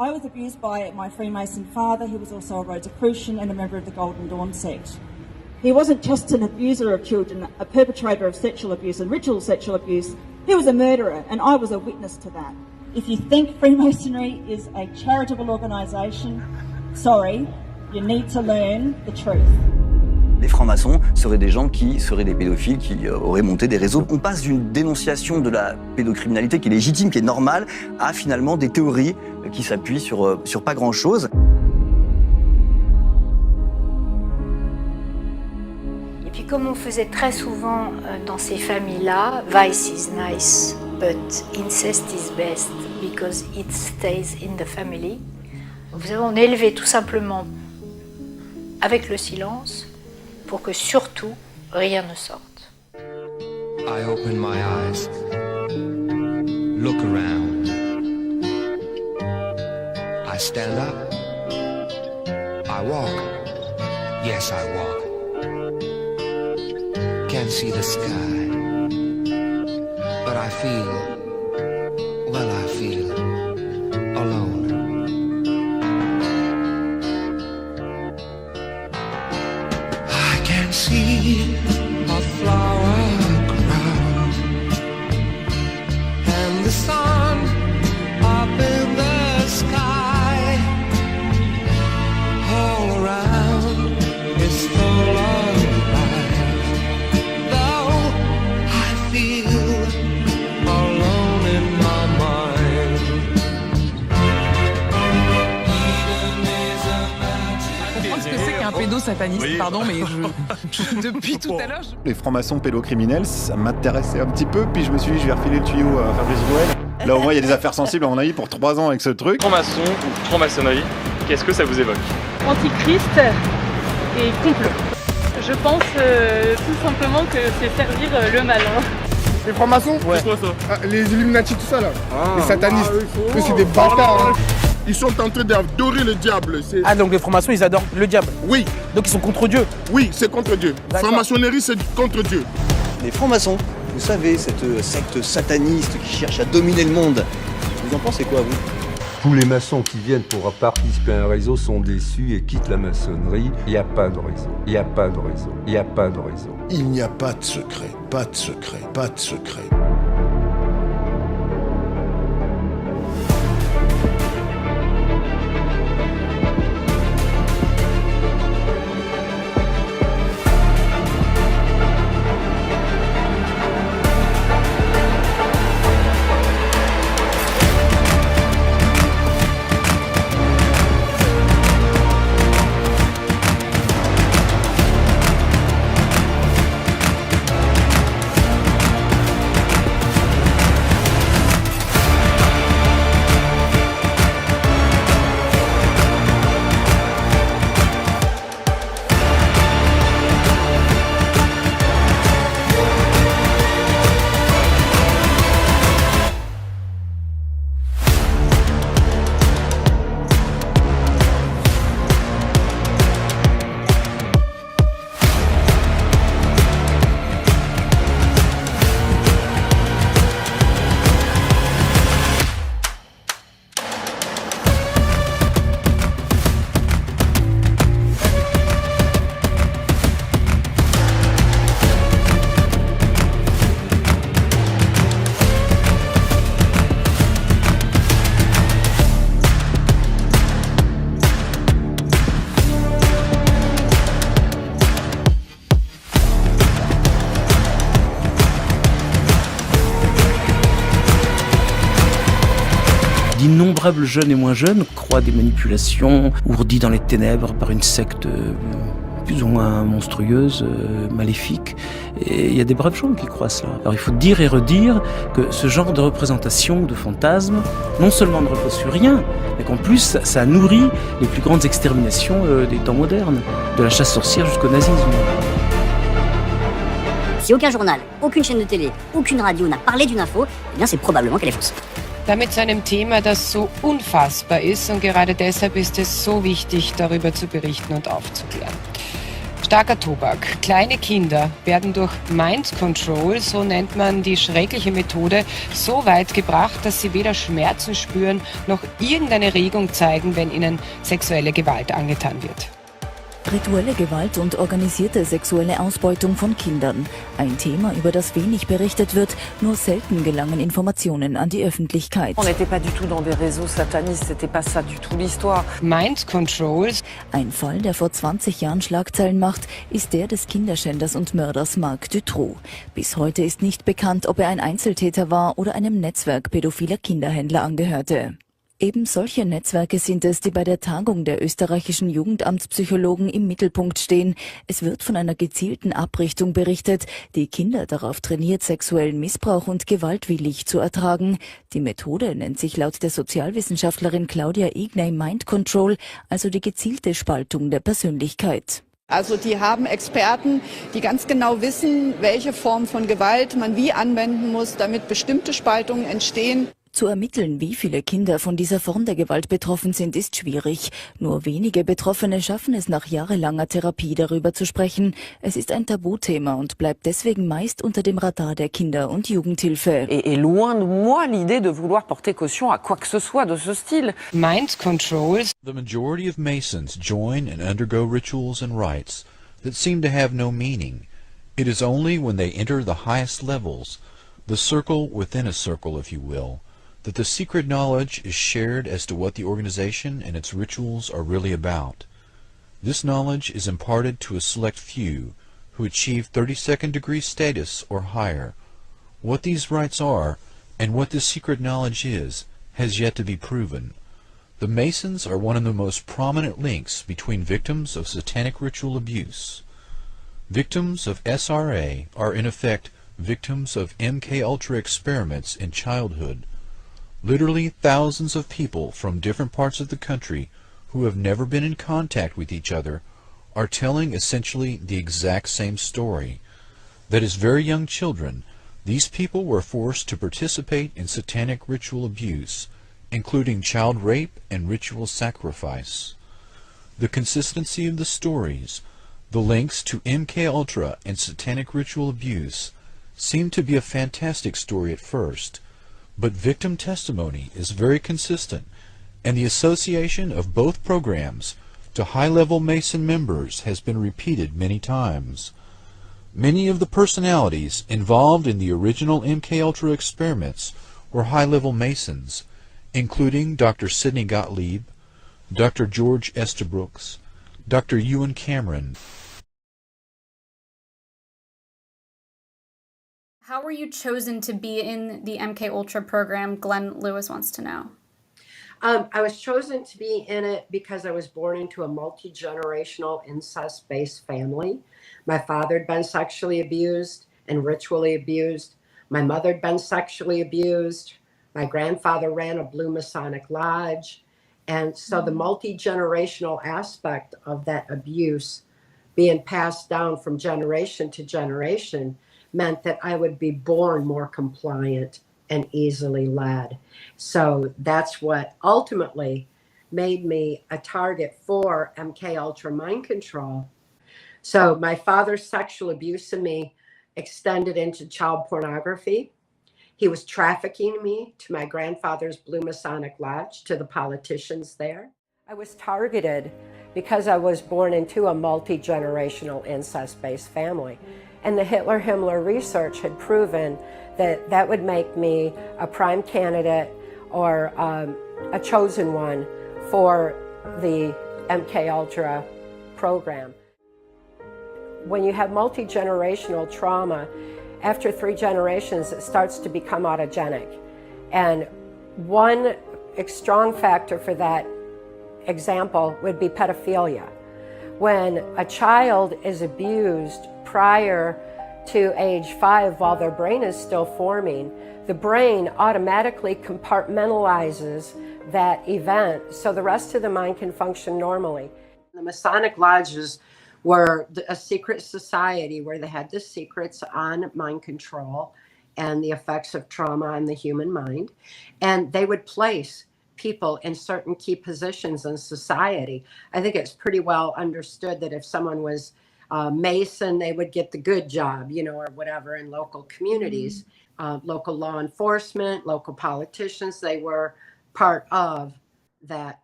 I was abused by my Freemason father, who was also a Rosicrucian and a member of the Golden Dawn sect. He wasn't just an abuser of children, a perpetrator of sexual abuse and ritual sexual abuse. He was a murderer, and I was a witness to that. If you think Freemasonry is a charitable organisation, sorry, you need to learn the truth. Les francs-maçons seraient des gens qui seraient des pédophiles, qui auraient monté des réseaux. On passe d'une dénonciation de la pédocriminalité qui est légitime, qui est normale, à finalement des théories qui s'appuient sur pas grand-chose. Et puis comme on faisait très souvent dans ces familles-là, vice is nice, but incest is best because it stays in the family. On élevait tout simplement avec le silence pour que surtout rien ne sorte. I open my eyes, look around. I stand up, I walk, yes I walk. Can't see the sky, but I feel alone. See a flower crown and the sun up in the sky. All around is full of life, though I feel alone in my mind. Comprendre ce que c'est qu'un pédosataniste, oui. Pardon, mais depuis tout à l'heure... Les francs-maçons pédocriminels, ça m'intéressait un petit peu, puis je me suis dit, je vais refiler le tuyau à Fabrice Gouel. Là, au moins, il y a des affaires sensibles, à mon avis, pour 3 ans avec ce truc. Franc-maçon ou franc-maçonnerie, qu'est-ce que ça vous évoque? Antichrist et complot. Je pense tout simplement que c'est servir le mal. Hein. Les francs-maçons? Ouais. C'est quoi ça? Les Illuminati, tout ça là. Les satanistes. Eux, c'est des bâtards. Hein. Ils sont en train d'adorer le diable. Ah, donc les francs-maçons, ils adorent le diable? Oui. Donc ils sont contre Dieu? Oui, c'est contre Dieu. Franc-maçonnerie, c'est contre Dieu. Les francs-maçons, vous savez, cette secte sataniste qui cherche à dominer le monde, vous en pensez quoi, vous? Tous les maçons qui viennent pour participer à un réseau sont déçus et quittent la maçonnerie. Il n'y a pas de réseau. Il n'y a pas de réseau. Il n'y a pas de réseau. Il n'y a pas de secret. Pas de secret. Pas de secret. D'innombrables jeunes et moins jeunes croient des manipulations ourdies dans les ténèbres par une secte plus ou moins monstrueuse, maléfique. Et il y a des braves gens qui croient cela. Alors il faut dire et redire que ce genre de représentation, de fantasmes, non seulement ne repose sur rien, mais qu'en plus ça nourrit les plus grandes exterminations des temps modernes, de la chasse sorcière jusqu'au nazisme. Si aucun journal, aucune chaîne de télé, aucune radio n'a parlé d'une info, eh bien c'est probablement qu'elle est fausse. Damit zu einem Thema, das so unfassbar ist und gerade deshalb ist es so wichtig, darüber zu berichten und aufzuklären. Starker Tobak. Kleine Kinder werden durch Mind Control, so nennt man die schreckliche Methode, so weit gebracht, dass sie weder Schmerzen spüren noch irgendeine Regung zeigen, wenn ihnen sexuelle Gewalt angetan wird. Rituelle Gewalt und organisierte sexuelle Ausbeutung von Kindern. Ein Thema, über das wenig berichtet wird, nur selten gelangen Informationen an die Öffentlichkeit. On n'était pas du tout dans des réseaux satanistes, c'était pas ça du tout l'histoire. Mind Controls. Ein Fall, der vor 20 Jahren Schlagzeilen macht, ist der des Kinderschänders und Mörders Marc Dutroux. Bis heute ist nicht bekannt, ob er ein Einzeltäter war oder einem Netzwerk pädophiler Kinderhändler angehörte. Eben solche Netzwerke sind es, die bei der Tagung der österreichischen Jugendamtspsychologen im Mittelpunkt stehen. Es wird von einer gezielten Abrichtung berichtet, die Kinder darauf trainiert, sexuellen Missbrauch und gewaltwillig zu ertragen. Die Methode nennt sich laut der Sozialwissenschaftlerin Claudia Ignay Mind Control, also die gezielte Spaltung der Persönlichkeit. Also die haben Experten, die ganz genau wissen, welche Form von Gewalt man wie anwenden muss, damit bestimmte Spaltungen entstehen. Zu ermitteln, wie viele Kinder von dieser Form der Gewalt betroffen sind, ist schwierig. Nur wenige Betroffene schaffen es nach jahrelanger Therapie, darüber zu sprechen. Es ist ein Tabuthema und bleibt deswegen meist unter dem Radar der Kinder- und Jugendhilfe. Et loin de moi l'idée de vouloir porter caution à quoi que ce soit de ce style. Mind Controls. The majority of Masons join and undergo rituals and rites that seem to have no meaning. It is only when they enter the highest levels, the circle within a circle, if you will, that the secret knowledge is shared as to what the organization and its rituals are really about. This knowledge is imparted to a select few who achieve 32nd degree status or higher. What these rites are and what this secret knowledge is has yet to be proven. The Masons are one of the most prominent links between victims of satanic ritual abuse. Victims of SRA are in effect victims of MKUltra experiments in childhood. Literally thousands of people from different parts of the country who have never been in contact with each other are telling essentially the exact same story. That as very young children, these people were forced to participate in satanic ritual abuse, including child rape and ritual sacrifice. The consistency of the stories, the links to MKUltra and satanic ritual abuse, seem to be a fantastic story at first. But victim testimony is very consistent, and the association of both programs to high-level Mason members has been repeated many times. Many of the personalities involved in the original MKUltra experiments were high-level Masons, including Dr. Sidney Gottlieb, Dr. George Estabrooks, Dr. Ewan Cameron. How were you chosen to be in the MKUltra program? Glenn Lewis wants to know. I was chosen to be in it because I was born into a multi-generational incest-based family. My father had been sexually abused and ritually abused. My mother had been sexually abused. My grandfather ran a Blue Masonic Lodge. And so the multi-generational aspect of that abuse being passed down from generation to generation meant that I would be born more compliant and easily led. So that's what ultimately made me a target for MKUltra mind control. So my father's sexual abuse of me extended into child pornography. He was trafficking me to my grandfather's Blue Masonic Lodge, to the politicians there. I was targeted because I was born into a multi-generational incest-based family. And the Hitler-Himmler research had proven that that would make me a prime candidate or a chosen one for the MKUltra program. When you have multi-generational trauma, after 3 generations, it starts to become autogenic. And one strong factor for that example would be pedophilia. When a child is abused prior to age 5 while their brain is still forming, the brain automatically compartmentalizes that event so the rest of the mind can function normally. The Masonic lodges were a secret society where they had the secrets on mind control and the effects of trauma on the human mind. And they would place people in certain key positions in society. I think it's pretty well understood that if someone was Mason, they would get the good job, or whatever in local communities. Local law enforcement, local politicians, they were part of that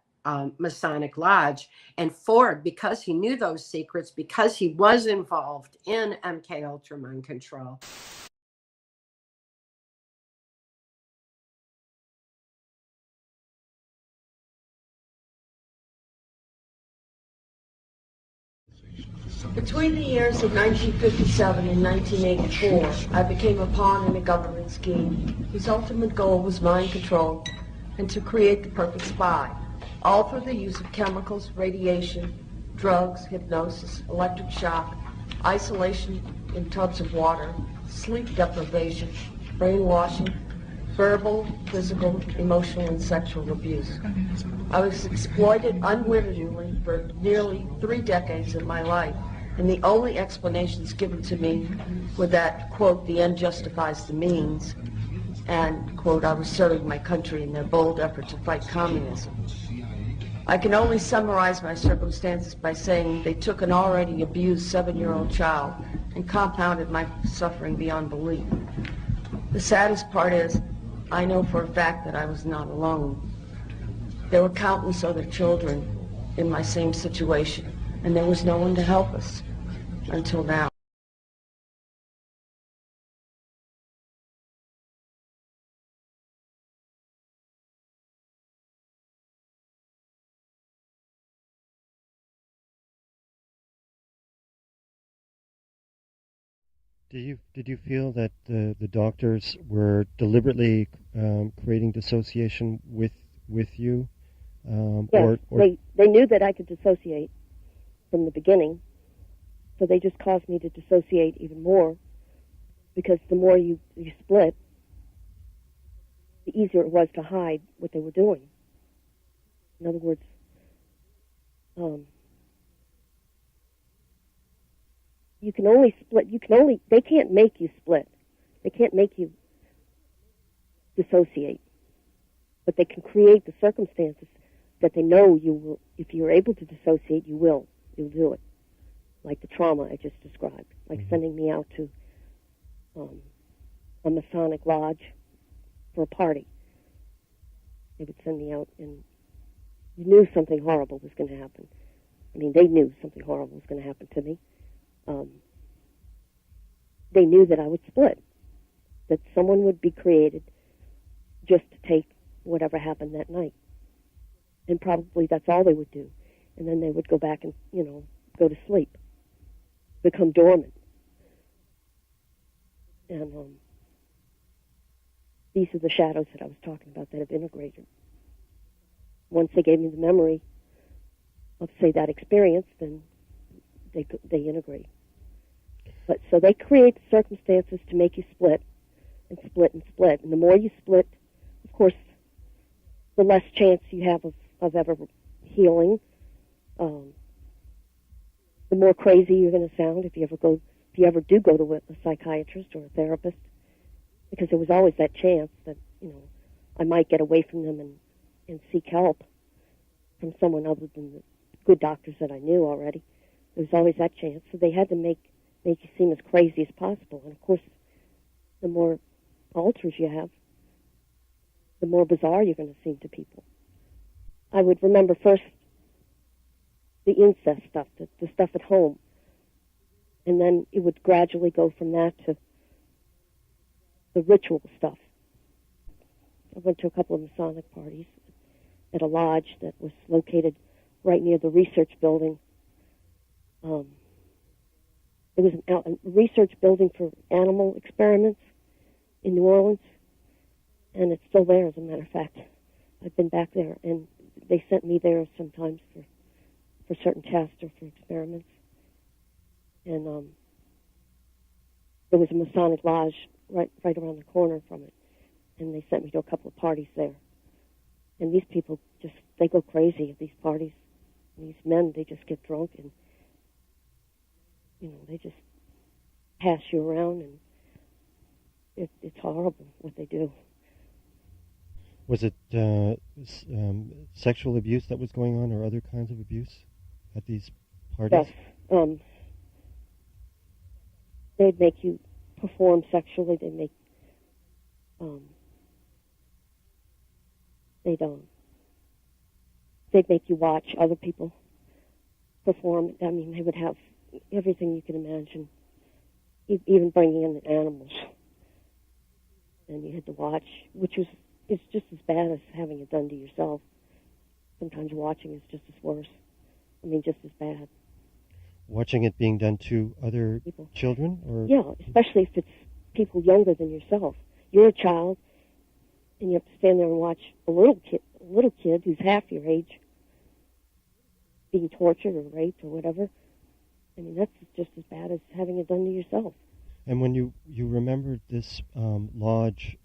Masonic Lodge. And Ford, because he knew those secrets, because he was involved in MK Ultra mind control. Between the years of 1957 and 1984, I became a pawn in a government scheme whose ultimate goal was mind control and to create the perfect spy, all through the use of chemicals, radiation, drugs, hypnosis, electric shock, isolation in tubs of water, sleep deprivation, brainwashing, verbal, physical, emotional, and sexual abuse. I was exploited unwittingly for nearly 3 decades of my life, and the only explanations given to me were that, quote, the end justifies the means, and, quote, I was serving my country in their bold effort to fight communism. I can only summarize my circumstances by saying they took an already abused 7-year-old child and compounded my suffering beyond belief. The saddest part is, I know for a fact that I was not alone. There were countless other children in my same situation, and there was no one to help us until now. Did you feel that the doctors were deliberately creating dissociation with you? Yes, they knew that I could dissociate from the beginning, so they just caused me to dissociate even more, because the more you split, the easier it was to hide what they were doing. In other words, you can only split, they can't make you split. They can't make you dissociate. But they can create the circumstances that they know you will, if you're able to dissociate, you'll do it. Like the trauma I just described, like sending me out to a Masonic lodge for a party. They would send me out, and you knew something horrible was going to happen. I mean, they knew something horrible was going to happen to me. They knew that I would split, that someone would be created just to take whatever happened that night. And probably that's all they would do. And then they would go back and, go to sleep, become dormant. And these are the shadows that I was talking about that have integrated. Once they gave me the memory of, say, that experience, then they integrate. But so they create circumstances to make you split and split and split. And the more you split, of course, the less chance you have of ever healing. The more crazy you're going to sound if you ever do go to a psychiatrist or a therapist, because there was always that chance that I might get away from them and seek help from someone other than the good doctors that I knew already. There was always that chance, so they had to make you seem as crazy as possible. And of course, the more alters you have, the more bizarre you're going to seem to people. I would remember first the incest stuff, the stuff at home, and then it would gradually go from that to the ritual stuff. I went to a couple of Masonic parties at a lodge that was located right near the research building. It was a research building for animal experiments in New Orleans, and it's still there, as a matter of fact. I've been back there, and they sent me there sometimes for certain tests or for experiments. And there was a Masonic lodge right around the corner from it, and they sent me to a couple of parties there. And these people they go crazy at these parties. And these men, they just get drunk and they just pass you around, and it's horrible what they do. Was it sexual abuse that was going on, or other kinds of abuse at these parties? Yes. they'd make you perform sexually. They'd make you watch other people perform. I mean, they would have everything you can imagine, even bringing in the animals. And you had to watch, which is just as bad as having it done to yourself. Sometimes watching is just as worse. I mean, just as bad. Watching it being done to other children? Or Yeah, especially if it's people younger than yourself. You're a child, and you have to stand there and watch a little kid who's half your age being tortured or raped or whatever. I mean, that's just as bad as having it done to yourself. And when you remembered this lodge,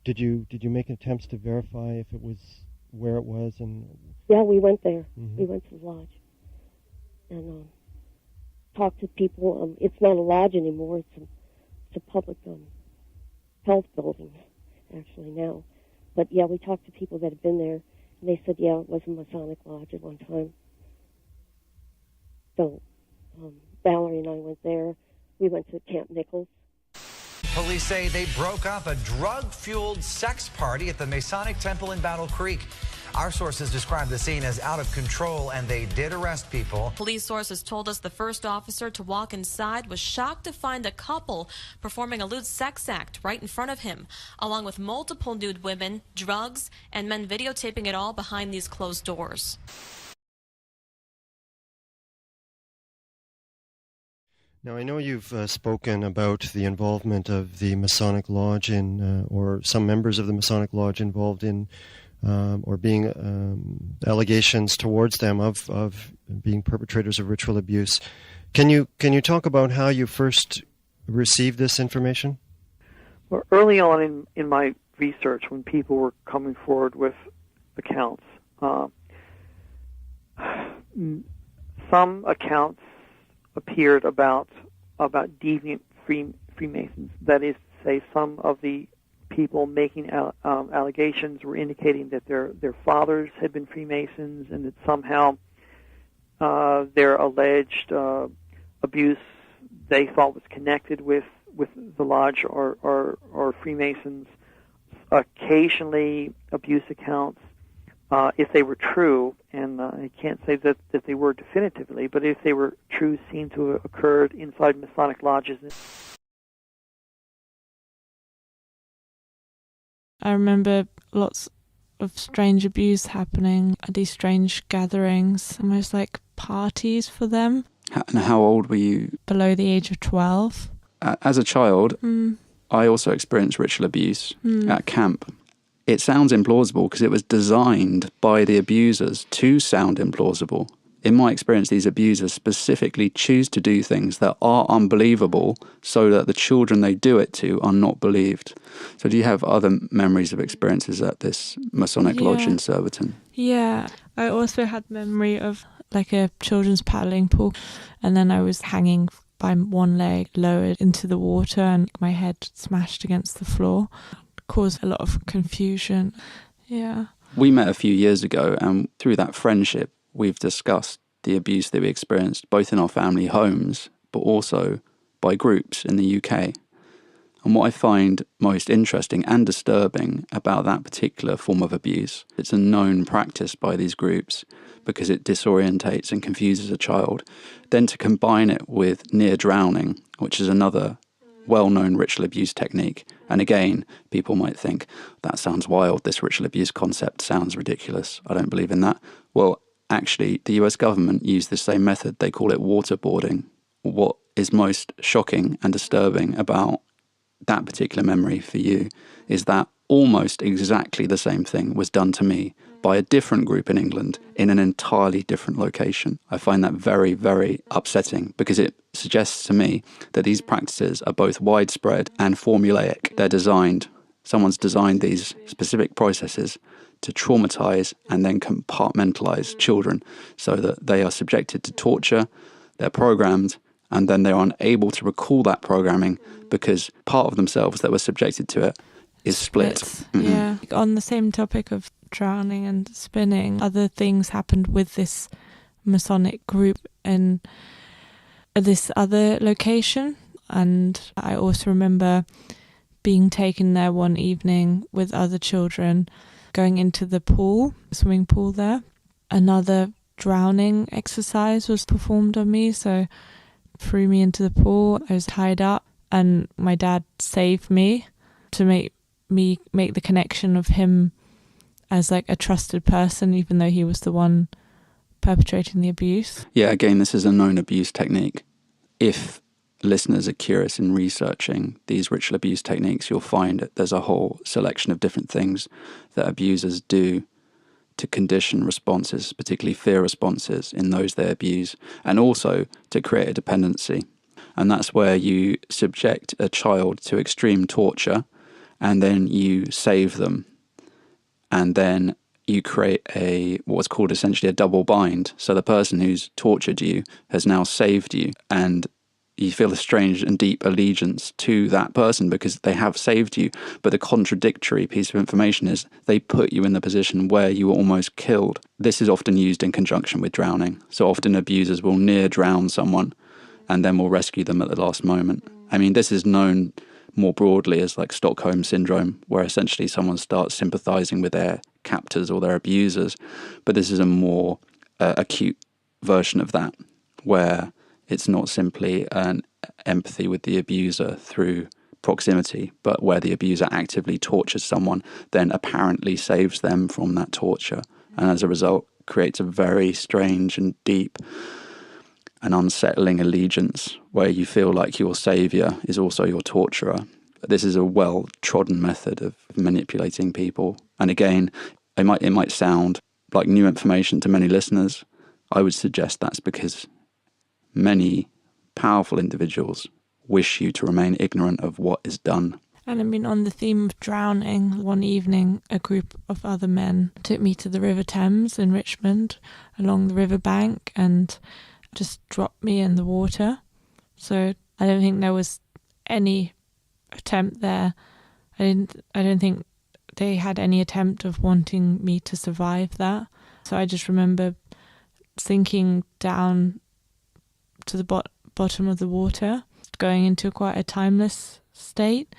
did you make attempts to verify if it was where it was? And yeah, we went there. Mm-hmm. We went to the lodge and talked to people. It's not a lodge anymore. It's a public health building, actually, now. But yeah, we talked to people that had been there, and they said, yeah, it was a Masonic lodge at one time. So Valerie and I went there. We went to Camp Nichols. Police say they broke up a drug-fueled sex party at the Masonic Temple in Battle Creek. Our sources describe the scene as out of control, and they did arrest people. Police sources told us the first officer to walk inside was shocked to find a couple performing a lewd sex act right in front of him, along with multiple nude women, drugs, and men videotaping it all behind these closed doors. Now, I know you've spoken about the involvement of the Masonic Lodge or some members of the Masonic Lodge involved in or being allegations towards them of being perpetrators of ritual abuse. Can you talk about how you first received this information? Well, early on in my research, when people were coming forward with accounts, some accounts appeared about deviant Freemasons. That is to say, some of the people making allegations were indicating that their fathers had been Freemasons, and that somehow their alleged abuse they thought was connected with the lodge or Freemasons. Occasionally, abuse accounts, if they were true, and I can't say that they were definitively, but if they were true, seem to have occurred inside Masonic lodges. I remember lots of strange abuse happening at these strange gatherings, almost like parties for them. And how old were you? Below the age of 12. As a child, I also experienced ritual abuse at camp. It sounds implausible because it was designed by the abusers to sound implausible. In my experience, these abusers specifically choose to do things that are unbelievable so that the children they do it to are not believed. So do you have other memories of experiences at this Masonic lodge in Surbiton? Yeah, I also had memory of like a children's paddling pool, and then I was hanging by one leg lowered into the water and my head smashed against the floor. Caused a lot of confusion. Yeah. We met a few years ago, and through that friendship, we've discussed the abuse that we experienced both in our family homes, but also by groups in the UK. And what I find most interesting and disturbing about that particular form of abuse, it's a known practice by these groups because it disorientates and confuses a child. Then to combine it with near drowning, which is another well-known ritual abuse technique. And again, people might think, that sounds wild, this ritual abuse concept sounds ridiculous, I don't believe in that. Well, actually, the US government used the same method, they call it waterboarding. What is most shocking and disturbing about that particular memory for you is that almost exactly the same thing was done to me by a different group in England in an entirely different location. I find that very, very upsetting because it suggests to me that these practices are both widespread and formulaic. Someone's designed these specific processes to traumatize and then compartmentalize children so that they are subjected to torture, they're programmed, and then they're unable to recall that programming because part of themselves that were subjected to it is split. Mm-hmm. Yeah. On the same topic of drowning and spinning, other things happened with this Masonic group in this other location. And I also remember being taken there one evening with other children, going into the pool, swimming pool there. Another drowning exercise was performed on me, so threw me into the pool. I was tied up and my dad saved me to make the connection of him as like a trusted person, even though he was the one perpetrating the abuse. Yeah, again, this is a known abuse technique. If listeners are curious in researching these ritual abuse techniques, you'll find that there's a whole selection of different things that abusers do to condition responses, particularly fear responses in those they abuse, and also to create a dependency. And that's where you subject a child to extreme torture and then you save them. And then you create what's called essentially a double bind. So the person who's tortured you has now saved you, and you feel a strange and deep allegiance to that person because they have saved you. But the contradictory piece of information is they put you in the position where you were almost killed. This is often used in conjunction with drowning. So often abusers will near drown someone and then will rescue them at the last moment. I mean, this is known more broadly as like Stockholm syndrome, where essentially someone starts sympathizing with their captors or their abusers. But this is a more acute version of that, where it's not simply an empathy with the abuser through proximity, but where the abuser actively tortures someone, then apparently saves them from that torture. And as a result, creates a very strange and deep and unsettling allegiance where you feel like your saviour is also your torturer. This is a well-trodden method of manipulating people. And again, it might sound like new information to many listeners. I would suggest that's because many powerful individuals wish you to remain ignorant of what is done. And I mean, on the theme of drowning, one evening a group of other men took me to the River Thames in Richmond along the riverbank and just dropped me in the water. So I don't think there was any attempt there. I don't think they had any attempt of wanting me to survive that. So I just remember sinking down to the bottom of the water, going into quite a timeless state,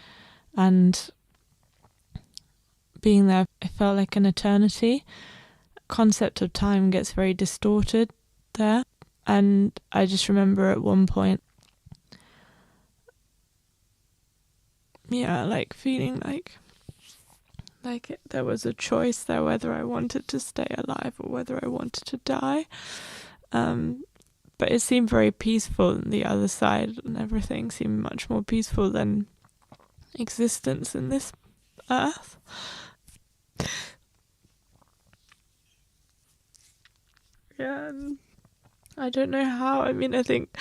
and being there, it felt like an eternity. Concept of time gets very distorted there. And I just remember at one point, like feeling like there was a choice there whether I wanted to stay alive or whether I wanted to die. But it seemed very peaceful on the other side, and everything seemed much more peaceful than existence in this earth. Yeah, and I don't know how. I mean, I think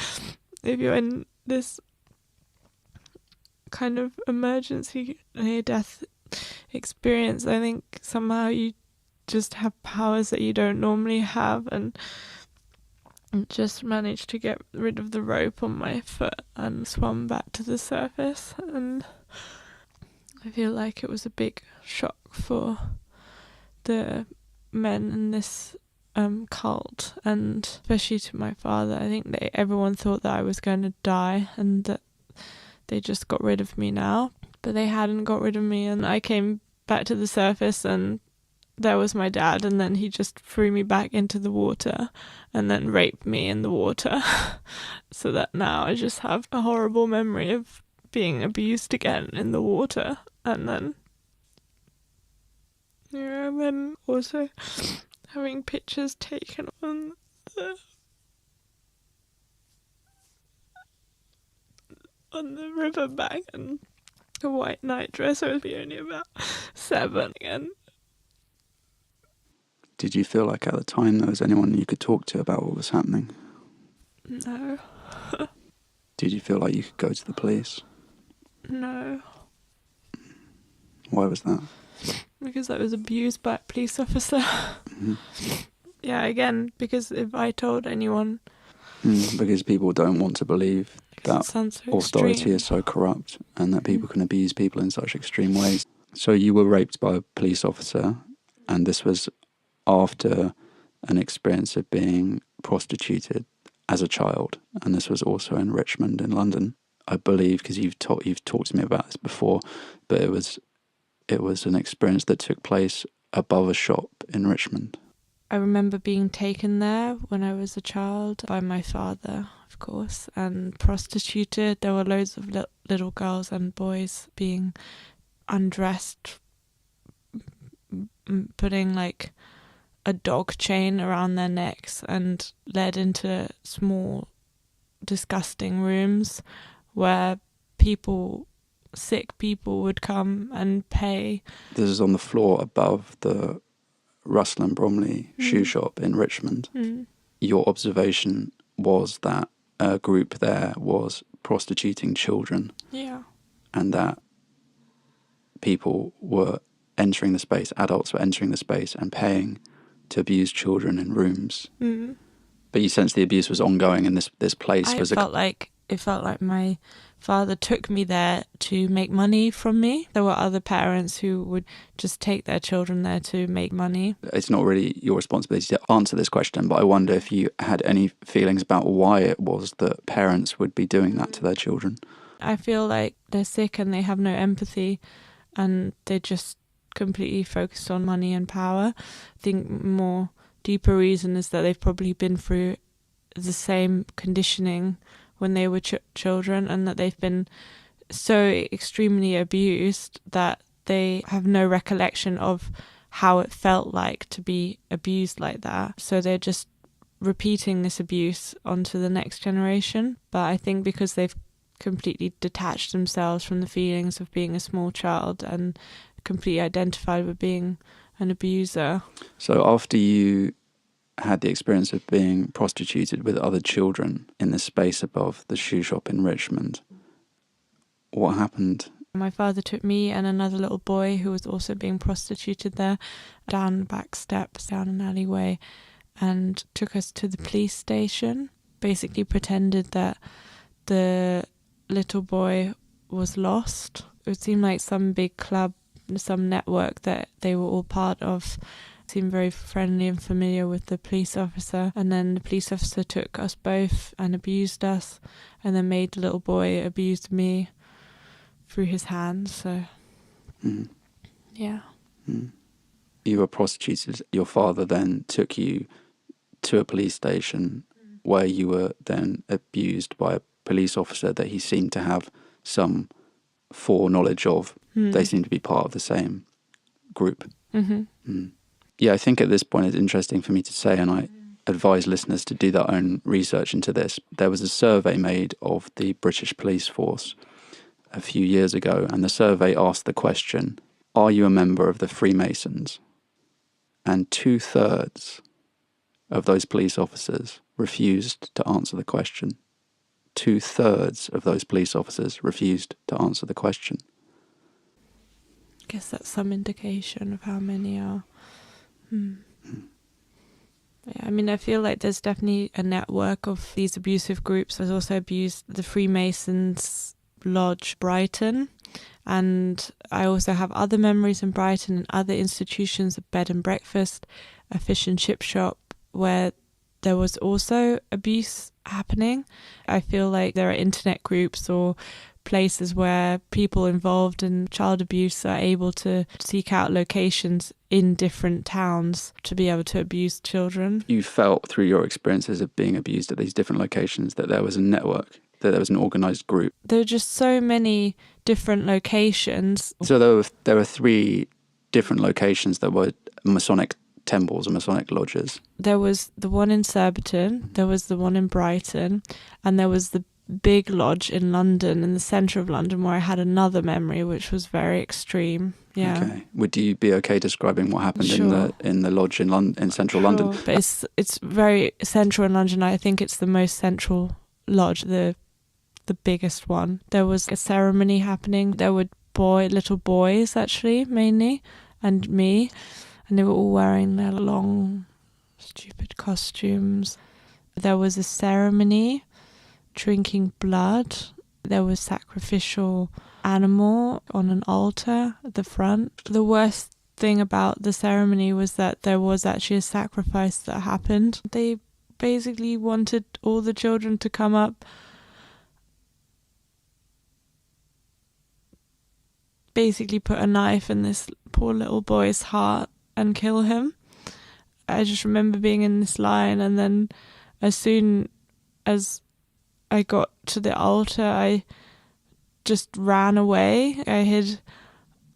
if you're in this kind of emergency near-death experience, I think somehow you just have powers that you don't normally have, and just managed to get rid of the rope on my foot and swam back to the surface. And I feel like it was a big shock for the men in this cult, and especially to my father. I think everyone thought that I was going to die and that they just got rid of me now, but they hadn't got rid of me. And I came back to the surface and there was my dad, and then he just threw me back into the water and then raped me in the water. So that now I just have a horrible memory of being abused again in the water. And then also having pictures taken on the riverbank and a white night dress. I was only about 7 and Did you feel like at the time there was anyone you could talk to about what was happening? no. Did you feel like you could go to the police? No. Why was that? Because I was abused by a police officer. Mm-hmm. Yeah, again, because if I told anyone... Because people don't want to believe that so authority extreme. is so corrupt and that people can abuse people in such extreme ways. So you were raped by a police officer, and this was after an experience of being prostituted as a child, and this was also in Richmond in London. I believe, because you've talked to me about this before, but it was an experience that took place above a shop in Richmond. I remember being taken there when I was a child by my father, of course, and prostituted. There were loads of little girls and boys being undressed, putting like a dog chain around their necks and led into small, disgusting rooms where sick people would come and pay. This is on the floor above the Russell and Bromley shoe shop in Richmond. Your observation was that a group there was prostituting children. Yeah. And that people were entering the space, adults were entering the space and paying to abuse children in rooms. But you sensed the abuse was ongoing, and this place was... It felt like my father took me there to make money from me. There were other parents who would just take their children there to make money. It's not really your responsibility to answer this question, but I wonder if you had any feelings about why it was that parents would be doing that to their children. I feel like they're sick and they have no empathy, and they're just completely focused on money and power. I think more deeper reason is that they've probably been through the same conditioning when they were children, and that they've been so extremely abused that they have no recollection of how it felt like to be abused like that. So they're just repeating this abuse onto the next generation. But I think because they've completely detached themselves from the feelings of being a small child and completely identified with being an abuser. So after you had the experience of being prostituted with other children in the space above the shoe shop in Richmond, what happened? My father took me and another little boy who was also being prostituted there down the back steps, down an alleyway, and took us to the police station. Basically pretended that the little boy was lost. It seemed like some big club, some network that they were all part of. Seemed very friendly and familiar with the police officer, and then the police officer took us both and abused us, and then made the little boy abuse me through his hands. So yeah. You were prostituted. Your father then took you to a police station where you were then abused by a police officer that he seemed to have some foreknowledge of. They seemed to be part of the same group. Yeah, I think at this point it's interesting for me to say, and I advise listeners to do their own research into this. There was a survey made of the British police force a few years ago, and the survey asked the question, are you a member of the Freemasons? And 2/3 of those police officers refused to answer the question. 2/3 of those police officers refused to answer the question. I guess that's some indication of how many are. Yeah, I mean, I feel like there's definitely a network of these abusive groups. There's also abused the Freemasons Lodge Brighton, and I also have other memories in Brighton and other institutions, a bed and breakfast, a fish and chip shop, where there was also abuse happening. I feel like there are internet groups or places where people involved in child abuse are able to seek out locations in different towns to be able to abuse children. You felt through your experiences of being abused at these different locations that there was a network, that there was an organised group. There are just so many different locations. So there were 3 different locations that were Masonic temples and Masonic lodges. There was the one in Surbiton, there was the one in Brighton, and there was the big lodge in London, in the centre of London, where I had another memory which was very extreme. Yeah. Okay. Would you be okay describing what happened in the lodge in central London? But it's very central in London. I think it's the most central lodge, the biggest one. There was a ceremony happening. There were little boys actually, mainly, and me, and they were all wearing their long, stupid costumes. There was a ceremony, drinking blood. There was sacrificial animal on an altar at the front. The worst thing about the ceremony was that there was actually a sacrifice that happened. They basically wanted all the children to come up basically put a knife in this poor little boy's heart and kill him. I just remember being in this line, and then as soon as I got to the altar, I just ran away. I hid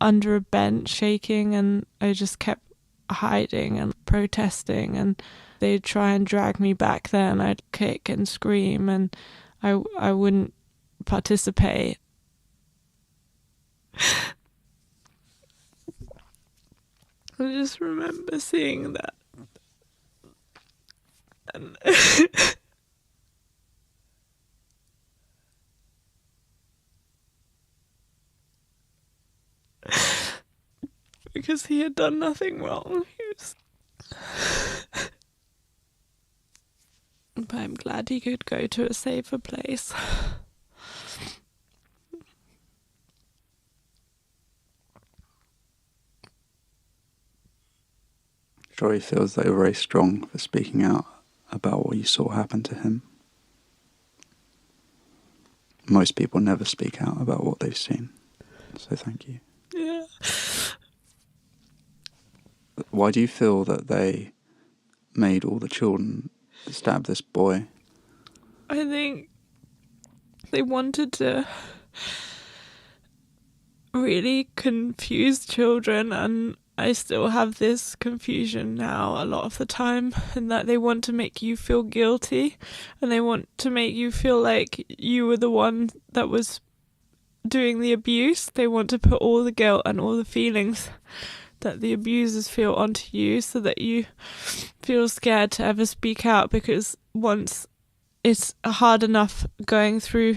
under a bench shaking, and I just kept hiding and protesting, and they'd try and drag me back there, and I'd kick and scream, and I wouldn't participate. I just remember seeing that. And because he had done nothing wrong. But I'm glad he could go to a safer place. Sure, he feels that you're very strong for speaking out about what you saw happen to him. Most people never speak out about what they've seen, so thank you. Yeah. Why do you feel that they made all the children stab this boy? I think they wanted to really confuse children, and I still have this confusion now a lot of the time, in that they want to make you feel guilty, and they want to make you feel like you were the one that was doing the abuse. They want to put all the guilt and all the feelings that the abusers feel onto you, so that you feel scared to ever speak out, because once it's hard enough going through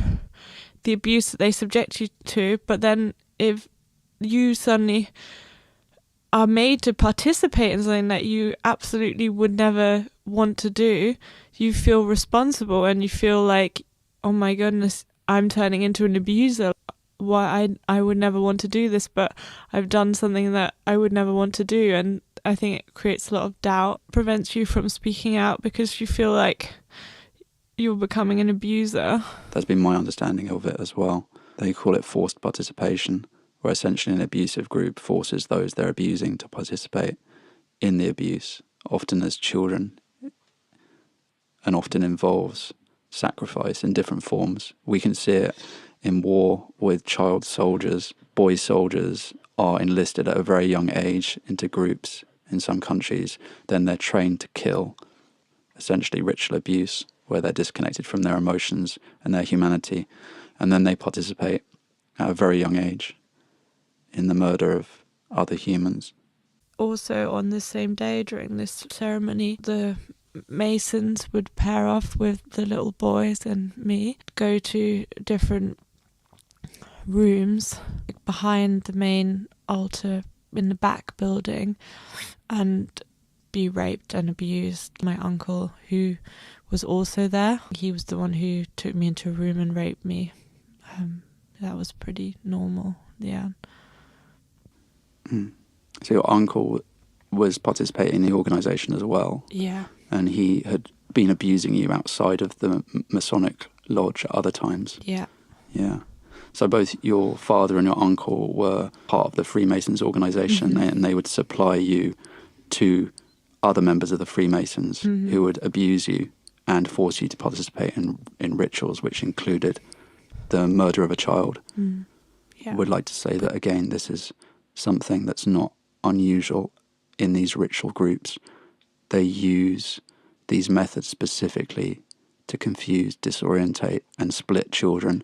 the abuse that they subject you to, but then if you suddenly are made to participate in something that you absolutely would never want to do, you feel responsible, and you feel like, oh my goodness, I'm turning into an abuser. Why I would never want to do this, but I've done something that I would never want to do. And I think it creates a lot of doubt, prevents you from speaking out, because you feel like you're becoming an abuser. That's been my understanding of it as well. They call it forced participation, where essentially an abusive group forces those they're abusing to participate in the abuse, often as children, and often involves sacrifice in different forms. We can see it in war with child soldiers. Boy soldiers are enlisted at a very young age into groups in some countries. Then they're trained to kill, essentially ritual abuse, where they're disconnected from their emotions and their humanity. And then they participate at a very young age in the murder of other humans. Also, on the same day during this ceremony, the Masons would pair off with the little boys and me, go to different rooms behind the main altar in the back building and be raped and abused. My uncle, who was also there, he was the one who took me into a room and raped me. That was pretty normal, yeah. So your uncle was participating in the organisation as well? Yeah. And he had been abusing you outside of the Masonic lodge at other times? Yeah. Yeah. So both your father and your uncle were part of the Freemasons organisation, and they would supply you to other members of the Freemasons who would abuse you and force you to participate in rituals, which included the murder of a child. Yeah. Would like to say that, again, this is something that's not unusual in these ritual groups. They use these methods specifically to confuse, disorientate, and split children.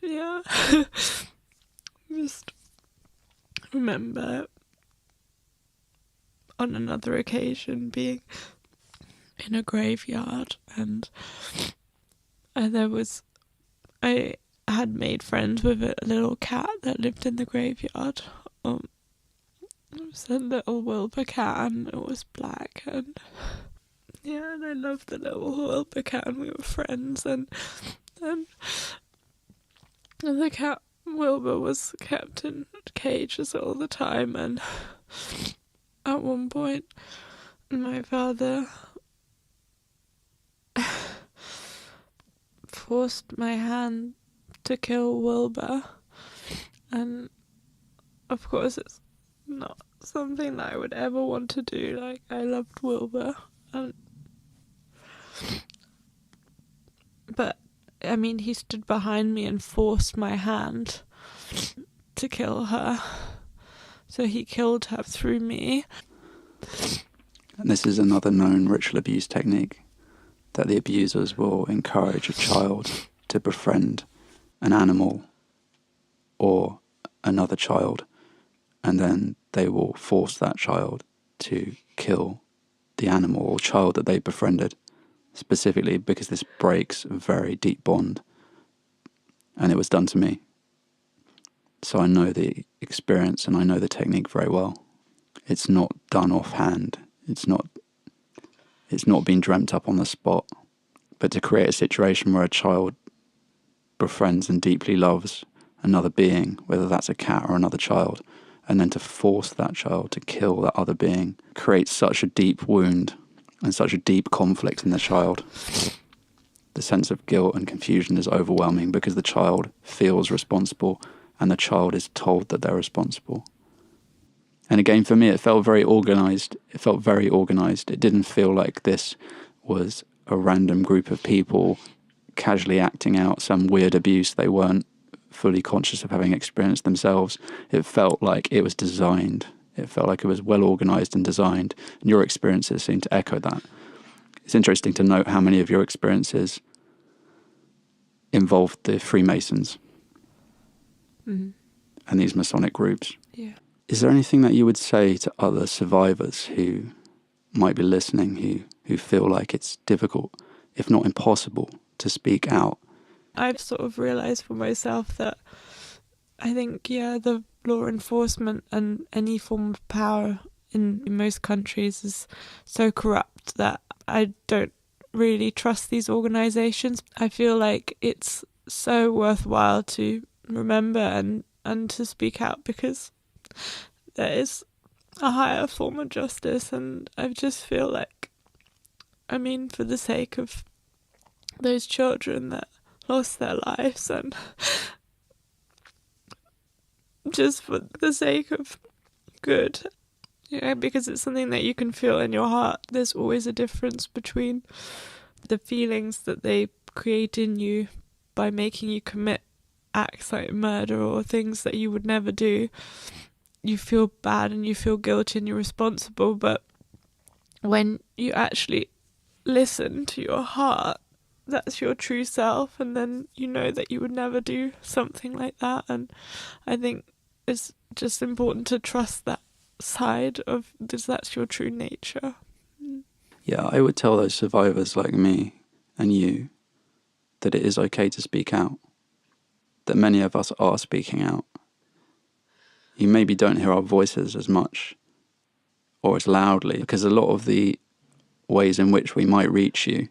Yeah. Just remember on another occasion being in a graveyard, and I had made friends with a little cat that lived in the graveyard. It was a little Wilbur cat, and it was black, and yeah, and I loved the little Wilbur cat, and we were friends, and the cat Wilbur was kept in cages all the time, and at one point my father forced my hand to kill Wilbur. And of course it's not something that I would ever want to do. Like, I loved Wilbur. But, I mean, he stood behind me and forced my hand to kill her. So he killed her through me. And this is another known ritual abuse technique, that the abusers will encourage a child to befriend an animal or another child, and then they will force that child to kill the animal or child that they befriended, specifically because this breaks a very deep bond. And it was done to me. So I know the experience and I know the technique very well. It's not done offhand. It's not been dreamt up on the spot. But to create a situation where a child befriends and deeply loves another being, whether that's a cat or another child, and then to force that child to kill that other being, creates such a deep wound and such a deep conflict in the child. The sense of guilt and confusion is overwhelming because the child feels responsible and the child is told that they're responsible. And again, for me, it felt very organised. It didn't feel like this was a random group of people casually acting out some weird abuse they weren't fully conscious of having experienced themselves. It felt like it was designed. It felt like it was well organised and designed. And your experiences seem to echo that. It's interesting to note how many of your experiences involved the Freemasons and these Masonic groups. Yeah. Is there anything that you would say to other survivors who might be listening, who feel like it's difficult, if not impossible, to speak out? I've sort of realised for myself that I think, the law enforcement and any form of power in most countries is so corrupt that I don't really trust these organisations. I feel like it's so worthwhile to remember and to speak out because there is a higher form of justice, and I just feel like, I mean, for the sake of those children that lost their lives and just for the sake of good, because it's something that you can feel in your heart. There's always a difference between the feelings that they create in you by making you commit acts like murder or things that you would never do. You feel bad and you feel guilty and you're responsible, but when you actually listen to your heart, that's your true self, and then you know that you would never do something like that. And I think it's just important to trust that side of this. That's your true nature. Yeah, I would tell those survivors like me and you that it is okay to speak out, that many of us are speaking out. You maybe don't hear our voices as much or as loudly, because a lot of the ways in which we might reach you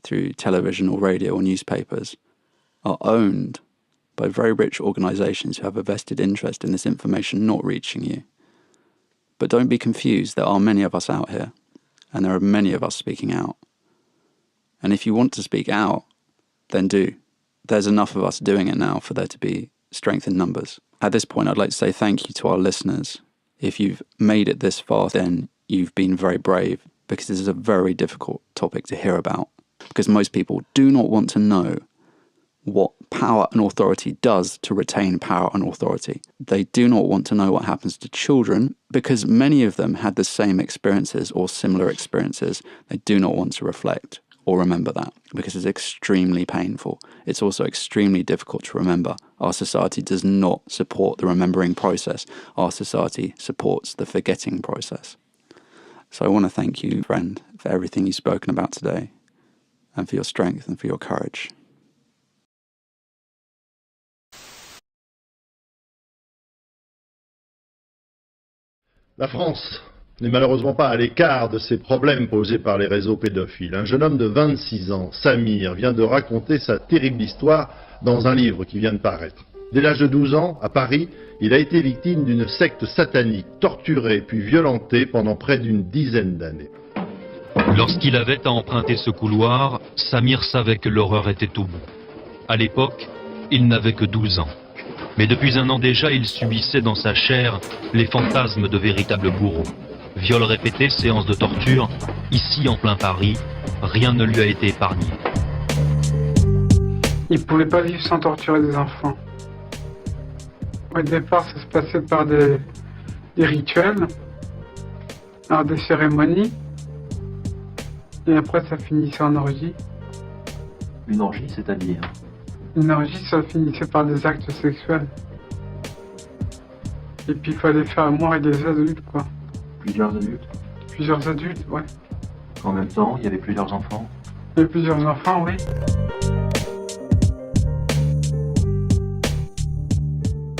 through television or radio or newspapers are owned by very rich organisations who have a vested interest in this information not reaching you. But don't be confused, there are many of us out here, and there are many of us speaking out. And if you want to speak out, then do. There's enough of us doing it now for there to be strength in numbers. At this point, I'd like to say thank you to our listeners. If you've made it this far, then you've been very brave, because this is a very difficult topic to hear about. Because most people do not want to know what power and authority does to retain power and authority. They do not want to know what happens to children, because many of them had the same experiences or similar experiences. They do not want to reflect or remember that, because it's extremely painful. It's also extremely difficult to remember. Our society does not support the remembering process. Our society supports the forgetting process. So I want to thank you, friend, for everything you've spoken about today, and for your strength and for your courage. La France n'est malheureusement pas à l'écart de ces problèmes posés par les réseaux pédophiles. Un jeune homme de 26 ans, Samir, vient de raconter sa terrible histoire dans un livre qui vient de paraître. Dès l'âge de 12 ans, à Paris, il a été victime d'une secte satanique, torturé puis violenté pendant près d'une dizaine d'années. Lorsqu'il avait à emprunter ce couloir, Samir savait que l'horreur était au bout. À l'époque, il n'avait que 12 ans. Mais depuis un an déjà, il subissait dans sa chair les fantasmes de véritables bourreaux. Viols répétés, séances de torture, ici en plein Paris, rien ne lui a été épargné. Il ne pouvait pas vivre sans torturer des enfants. Au départ, ça se passait par des rituels, par des cérémonies, et après ça finissait en orgie. Une orgie, c'est-à-dire? Une orgie, ça finissait par des actes sexuels. Et puis il fallait faire l'amour avec des adultes, quoi. Plusieurs adultes? Plusieurs adultes, ouais. En même temps, il y avait plusieurs enfants? Il y avait plusieurs enfants, oui.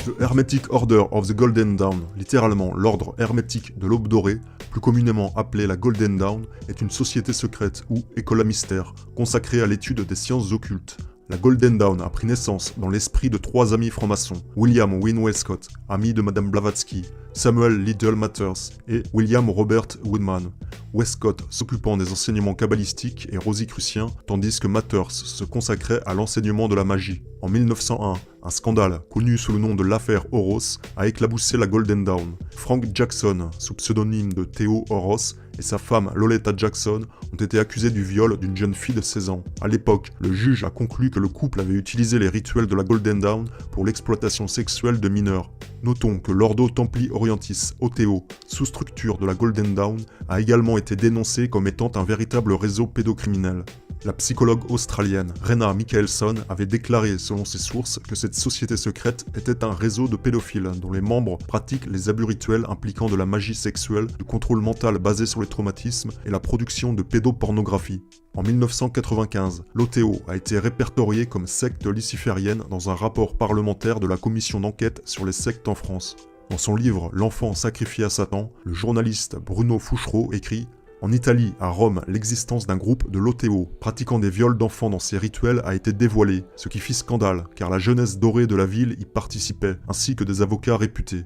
The Hermetic Order of the Golden Dawn, littéralement l'ordre hermétique de l'aube dorée, plus communément appelée la Golden Dawn, est une société secrète ou école à mystère, consacrée à l'étude des sciences occultes. La Golden Dawn a pris naissance dans l'esprit de 3 amis francs-maçons, William Wynne Westcott, ami de Madame Blavatsky, Samuel Liddell Matters et William Robert Woodman. Westcott s'occupant des enseignements kabbalistiques et rosicruciens, tandis que Matters se consacrait à l'enseignement de la magie. En 1901, un scandale, connu sous le nom de l'affaire Horos, a éclaboussé la Golden Dawn. Frank Jackson, sous pseudonyme de Theo Horos, et sa femme Loletta Jackson ont été accusés du viol d'une jeune fille de 16 ans. À l'époque, le juge a conclu que le couple avait utilisé les rituels de la Golden Dawn pour l'exploitation sexuelle de mineurs. Notons que l'Ordo Templi Orientis, OTO, sous-structure de la Golden Dawn, a également été dénoncé comme étant un véritable réseau pédocriminel. La psychologue australienne Rena Michelson avait déclaré, selon ses sources, que cette société secrète était un réseau de pédophiles dont les membres pratiquent les abus rituels impliquant de la magie sexuelle, du contrôle mental basé sur les traumatismes et la production de pédopornographie. En 1995, l'OTO a été répertorié comme secte luciférienne dans un rapport parlementaire de la commission d'enquête sur les sectes en France. Dans son livre « L'enfant sacrifié à Satan », le journaliste Bruno Fouchereau écrit « En Italie, à Rome, l'existence d'un groupe de l'OTO pratiquant des viols d'enfants dans ses rituels a été dévoilée, ce qui fit scandale, car la jeunesse dorée de la ville y participait, ainsi que des avocats réputés. »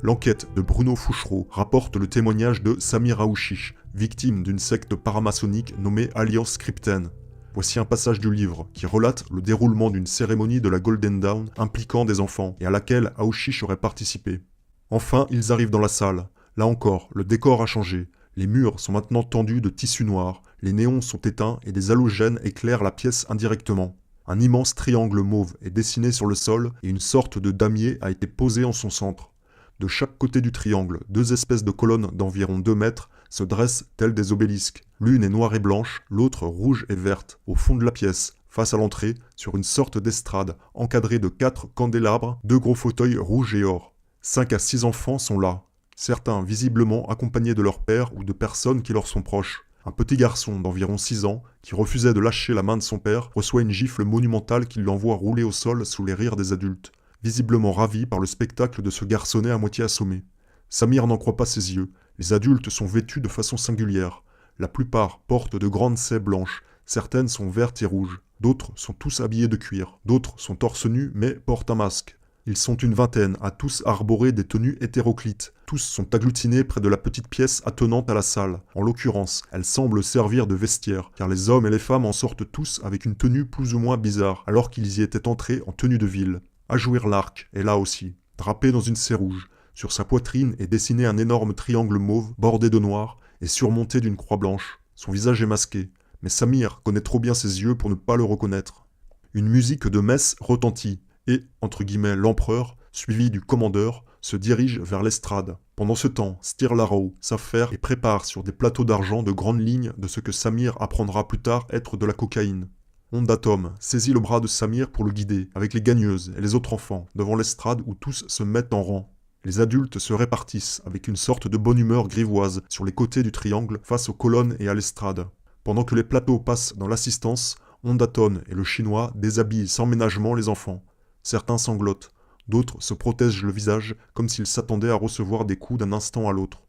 L'enquête de Bruno Fouchereau rapporte le témoignage de Samir Aouchiche, victime d'une secte paramaçonnique nommée Alliance Cryptène. Voici un passage du livre qui relate le déroulement d'une cérémonie de la Golden Dawn impliquant des enfants et à laquelle Aouchiche aurait participé. Enfin, ils arrivent dans la salle. Là encore, le décor a changé. Les murs sont maintenant tendus de tissu noir, les néons sont éteints et des halogènes éclairent la pièce indirectement. Un immense triangle mauve est dessiné sur le sol et une sorte de damier a été posé en son centre. De chaque côté du triangle, 2 espèces de colonnes d'environ 2 mètres se dressent telles des obélisques. L'une est noire et blanche, l'autre rouge et verte. Au fond de la pièce, face à l'entrée, sur une sorte d'estrade, encadrée de 4 candélabres, 2 gros fauteuils rouges et or. 5 à 6 enfants sont là, certains visiblement accompagnés de leur père ou de personnes qui leur sont proches. Un petit garçon d'environ 6 ans, qui refusait de lâcher la main de son père, reçoit une gifle monumentale qui l'envoie rouler au sol sous les rires des adultes, visiblement ravi par le spectacle de ce garçonnet à moitié assommé. Samir n'en croit pas ses yeux. Les adultes sont vêtus de façon singulière. La plupart portent de grandes saies blanches, certaines sont vertes et rouges. D'autres sont tous habillés de cuir, d'autres sont torse nu mais portent un masque. Ils sont une vingtaine à tous arborer des tenues hétéroclites. Tous sont agglutinés près de la petite pièce attenante à la salle. En l'occurrence, elle semble servir de vestiaire, car les hommes et les femmes en sortent tous avec une tenue plus ou moins bizarre, alors qu'ils y étaient entrés en tenue de ville. À jouir l'arc est là aussi, drapé dans une scie rouge. Sur sa poitrine est dessiné un énorme triangle mauve bordé de noir et surmonté d'une croix blanche. Son visage est masqué, mais Samir connaît trop bien ses yeux pour ne pas le reconnaître. Une musique de messe retentit et, entre guillemets, l'empereur, suivi du commandeur, se dirige vers l'estrade. Pendant ce temps, Stirlaro s'affaire et prépare sur des plateaux d'argent de grandes lignes de ce que Samir apprendra plus tard être de la cocaïne. Ondatom saisit le bras de Samir pour le guider, avec les gagneuses et les autres enfants, devant l'estrade où tous se mettent en rang. Les adultes se répartissent avec une sorte de bonne humeur grivoise sur les côtés du triangle face aux colonnes et à l'estrade. Pendant que les plateaux passent dans l'assistance, Ondaton et le chinois déshabillent sans ménagement les enfants. Certains sanglotent, d'autres se protègent le visage comme s'ils s'attendaient à recevoir des coups d'un instant à l'autre.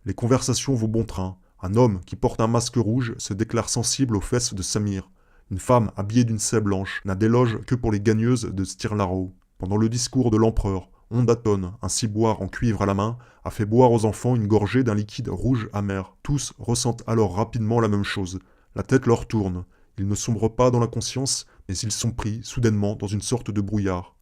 Les conversations vont bon train. Un homme qui porte un masque rouge se déclare sensible aux fesses de Samir. Une femme habillée d'une saie blanche n'a d'éloge que pour les gagneuses de Stirlaro. Pendant le discours de l'empereur, Ondaton, un ciboire en cuivre à la main, a fait boire aux enfants une gorgée d'un liquide rouge amer. Tous ressentent alors rapidement la même chose. La tête leur tourne. Ils ne sombrent pas dans la conscience, mais ils sont pris, soudainement, dans une sorte de brouillard.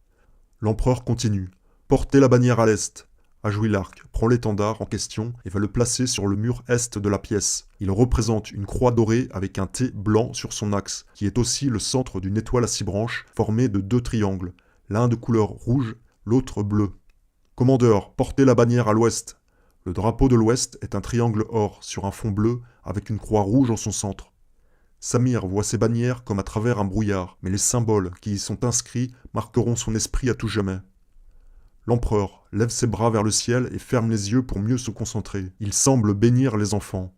L'empereur continue. « Portez la bannière à l'est !» Ajoute l'arc, prend l'étendard en question et va le placer sur le mur est de la pièce. Il représente une croix dorée avec un T blanc sur son axe, qui est aussi le centre d'une étoile à 6 branches, formée de 2 triangles, l'un de couleur rouge, l'autre bleu. « Commandeur, portez la bannière à l'ouest !» Le drapeau de l'ouest est un triangle or sur un fond bleu avec une croix rouge en son centre. Samir voit ces bannières comme à travers un brouillard, mais les symboles qui y sont inscrits marqueront son esprit à tout jamais. L'empereur lève ses bras vers le ciel et ferme les yeux pour mieux se concentrer. Il semble bénir les enfants.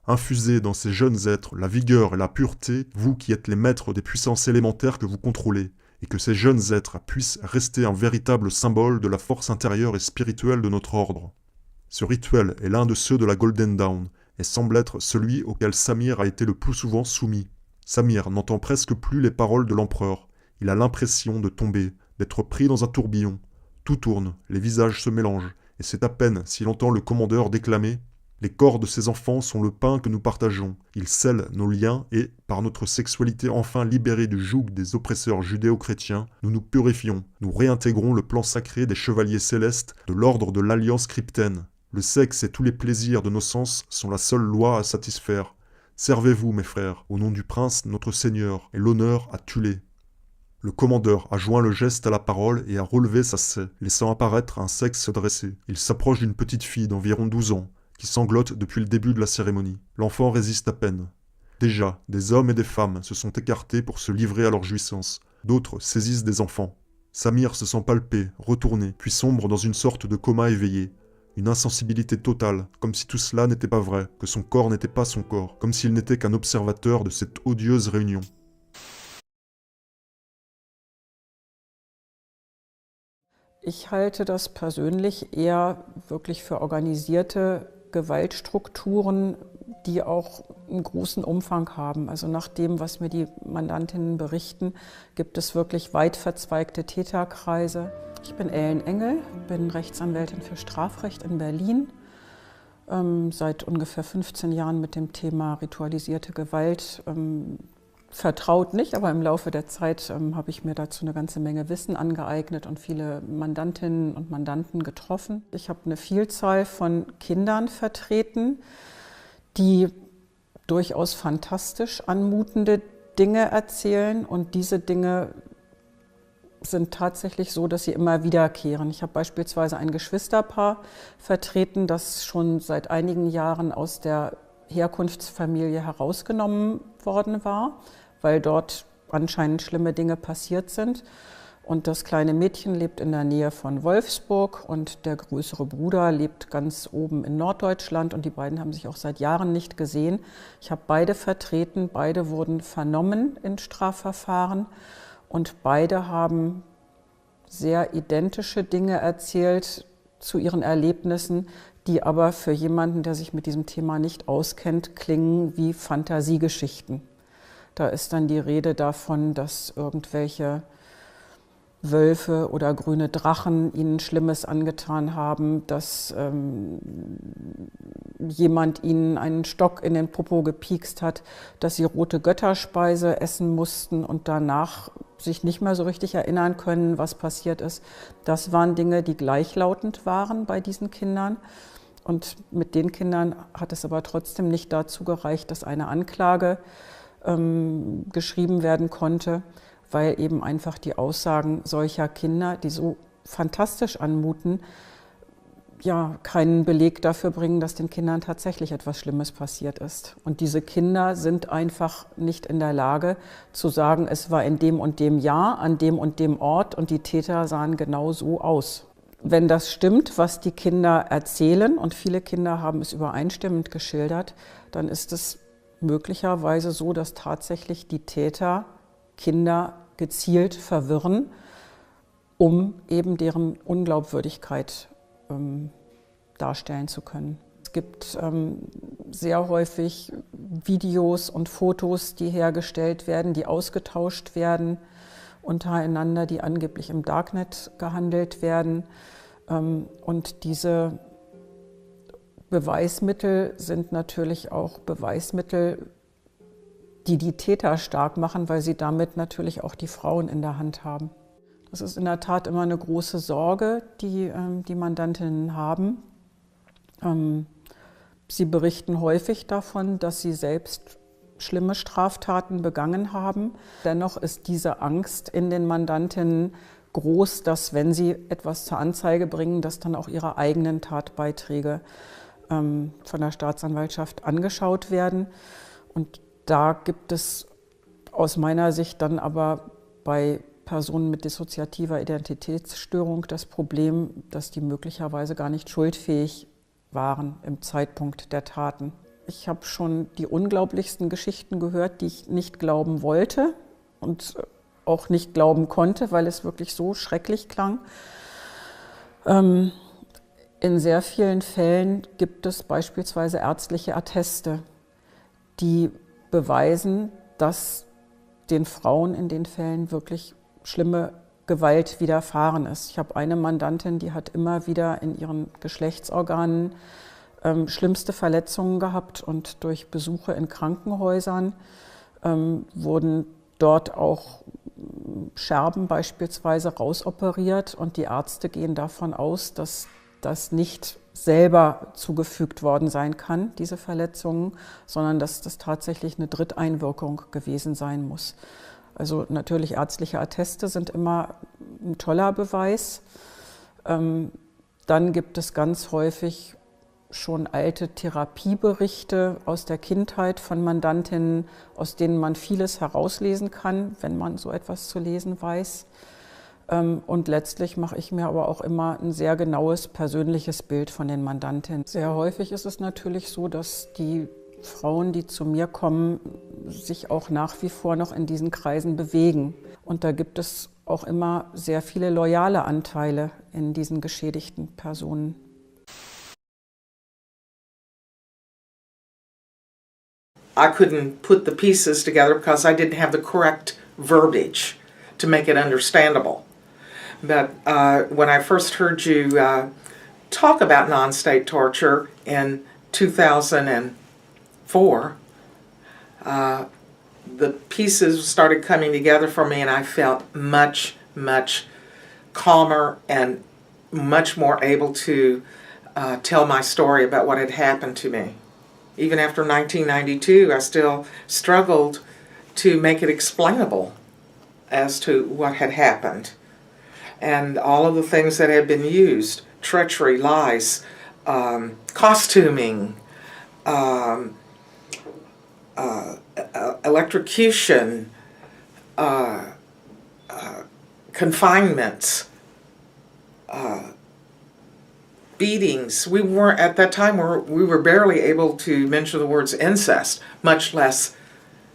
Infusez dans ces jeunes êtres la vigueur et la pureté, vous qui êtes les maîtres des puissances élémentaires que vous contrôlez, et que ces jeunes êtres puissent rester un véritable symbole de la force intérieure et spirituelle de notre ordre. Ce rituel est l'un de ceux de la Golden Dawn, et semble être celui auquel Samir a été le plus souvent soumis. Samir n'entend presque plus les paroles de l'empereur. Il a l'impression de tomber, d'être pris dans un tourbillon. Tout tourne, les visages se mélangent, et c'est à peine s'il entend le commandeur déclamer « Les corps de ces enfants sont le pain que nous partageons. Ils scellent nos liens et, par notre sexualité enfin libérée du joug des oppresseurs judéo-chrétiens, nous nous purifions, nous réintégrons le plan sacré des chevaliers célestes de l'ordre de l'Alliance cryptène. Le sexe et tous les plaisirs de nos sens sont la seule loi à satisfaire. Servez-vous, mes frères, au nom du prince notre Seigneur, et l'honneur à Tulé. » Le commandeur a joint le geste à la parole et a relevé sa saie, laissant apparaître un sexe dressé. Il s'approche d'une petite fille d'environ 12 ans, qui sanglote depuis le début de la cérémonie. L'enfant résiste à peine. Déjà, des hommes et des femmes se sont écartés pour se livrer à leur jouissance. D'autres saisissent des enfants. Samir se sent palpé, retourné, puis sombre dans une sorte de coma éveillé. Une insensibilité totale, comme si tout cela n'était pas vrai, que son corps n'était pas son corps, comme s'il n'était qu'un observateur de cette odieuse réunion. Ich halte das persönlich eher wirklich für organisierte Gewaltstrukturen, die auch einen großen Umfang haben. Also nach dem, was mir die Mandantinnen berichten, gibt es wirklich weit verzweigte Täterkreise. Ich bin Ellen Engel, bin Rechtsanwältin für Strafrecht in Berlin, seit ungefähr 15 Jahren mit dem Thema ritualisierte Gewalt vertraut nicht, aber im Laufe der Zeit habe ich mir dazu eine ganze Menge Wissen angeeignet und viele Mandantinnen und Mandanten getroffen. Ich habe eine Vielzahl von Kindern vertreten, die durchaus fantastisch anmutende Dinge erzählen, und diese Dinge sind tatsächlich so, dass sie immer wiederkehren. Ich habe beispielsweise ein Geschwisterpaar vertreten, das schon seit einigen Jahren aus der Herkunftsfamilie herausgenommen worden war, weil dort anscheinend schlimme Dinge passiert sind. Und das kleine Mädchen lebt in der Nähe von Wolfsburg und der größere Bruder lebt ganz oben in Norddeutschland, und die beiden haben sich auch seit Jahren nicht gesehen. Ich habe beide vertreten, beide wurden vernommen in Strafverfahren und beide haben sehr identische Dinge erzählt zu ihren Erlebnissen, die aber für jemanden, der sich mit diesem Thema nicht auskennt, klingen wie Fantasiegeschichten. Da ist dann die Rede davon, dass irgendwelche Wölfe oder grüne Drachen ihnen Schlimmes angetan haben, dass jemand ihnen einen Stock in den Popo gepiekst hat, dass sie rote Götterspeise essen mussten und danach sich nicht mehr so richtig erinnern können, was passiert ist. Das waren Dinge, die gleichlautend waren bei diesen Kindern. Und mit den Kindern hat es aber trotzdem nicht dazu gereicht, dass eine Anklage geschrieben werden konnte, weil eben einfach die Aussagen solcher Kinder, die so fantastisch anmuten, ja keinen Beleg dafür bringen, dass den Kindern tatsächlich etwas Schlimmes passiert ist. Und diese Kinder sind einfach nicht in der Lage zu sagen, es war in dem und dem Jahr, an dem und dem Ort und die Täter sahen genau so aus. Wenn das stimmt, was die Kinder erzählen, und viele Kinder haben es übereinstimmend geschildert, dann ist es möglicherweise so, dass tatsächlich die Täter Kinder gezielt verwirren, um eben deren Unglaubwürdigkeit darstellen zu können. Es gibt sehr häufig Videos und Fotos, die hergestellt werden, die ausgetauscht werden untereinander, die angeblich im Darknet gehandelt werden. Und diese Beweismittel sind natürlich auch Beweismittel, die die Täter stark machen, weil sie damit natürlich auch die Frauen in der Hand haben. Das ist in der Tat immer eine große Sorge, die die Mandantinnen haben. Sie berichten häufig davon, dass sie selbst schlimme Straftaten begangen haben. Dennoch ist diese Angst in den Mandantinnen groß, dass, wenn sie etwas zur Anzeige bringen, dass dann auch ihre eigenen Tatbeiträge von der Staatsanwaltschaft angeschaut werden. Und da gibt es aus meiner Sicht dann aber bei Personen mit dissoziativer Identitätsstörung das Problem, dass die möglicherweise gar nicht schuldfähig waren im Zeitpunkt der Taten. Ich habe schon die unglaublichsten Geschichten gehört, die ich nicht glauben wollte und auch nicht glauben konnte, weil es wirklich so schrecklich klang. In sehr vielen Fällen gibt es beispielsweise ärztliche Atteste, die beweisen, dass den Frauen in den Fällen wirklich schlimme Gewalt widerfahren ist. Ich habe eine Mandantin, die hat immer wieder in ihren Geschlechtsorganen schlimmste Verletzungen gehabt und durch Besuche in Krankenhäusern wurden dort auch Scherben beispielsweise rausoperiert und die Ärzte gehen davon aus, dass das nicht selber zugefügt worden sein kann, diese Verletzungen, sondern dass das tatsächlich eine Dritteinwirkung gewesen sein muss. Also natürlich ärztliche Atteste sind immer ein toller Beweis. Dann gibt es ganz häufig schon alte Therapieberichte aus der Kindheit von Mandantinnen, aus denen man vieles herauslesen kann, wenn man so etwas zu lesen weiß. Und letztlich mache ich mir aber auch immer ein sehr genaues persönliches Bild von den Mandantinnen. Sehr häufig ist es natürlich so, dass die Frauen, die zu mir kommen, sich auch nach wie vor noch in diesen Kreisen bewegen. Und da gibt es auch immer sehr viele loyale Anteile in diesen geschädigten Personen. I couldn't put the pieces together because I didn't have the correct verbiage to make it understandable. But when I first heard you talk about non-state torture in 2004, the pieces started coming together for me and I felt much, much calmer and much more able to tell my story about what had happened to me. Even after 1992, I still struggled to make it explainable as to what had happened. And all of the things that had been used, treachery, lies, costuming, electrocution, confinements, beatings. We weren't, at that time, we were barely able to mention the words incest, much less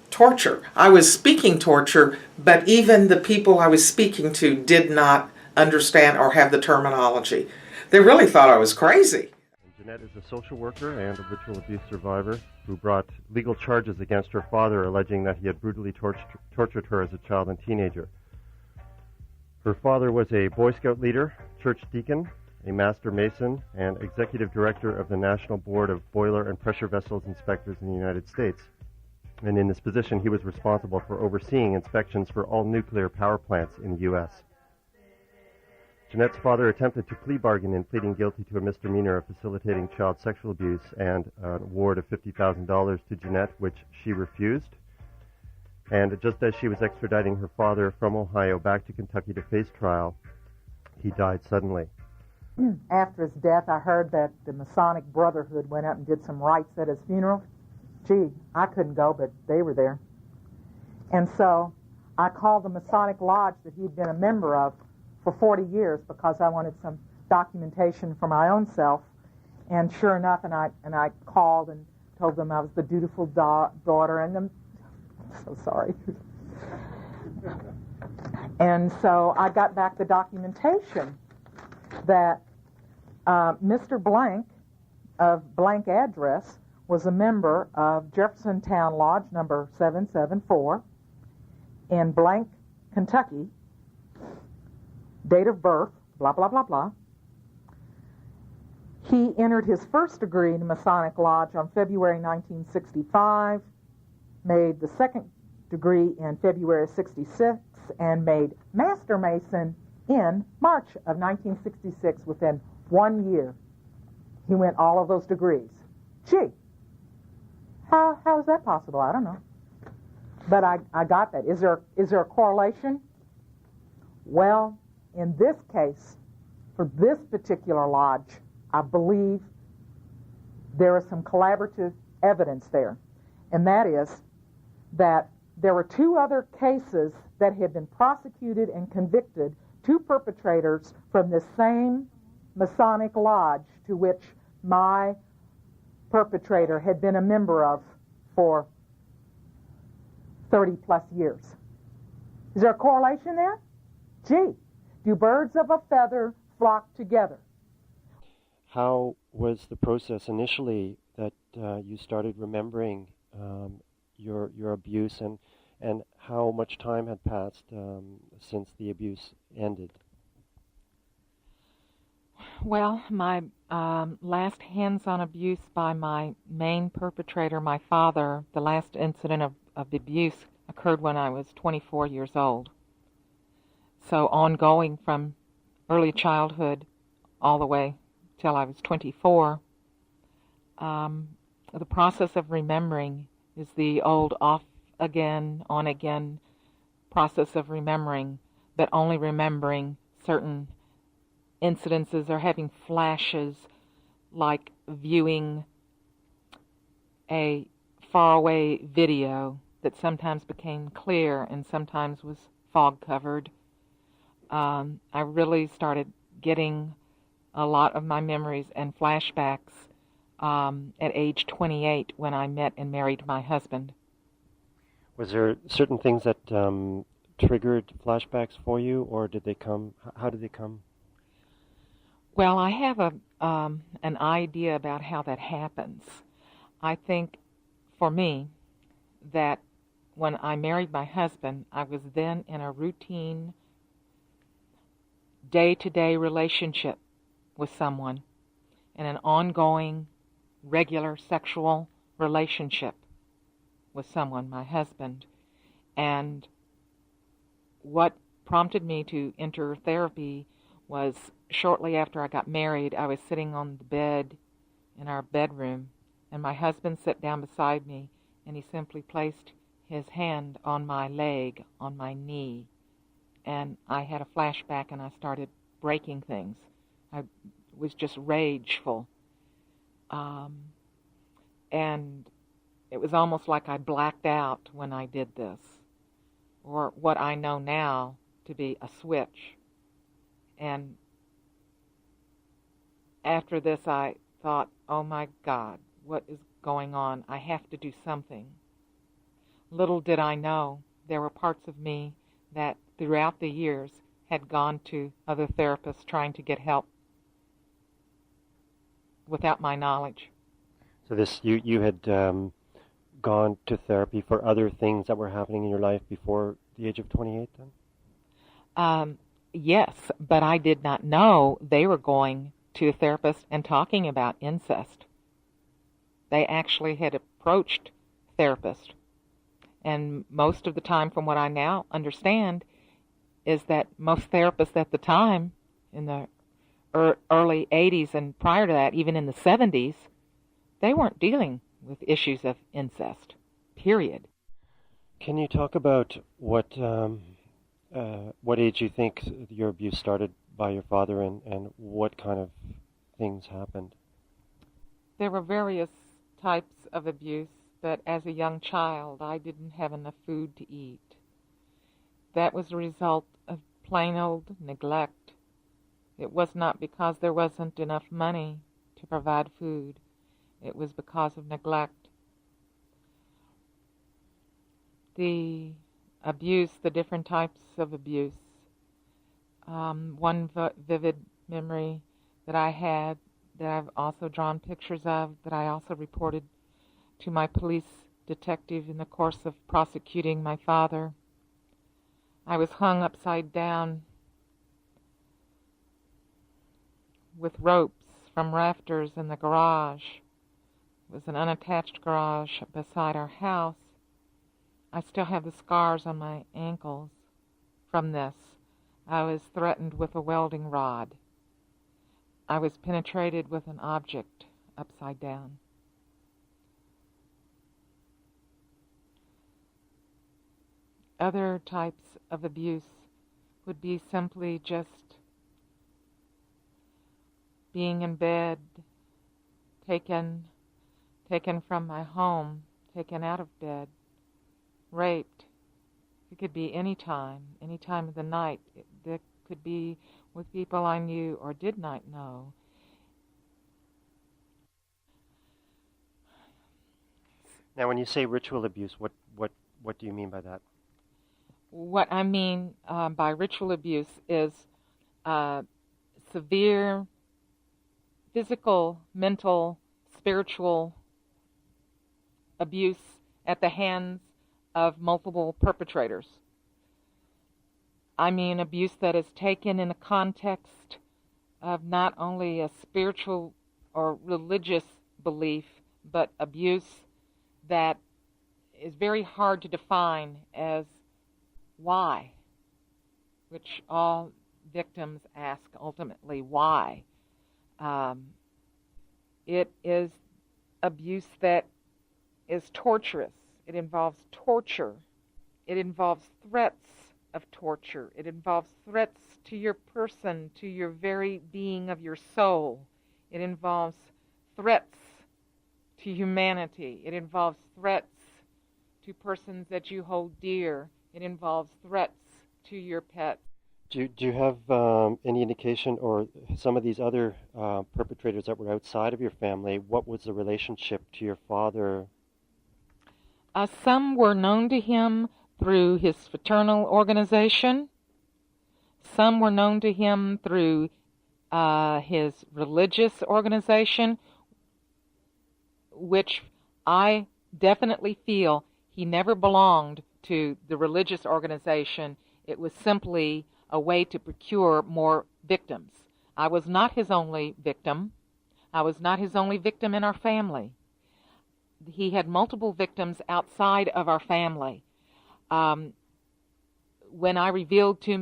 torture. I was speaking torture, but even the people I was speaking to did not understand or have the terminology. They really thought I was crazy. Jeanette is a social worker and a ritual abuse survivor who brought legal charges against her father, alleging that he had brutally tortured her as a child and teenager. Her father was a Boy Scout leader, church deacon, a master mason, and executive director of the National Board of Boiler and Pressure Vessels Inspectors in the United States. And in this position, he was responsible for overseeing inspections for all nuclear power plants in the U.S. Jeanette's father attempted to plea bargain in pleading guilty to a misdemeanor of facilitating child sexual abuse and an award of $50,000 to Jeanette, which she refused. And just as she was extraditing her father from Ohio back to Kentucky to face trial, he died suddenly. After his death, I heard that the Masonic Brotherhood went up and did some rites at his funeral. Gee, I couldn't go, but they were there. And so I called the Masonic Lodge that he'd been a member of for 40 years because I wanted some documentation for my own self. And sure enough, and I called and told them I was the dutiful daughter, and I'm so sorry. And so I got back the documentation that Mr. Blank of blank address was a member of Jeffersontown Lodge number 774 in blank, Kentucky, date of birth, blah, blah, blah, blah. He entered his first degree in the Masonic Lodge on February 1965, made the second degree in February of 66, and made Master Mason in March of 1966. Within 1 year, he went all of those degrees. Gee, how is that possible? I don't know. But I got that. Is there a correlation? Well, in this case, for this particular lodge, I believe there is some collaborative evidence there. And that is that there were 2 other cases that had been prosecuted and convicted, 2 perpetrators from the same Masonic lodge to which my perpetrator had been a member of for 30 plus years. Is there a correlation there? Gee, do birds of a feather flock together? How was the process initially that you started remembering your abuse, and how much time had passed since the abuse ended? Well, my last hands-on abuse by my main perpetrator, my father, the last incident of abuse occurred when I was 24 years old. So ongoing from early childhood all the way till I was 24, the process of remembering is the old off-again, on-again process of remembering, but only remembering certain incidences or having flashes, like viewing a faraway video that sometimes became clear and sometimes was fog-covered. I really started getting a lot of my memories and flashbacks at age 28 when I met and married my husband. Was there certain things that triggered flashbacks for you, or did they come? How did they come? Well, I have an idea about how that happens. I think, for me, that when I married my husband, I was then in a routine, day-to-day relationship with someone, in an ongoing, regular sexual relationship with someone, my husband. And what prompted me to enter therapy was shortly after I got married, I was sitting on the bed in our bedroom, and my husband sat down beside me, and he simply placed his hand on my leg, on my knee, and I had a flashback, and I started breaking things. I was just rageful, and it was almost like I blacked out when I did this, or what I know now to be a switch. And after this, I thought, oh my God, what is going on? I have to do something. Little did I know there were parts of me that throughout the years had gone to other therapists trying to get help without my knowledge. So you had gone to therapy for other things that were happening in your life before the age of 28 then? Yes, but I did not know they were going to a therapist and talking about incest. They actually had approached therapists. And most of the time, from what I now understand, is that most therapists at the time, in the early 80s and prior to that, even in the 70s, they weren't dealing with issues of incest, period. Can you talk about what age you think your abuse started by your father, and what kind of things happened? There were various types of abuse, but as a young child, I didn't have enough food to eat. That was a result of plain old neglect. It was not because there wasn't enough money to provide food. It was because of neglect. The abuse, the different types of abuse. One vivid memory that I had, that I've also drawn pictures of, that I also reported to my police detective in the course of prosecuting my father. I was hung upside down with ropes from rafters in the garage. It was an unattached garage beside our house, I still have the scars on my ankles from this. I was threatened with a welding rod. I was penetrated with an object upside down. Other types of abuse would be simply just being in bed, taken from my home, taken out of bed, raped. It could be any time of the night. It could be with people I knew or did not know. Now, when you say ritual abuse, what do you mean by that? What I mean by ritual abuse is severe physical, mental, spiritual abuse at the hands of multiple perpetrators. I mean abuse that is taken in a context of not only a spiritual or religious belief, but abuse that is very hard to define as why, which all victims ask ultimately, why? It is abuse that is torturous. It involves torture. It involves threats of torture. It involves threats to your person, to your very being of your soul. It involves threats to humanity. It involves threats to persons that you hold dear. It involves threats to your pets. Do you have any indication, or some of these other perpetrators that were outside of your family, what was the relationship to your father? Some were known to him through his fraternal organization. Some were known to him through his religious organization, which I definitely feel he never belonged to the religious organization. It was simply a way to procure more victims. I was not his only victim. I was not his only victim in our family. He had multiple victims outside of our family. When I revealed to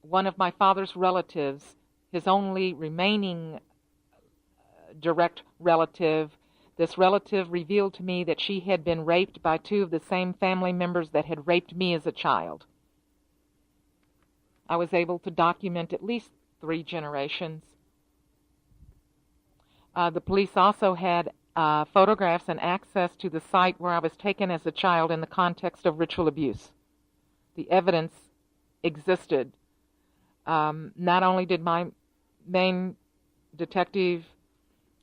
one of my father's relatives, his only remaining direct relative, this relative revealed to me that she had been raped by two of the same family members that had raped me as a child. I was able to document at least 3 generations. The police also had photographs and access to the site where I was taken as a child in the context of ritual abuse. The evidence existed. Not only did my main detective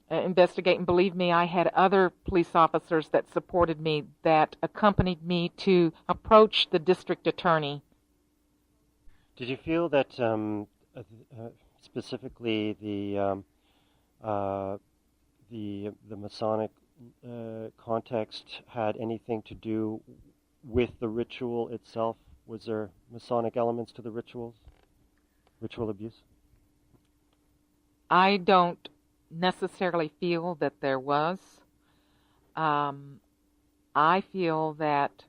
investigate and believe me, I had other police officers that supported me, that accompanied me to approach the district attorney. Did you feel that specifically the Masonic context had anything to do with the ritual itself? Was there Masonic elements to the ritual abuse? I don't necessarily feel that there was. I feel that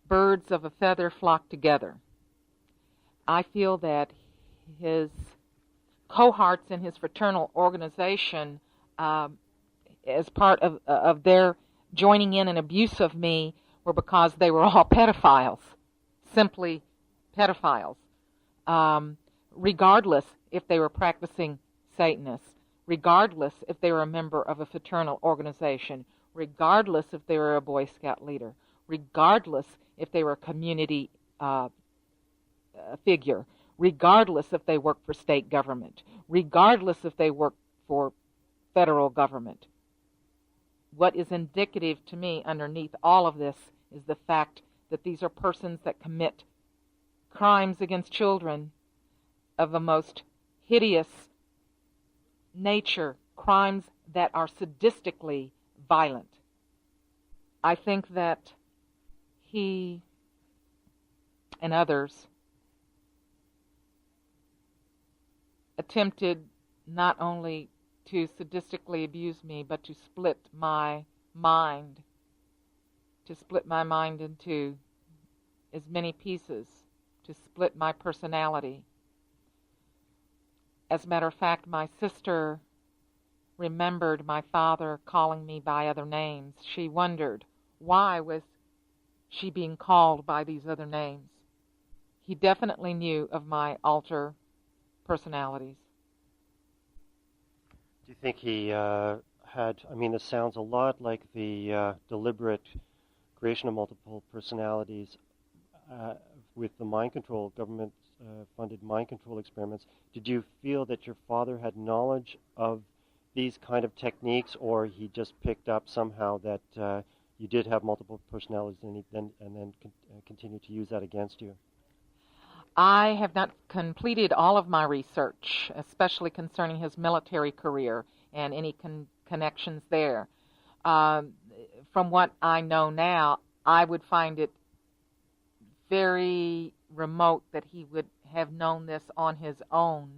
birds of a feather flock together. I feel that his cohorts in his fraternal organization, as part of their joining in an abuse of me, were because they were all pedophiles, simply pedophiles, regardless if they were practicing Satanists, regardless if they were a member of a fraternal organization, regardless if they were a Boy Scout leader, regardless if they were a community figure, regardless if they worked for state government, regardless if they worked for federal government. What is indicative to me underneath all of this is the fact that these are persons that commit crimes against children of the most hideous nature, crimes that are sadistically violent. I think that he and others attempted not only to sadistically abuse me, but to split my mind to split my mind into as many pieces, to split my personality. As a matter of fact, my sister remembered my father calling me by other names. She wondered, why was she being called by these other names? He definitely knew of my alter personalities. Do you think he had, I mean, this sounds a lot like the deliberate creation of multiple personalities with the mind control, government-funded mind control experiments. Did you feel that your father had knowledge of these kind of techniques, or he just picked up somehow that you did have multiple personalities and then continued to use that against you? I have not completed all of my research, especially concerning his military career and any connections there. From what I know now, I would find it very remote that he would have known this on his own,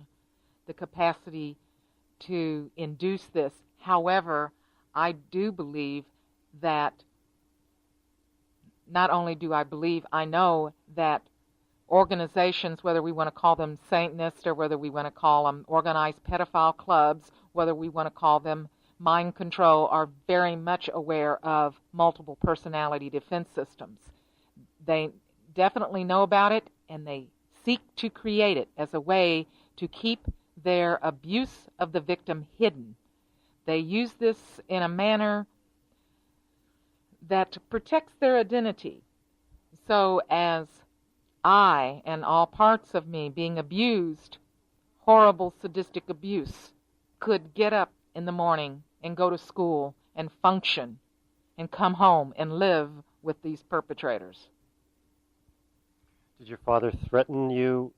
the capacity to induce this. However, I do believe that, not only do I believe, I know that organizations, whether we want to call them Satanist or whether we want to call them organized pedophile clubs, whether we want to call them mind control, are very much aware of multiple personality defense systems. They definitely know about it, and they seek to create it as a way to keep their abuse of the victim hidden. They use this in a manner that protects their identity. So as I and all parts of me being abused, horrible sadistic abuse, could get up in the morning and go to school and function and come home and live with these perpetrators. Did your father threaten you,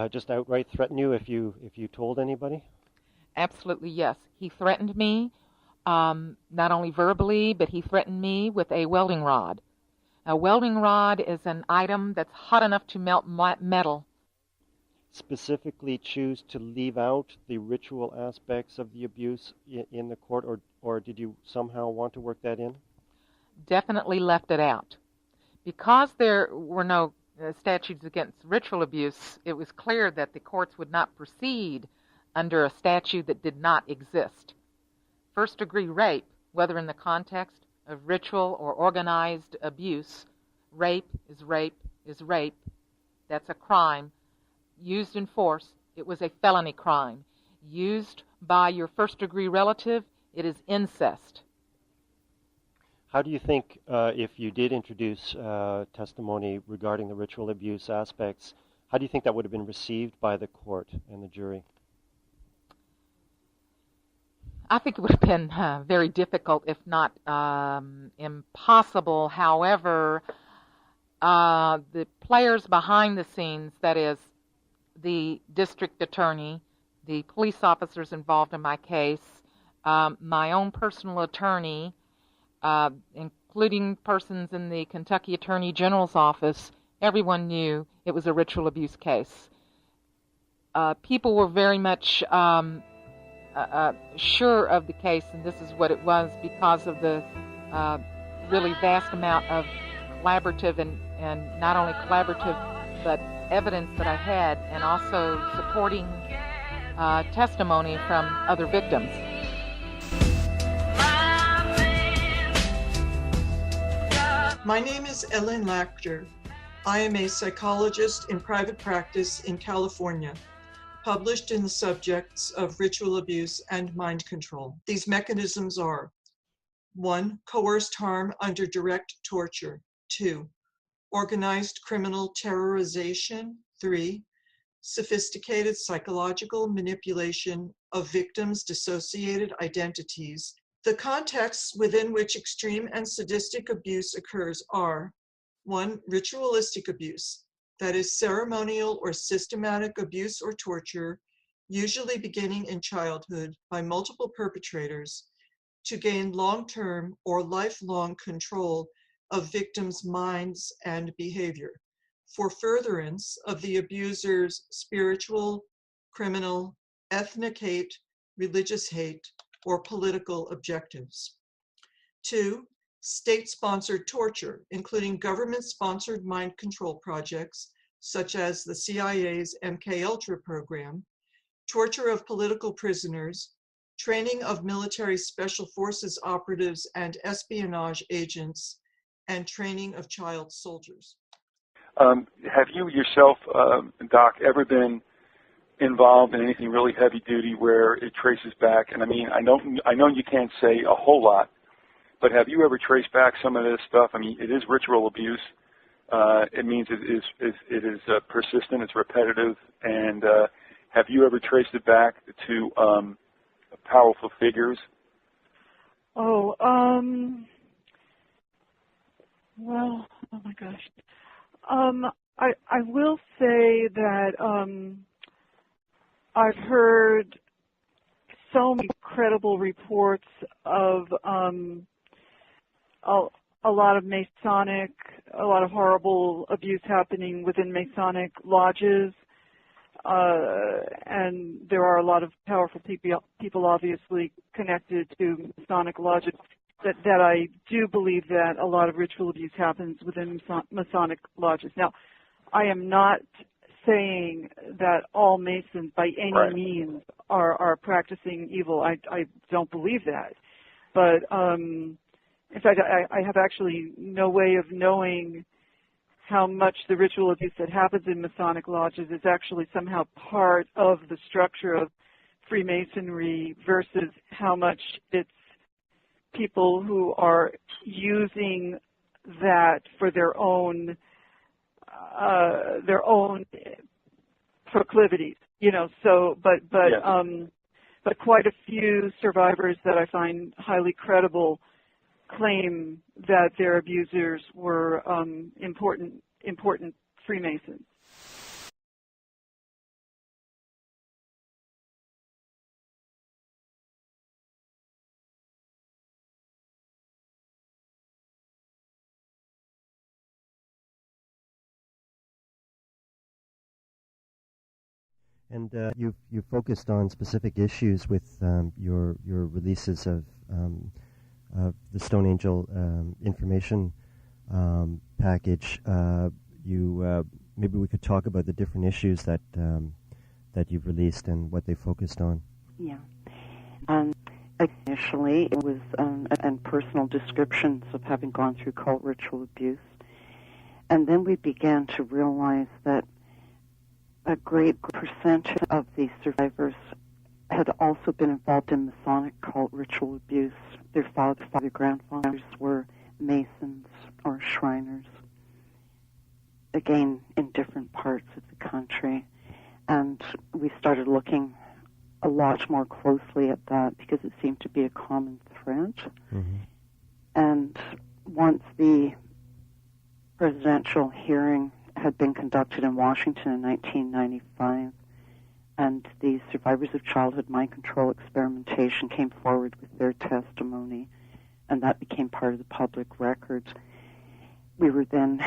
just outright threaten you if you told anybody? Absolutely, yes. He threatened me, not only verbally, but he threatened me with a welding rod. A welding rod is an item that's hot enough to melt metal. Specifically choose to leave out the ritual aspects of the abuse in the court, or did you somehow want to work that in? Definitely left it out. Because there were no statutes against ritual abuse, it was clear that the courts would not proceed under a statute that did not exist. First-degree rape, whether in the context of ritual or organized abuse, rape is rape is rape. That's a crime. Used in force, it was a felony crime. Used by your first-degree relative, it is incest. How do you think, if you did introduce testimony regarding the ritual abuse aspects, how do you think that would have been received by the court and the jury? I think it would have been very difficult, if not impossible. However, the players behind the scenes, that is, the district attorney, the police officers involved in my case, my own personal attorney, including persons in the Kentucky Attorney General's office, everyone knew it was a ritual abuse case. People were very much sure of the case, and this is what it was because of the really vast amount of collaborative and not only collaborative but evidence that I had, and also supporting testimony from other victims. My name is Ellen Lachter. I am a psychologist in private practice in California, published in the subjects of ritual abuse and mind control. These mechanisms are: 1. Coerced harm under direct torture. 2. Organized criminal terrorization. 3. Sophisticated psychological manipulation of victims' dissociated identities. The contexts within which extreme and sadistic abuse occurs are: 1. Ritualistic abuse, that is ceremonial or systematic abuse or torture, usually beginning in childhood by multiple perpetrators to gain long-term or lifelong control of victims' minds and behavior for furtherance of the abuser's spiritual, criminal, ethnic hate, religious hate, or political objectives. 2. state-sponsored torture, including government-sponsored mind control projects, such as the CIA's MKUltra program, torture of political prisoners, training of military special forces operatives and espionage agents, and training of child soldiers. Have you yourself, Doc, ever been involved in anything really heavy duty where it traces back? And I mean, I know you can't say a whole lot, but have you ever traced back some of this stuff? I mean, it is ritual abuse. It means it is persistent, it's repetitive, and have you ever traced it back to powerful figures? Oh, well, oh my gosh. I will say that I've heard so many credible reports of a lot of Masonic, a lot of horrible abuse happening within Masonic lodges. And there are a lot of powerful people obviously connected to Masonic lodges, that I do believe that a lot of ritual abuse happens within Masonic lodges. Now, I am not saying that all Masons by any means are practicing evil. I don't believe that. But in fact, I have actually no way of knowing how much the ritual abuse that happens in Masonic lodges is actually somehow part of the structure of Freemasonry versus how much it's people who are using that for their own proclivities, you know. So, but quite a few survivors that I find highly credible claim that their abusers were important Freemasons. And you've focused on specific issues with your releases of the Stone Angel information package. Maybe we could talk about the different issues that you've released and what they focused on. Yeah. Initially, it was and personal descriptions of having gone through cult ritual abuse, and then we began to realize that a great percentage of the survivors had also been involved in Masonic cult ritual abuse. Their grandfathers were Masons or Shriners, again, in different parts of the country. And we started looking a lot more closely at that because it seemed to be a common thread. Mm-hmm. And once the presidential hearing had been conducted in Washington in 1995, and the survivors of childhood mind control experimentation came forward with their testimony, and that became part of the public record, we were then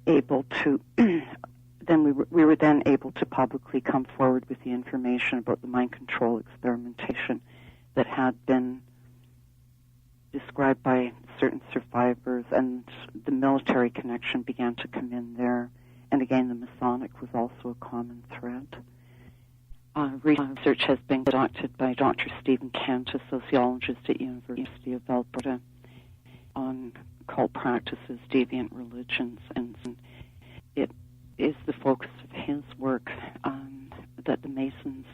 able to we were then able to publicly come forward with the information about the mind control experimentation that had been described by certain survivors, and the military connection began to come in there. And again, the Masonic was also a common thread. Research has been conducted by Dr. Stephen Kent, a sociologist at University of Alberta, on cult practices, deviant religions, and it is the focus of his work that the Masons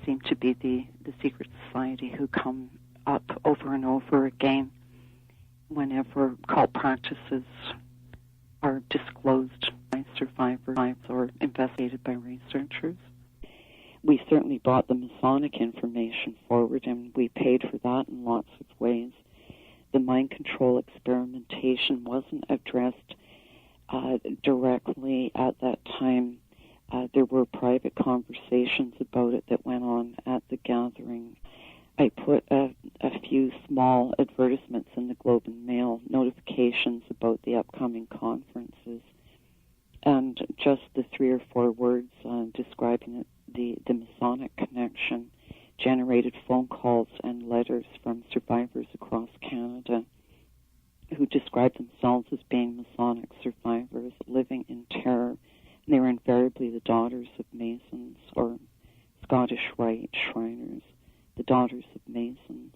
seem to be the secret society who come up over and over again whenever cult practices are disclosed by survivors or investigated by researchers. We certainly brought the Masonic information forward, and we paid for that in lots of ways. The mind control experimentation wasn't addressed directly at that time. There were private conversations about it that went on at the gathering. I put a few small advertisements in the Globe and Mail, notifications about the upcoming conferences, and just the 3 or 4 words describing it, the Masonic connection generated phone calls and letters from survivors across Canada who described themselves as being Masonic survivors living in terror. And they were invariably the daughters of Masons or Scottish Rite Shriners, the daughters of Masons.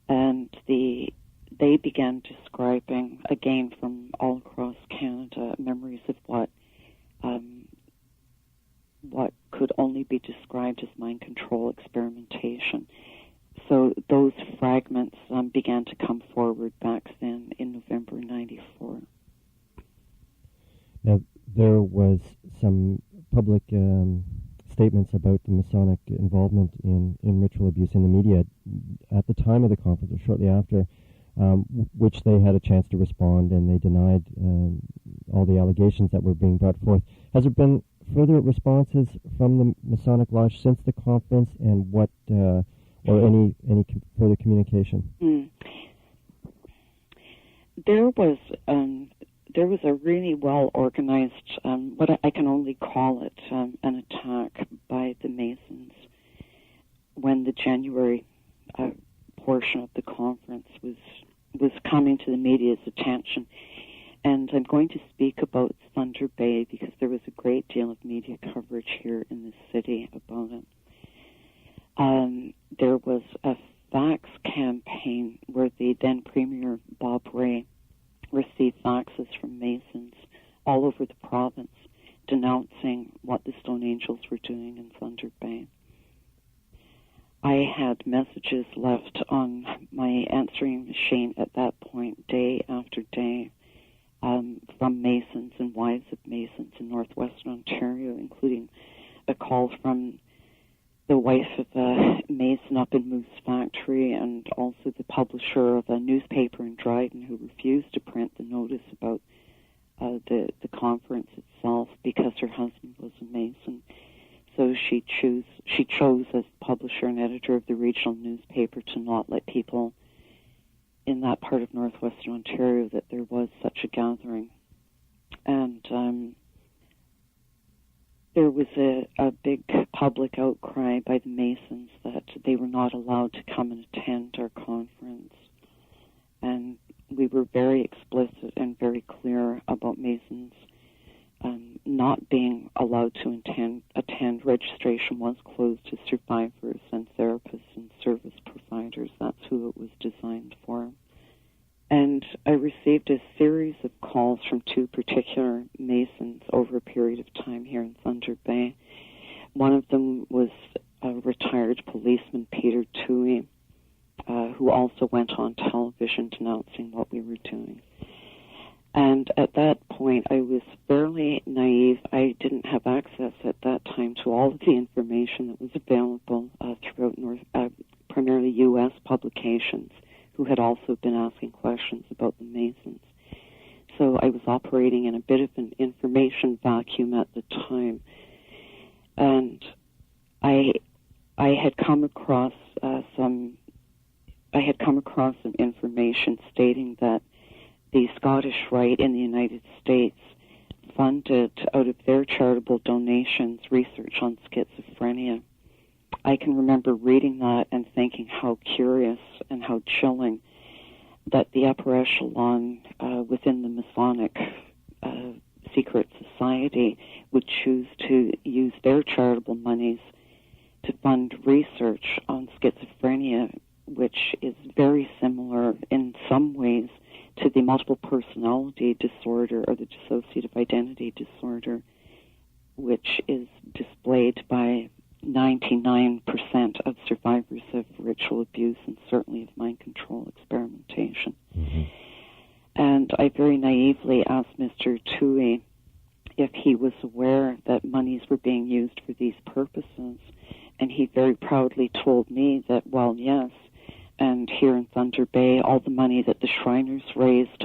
And they began describing, again from all across Canada, memories of what could only be described as mind control experimentation. So those fragments began to come forward back then in November 94. Now, there was some public statements about the Masonic involvement in ritual abuse in the media at the time of the conference or shortly after, which they had a chance to respond, and they denied all the allegations that were being brought forth. Has there been further responses from the Masonic Lodge since the conference, and what, or any further communication? There was a really well organized, what I can only call it, an attack by the Masons when the January portion of the conference was coming to the media's attention. And I'm going to speak about Thunder Bay because there was a great deal of media coverage here in the city about it. There was a fax campaign where the then Premier Bob Ray received faxes from Masons all over the province denouncing what the Stone Angels were doing in Thunder Bay. I had messages left on my answering machine at that point, day after day, from Masons and wives of Masons in northwestern Ontario, including a call from the wife of a Mason up in Moose Factory and also the publisher of a newspaper in Dryden who refused to print the notice about the conference itself because her husband was a Mason. So she chose as publisher and editor of the regional newspaper to not let people in that part of northwestern Ontario that there was such a gathering. And there was a big public outcry by the Masons that they were not allowed to come and attend our conference. And we were very explicit and very clear about Masons not being allowed to attend. Registration was closed to survivors and therapists and service providers. That's who it was designed for. And I received a series of calls from two particular Masons over a period of time here in Thunder Bay. One of them was a retired policeman, Peter Toohey, who also went on television denouncing what we were doing. And at that point, I was fairly naive. I didn't have access at that time to all of the information that was available throughout primarily U.S. publications, who had also been asking questions about the Masons. So I was operating in a bit of an information vacuum at the time. And I had come across some information stating that the Scottish Rite in the United States funded out of their charitable donations research on schizophrenia. I can remember reading that and thinking how curious and how chilling that the upper echelon within the Masonic secret society would choose to use their charitable monies to fund research on schizophrenia, which is very similar in some ways to the multiple personality disorder or the dissociative identity disorder, which is displayed by 99% of survivors of ritual abuse and certainly of mind control experimentation. Mm-hmm. And I very naively asked Mr. Toohey if he was aware that monies were being used for these purposes, and he very proudly told me that, well, yes, and here in Thunder Bay, all the money that the Shriners raised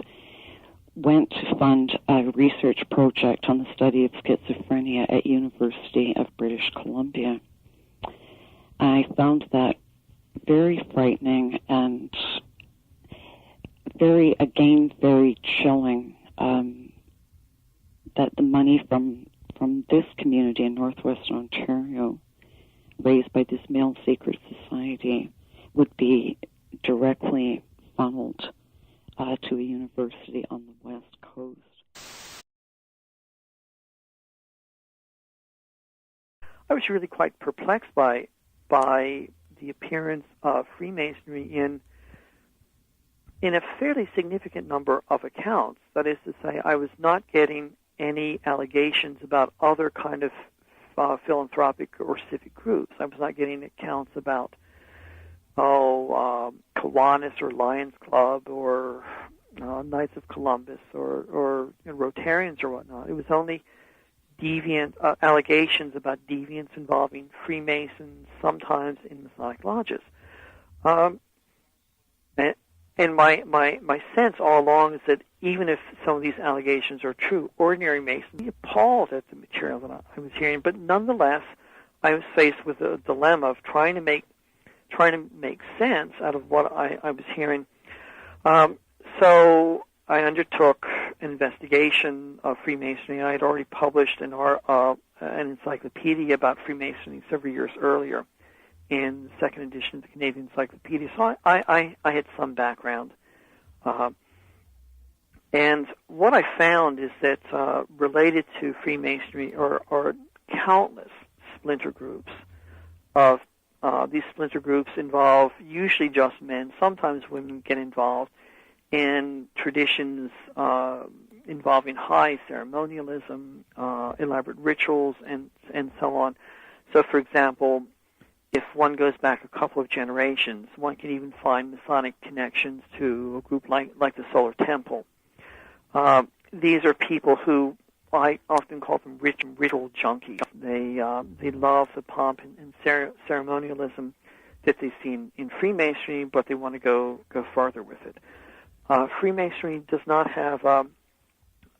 went to fund a research project on the study of schizophrenia at University of British Columbia. I found that very frightening and very chilling, that the money from this community in northwestern Ontario raised by this male secret society would be directly funneled to a university on the West Coast. I was really quite perplexed by the appearance of Freemasonry in a fairly significant number of accounts. That is to say, I was not getting any allegations about other kind of philanthropic or civic groups. I was not getting accounts about Kiwanis or Lions Club or Knights of Columbus or Rotarians or whatnot. It was only deviant allegations about deviants involving Freemasons, sometimes in Masonic lodges. And my sense all along is that even if some of these allegations are true, ordinary Masons would be appalled at the material that I was hearing. But nonetheless, I was faced with a dilemma of trying to make sense out of what I was hearing. So I undertook an investigation of Freemasonry. I had already published an encyclopedia about Freemasonry several years earlier in the second edition of the Canadian Encyclopedia. So I had some background. And what I found is that related to Freemasonry are countless splinter groups. These splinter groups involve usually just men. Sometimes women get involved in traditions involving high ceremonialism, elaborate rituals, and so on. So, for example, if one goes back a couple of generations, one can even find Masonic connections to a group like the Solar Temple. These are people who I often call them ritual junkies. They love the pomp and ceremonialism that they see in Freemasonry, but they want to go farther with it. Freemasonry does not have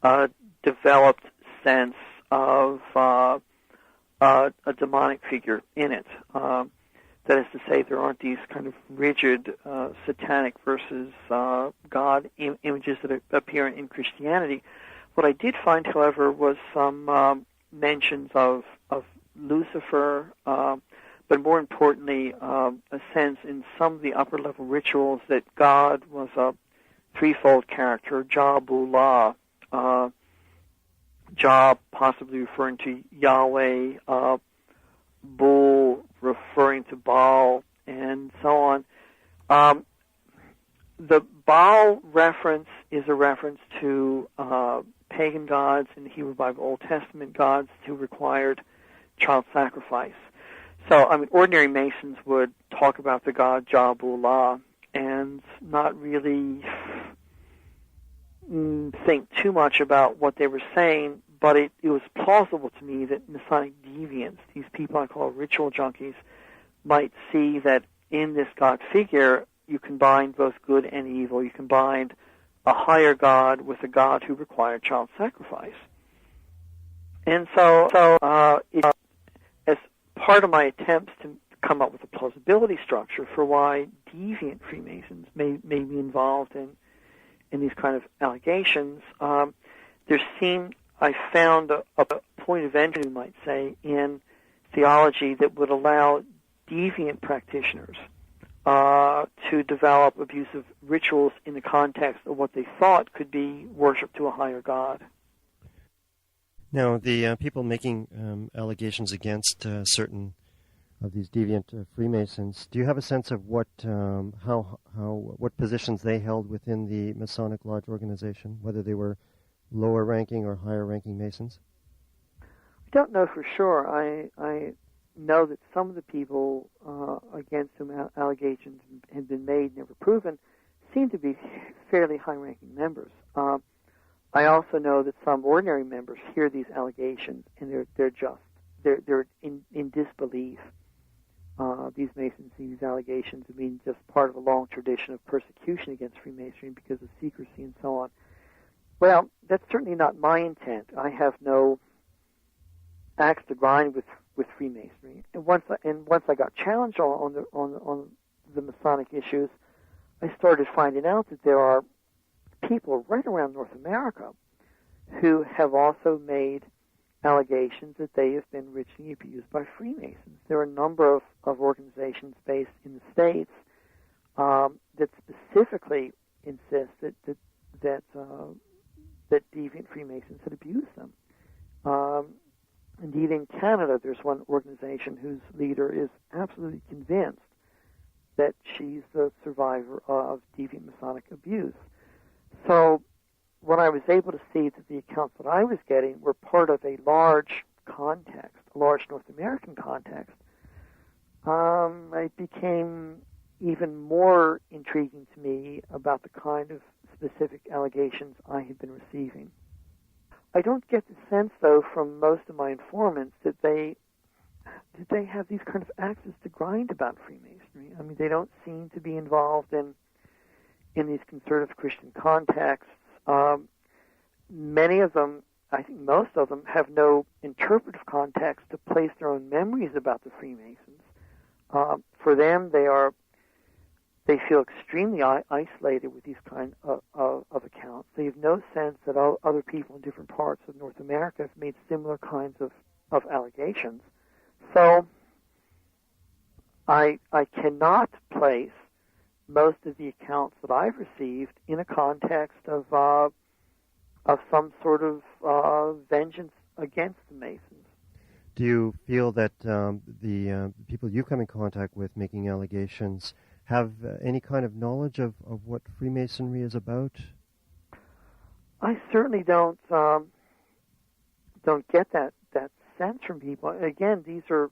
a developed sense of a demonic figure in it. That is to say, there aren't these kind of rigid satanic versus God images that appear in Christianity. What I did find, however, was some mentions of Lucifer, but more importantly, a sense in some of the upper-level rituals that God was a threefold character, Jah, Bulah, Jah possibly referring to Yahweh, Bull referring to Baal, and so on. The Baal reference is a reference to pagan gods in the Hebrew Bible, Old Testament gods who required child sacrifice. So, ordinary Masons would talk about the god Jah, Bulah, and not really think too much about what they were saying, but it was plausible to me that Masonic deviants, these people I call ritual junkies, might see that in this God figure you combine both good and evil. You combine a higher God with a God who required child sacrifice. And so as part of my attempts to come up with a plausibility structure for why deviant Freemasons may be involved in these kind of allegations, I found a point of entry, you might say, in theology that would allow deviant practitioners to develop abusive rituals in the context of what they thought could be worship to a higher God. Now, the people making allegations against certain of these deviant Freemasons, do you have a sense of what positions they held within the Masonic Lodge organization, whether they were lower ranking or higher ranking Masons? I don't know for sure. I know that some of the people against whom allegations had been made, never proven, seem to be fairly high-ranking members. I also know that some ordinary members hear these allegations and they're in disbelief. These Masons see these allegations as being just part of a long tradition of persecution against Freemasonry because of secrecy and so on. Well, that's certainly not my intent. I have no axe to grind with Freemasonry. And once I got challenged on the Masonic issues, I started finding out that there are people right around North America who have also made allegations that they have been richly abused by Freemasons. There are a number of organizations based in the States that specifically insist that deviant Freemasons had abused them. Indeed, in Canada, there's one organization whose leader is absolutely convinced that she's the survivor of deviant Masonic abuse. So when I was able to see that the accounts that I was getting were part of a large context, a large North American context, it became even more intriguing to me about the kind of specific allegations I had been receiving. I don't get the sense, though, from most of my informants that they have these kind of axes to grind about Freemasonry. I mean, they don't seem to be involved in these conservative Christian contexts. Many of them, I think most of them, have no interpretive context to place their own memories about the Freemasons. For them, they feel extremely isolated with these kind of accounts. They have no sense that other people in different parts of North America have made similar kinds of allegations. So I cannot place most of the accounts that I've received in a context of some sort of vengeance against the Masons. Do you feel that the people you come in contact with making allegations have any kind of knowledge of what Freemasonry is about? I certainly don't get that sense from people. Again, these are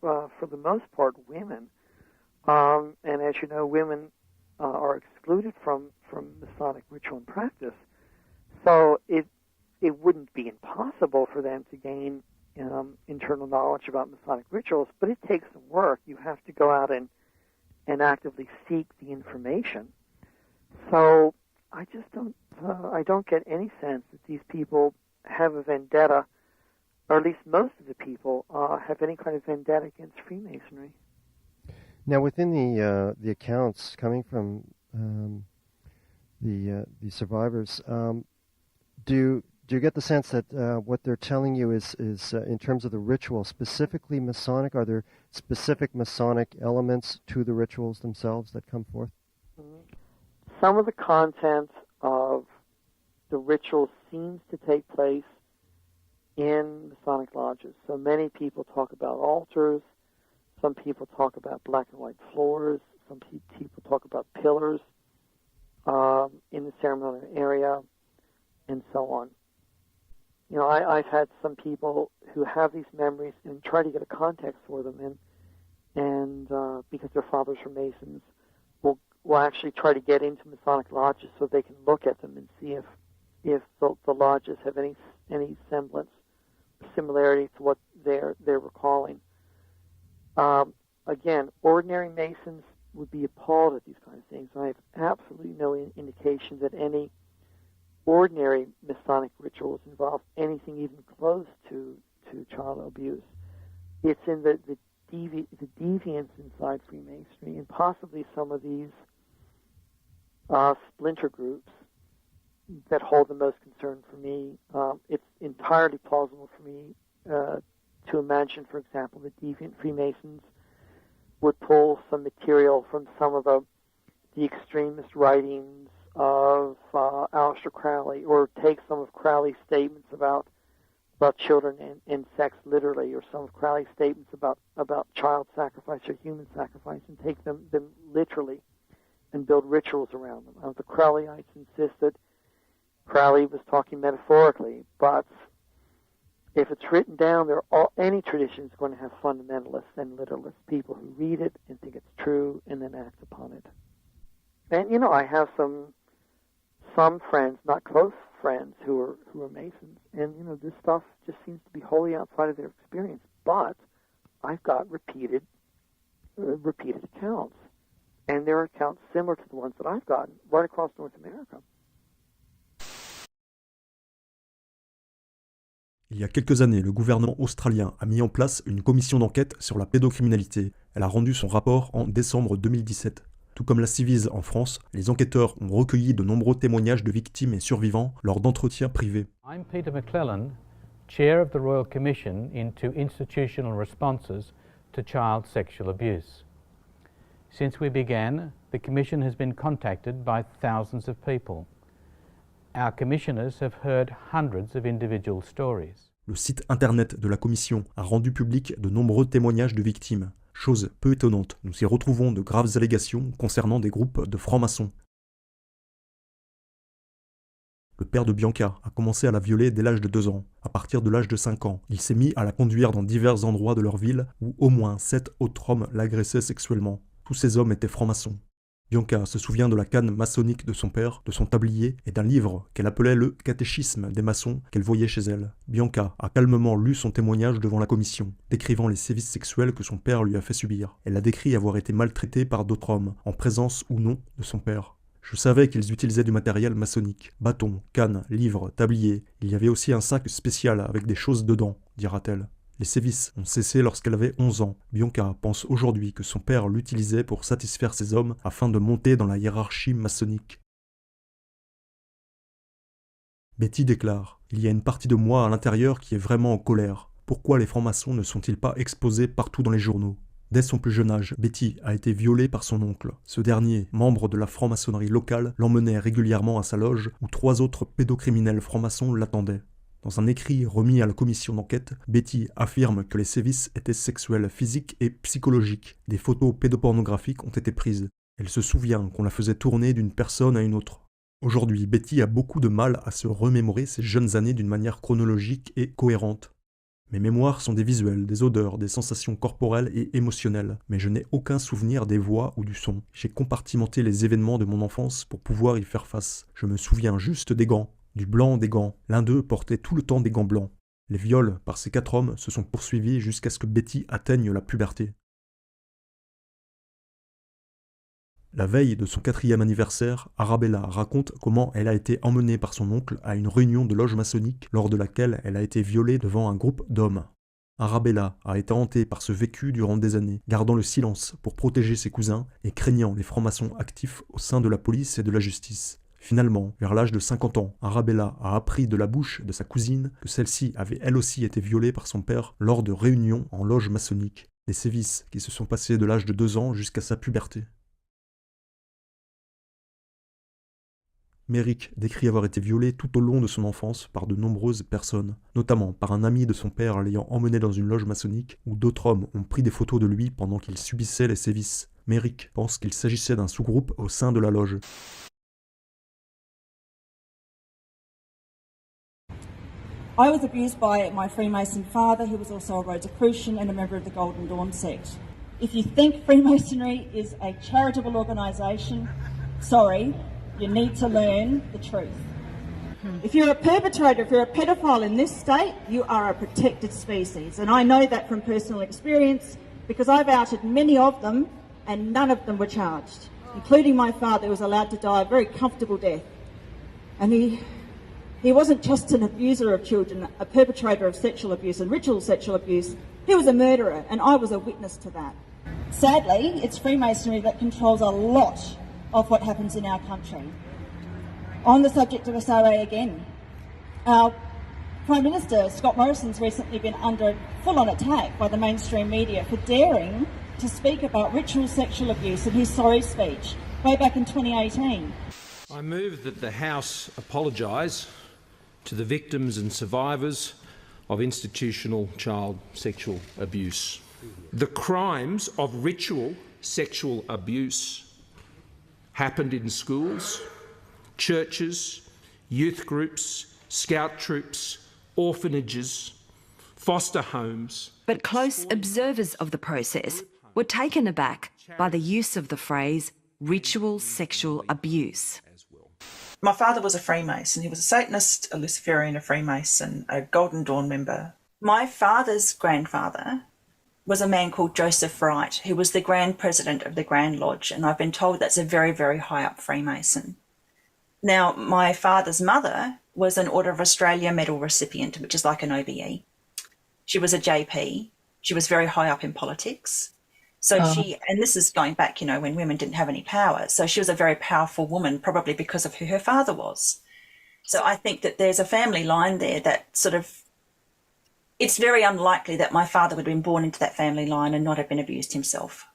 for the most part women, and as you know, women are excluded from Masonic ritual and practice. So it wouldn't be impossible for them to gain internal knowledge about Masonic rituals, but it takes some work. You have to go out and actively seek the information. So I just don't get any sense that these people have a vendetta, or at least most of the people have any kind of vendetta against Freemasonry. Now, within the accounts coming from the survivors, do you get the sense that what they're telling you is in terms of the ritual, specifically Masonic? Are there specific Masonic elements to the rituals themselves that come forth? Some of the content of the rituals seems to take place in Masonic lodges. So many people talk about altars. Some people talk about black and white floors. Some people talk about pillars in the ceremonial area, and so on. You know, I've had some people who have these memories and try to get a context for them, and because their fathers were Masons, will actually try to get into Masonic lodges so they can look at them and see if the lodges have any semblance, similarity to what they're recalling. Again, ordinary Masons would be appalled at these kind of things. I have absolutely no indication that any ordinary Masonic rituals involve anything even close to child abuse. It's in the deviance inside Freemasonry, and possibly some of these splinter groups that hold the most concern for me. It's entirely plausible for me to imagine, for example, that deviant Freemasons would pull some material from some of the extremist writings of Aleister Crowley, or take some of Crowley's statements about children and sex literally, or some of Crowley's statements about child sacrifice or human sacrifice, and take them literally and build rituals around them. The Crowleyites insist that Crowley was talking metaphorically, but if it's written down, any tradition is going to have fundamentalists and literalists, people who read it and think it's true and then act upon it. And, you know, I have some friends, not close friends, who are Masons, and, you know, this stuff just seems to be wholly outside of their experience. But I've got repeated accounts, and there are accounts similar to the ones that I've gotten right across North America. Il y a quelques années, le gouvernement australien a mis en place une commission d'enquête sur la pédocriminalité. Elle a rendu son rapport en décembre 2017. Tout comme la Civise en France, les enquêteurs ont recueilli de nombreux témoignages de victimes et survivants lors d'entretiens privés. I'm Peter McClellan, Chair of the Royal Commission into Institutional Responses to Child Sexual Abuse. Since we began, the Commission has been contacted by thousands of people. Our commissioners have heard hundreds of individual stories. Le site internet de la Commission a rendu public de nombreux témoignages de victimes. Chose peu étonnante, nous y retrouvons de graves allégations concernant des groupes de francs-maçons. Le père de Bianca a commencé à la violer dès l'âge de 2 ans. À partir de l'âge de 5 ans, il s'est mis à la conduire dans divers endroits de leur ville où au moins 7 autres hommes l'agressaient sexuellement. Tous ces hommes étaient francs-maçons. Bianca se souvient de la canne maçonnique de son père, de son tablier et d'un livre qu'elle appelait le catéchisme des maçons qu'elle voyait chez elle. Bianca a calmement lu son témoignage devant la commission, décrivant les sévices sexuels que son père lui a fait subir. Elle a décrit avoir été maltraitée par d'autres hommes, en présence ou non de son père. Je savais qu'ils utilisaient du matériel maçonnique. Bâtons, cannes, livres, tabliers. Il y avait aussi un sac spécial avec des choses dedans, dira-t-elle. Les sévices ont cessé lorsqu'elle avait 11 ans. Bianca pense aujourd'hui que son père l'utilisait pour satisfaire ces hommes afin de monter dans la hiérarchie maçonnique. Betty déclare « Il y a une partie de moi à l'intérieur qui est vraiment en colère. Pourquoi les francs-maçons ne sont-ils pas exposés partout dans les journaux ?» Dès son plus jeune âge, Betty a été violée par son oncle. Ce dernier, membre de la franc-maçonnerie locale, l'emmenait régulièrement à sa loge où 3 autres pédocriminels francs-maçons l'attendaient. Dans un écrit remis à la commission d'enquête, Betty affirme que les sévices étaient sexuels, physiques et psychologiques. Des photos pédopornographiques ont été prises. Elle se souvient qu'on la faisait tourner d'une personne à une autre. Aujourd'hui, Betty a beaucoup de mal à se remémorer ses jeunes années d'une manière chronologique et cohérente. Mes mémoires sont des visuels, des odeurs, des sensations corporelles et émotionnelles, mais je n'ai aucun souvenir des voix ou du son. J'ai compartimenté les événements de mon enfance pour pouvoir y faire face. Je me souviens juste des gants. Du blanc des gants. L'un d'eux portait tout le temps des gants blancs. Les viols par ces 4 hommes se sont poursuivis jusqu'à ce que Betty atteigne la puberté. La veille de son 4e anniversaire, Arabella raconte comment elle a été emmenée par son oncle à une réunion de loge maçonnique lors de laquelle elle a été violée devant un groupe d'hommes. Arabella a été hantée par ce vécu durant des années, gardant le silence pour protéger ses cousins et craignant les francs-maçons actifs au sein de la police et de la justice. Finalement, vers l'âge de 50 ans, Arabella a appris de la bouche de sa cousine que celle-ci avait elle aussi été violée par son père lors de réunions en loge maçonnique, des sévices qui se sont passés de l'âge de 2 ans jusqu'à sa puberté. Merrick décrit avoir été violée tout au long de son enfance par de nombreuses personnes, notamment par un ami de son père l'ayant emmené dans une loge maçonnique où d'autres hommes ont pris des photos de lui pendant qu'il subissait les sévices. Merrick pense qu'il s'agissait d'un sous-groupe au sein de la loge. I was abused by my Freemason father, who was also a Rosicrucian and a member of the Golden Dawn sect. If you think Freemasonry is a charitable organisation, sorry, you need to learn the truth. If you're a perpetrator, if you're a pedophile in this state, you are a protected species. And I know that from personal experience because I've outed many of them and none of them were charged, including my father, who was allowed to die a very comfortable death. And he wasn't just an abuser of children, a perpetrator of sexual abuse and ritual sexual abuse. He was a murderer, and I was a witness to that. Sadly, it's Freemasonry that controls a lot of what happens in our country. On the subject of SRA again, our Prime Minister, Scott Morrison's recently been under full-on attack by the mainstream media for daring to speak about ritual sexual abuse in his sorry speech way back in 2018. I move that the House apologise to the victims and survivors of institutional child sexual abuse. The crimes of ritual sexual abuse happened in schools, churches, youth groups, scout troops, orphanages, foster homes. But close observers of the process were taken aback by the use of the phrase ritual sexual abuse. My father was a Freemason. He was a Satanist, a Luciferian, a Freemason, a Golden Dawn member. My father's grandfather was a man called Joseph Wright, who was the Grand President of the Grand Lodge, and I've been told that's a very, very high up Freemason. Now, my father's mother was an Order of Australia medal recipient, which is like an OBE. She was a JP. She was very high up in politics. So she, and this is going back, you know, when women didn't have any power. So she was a very powerful woman, probably because of who her father was. So I think that there's a family line there that sort of, it's very unlikely that my father would have been born into that family line and not have been abused himself.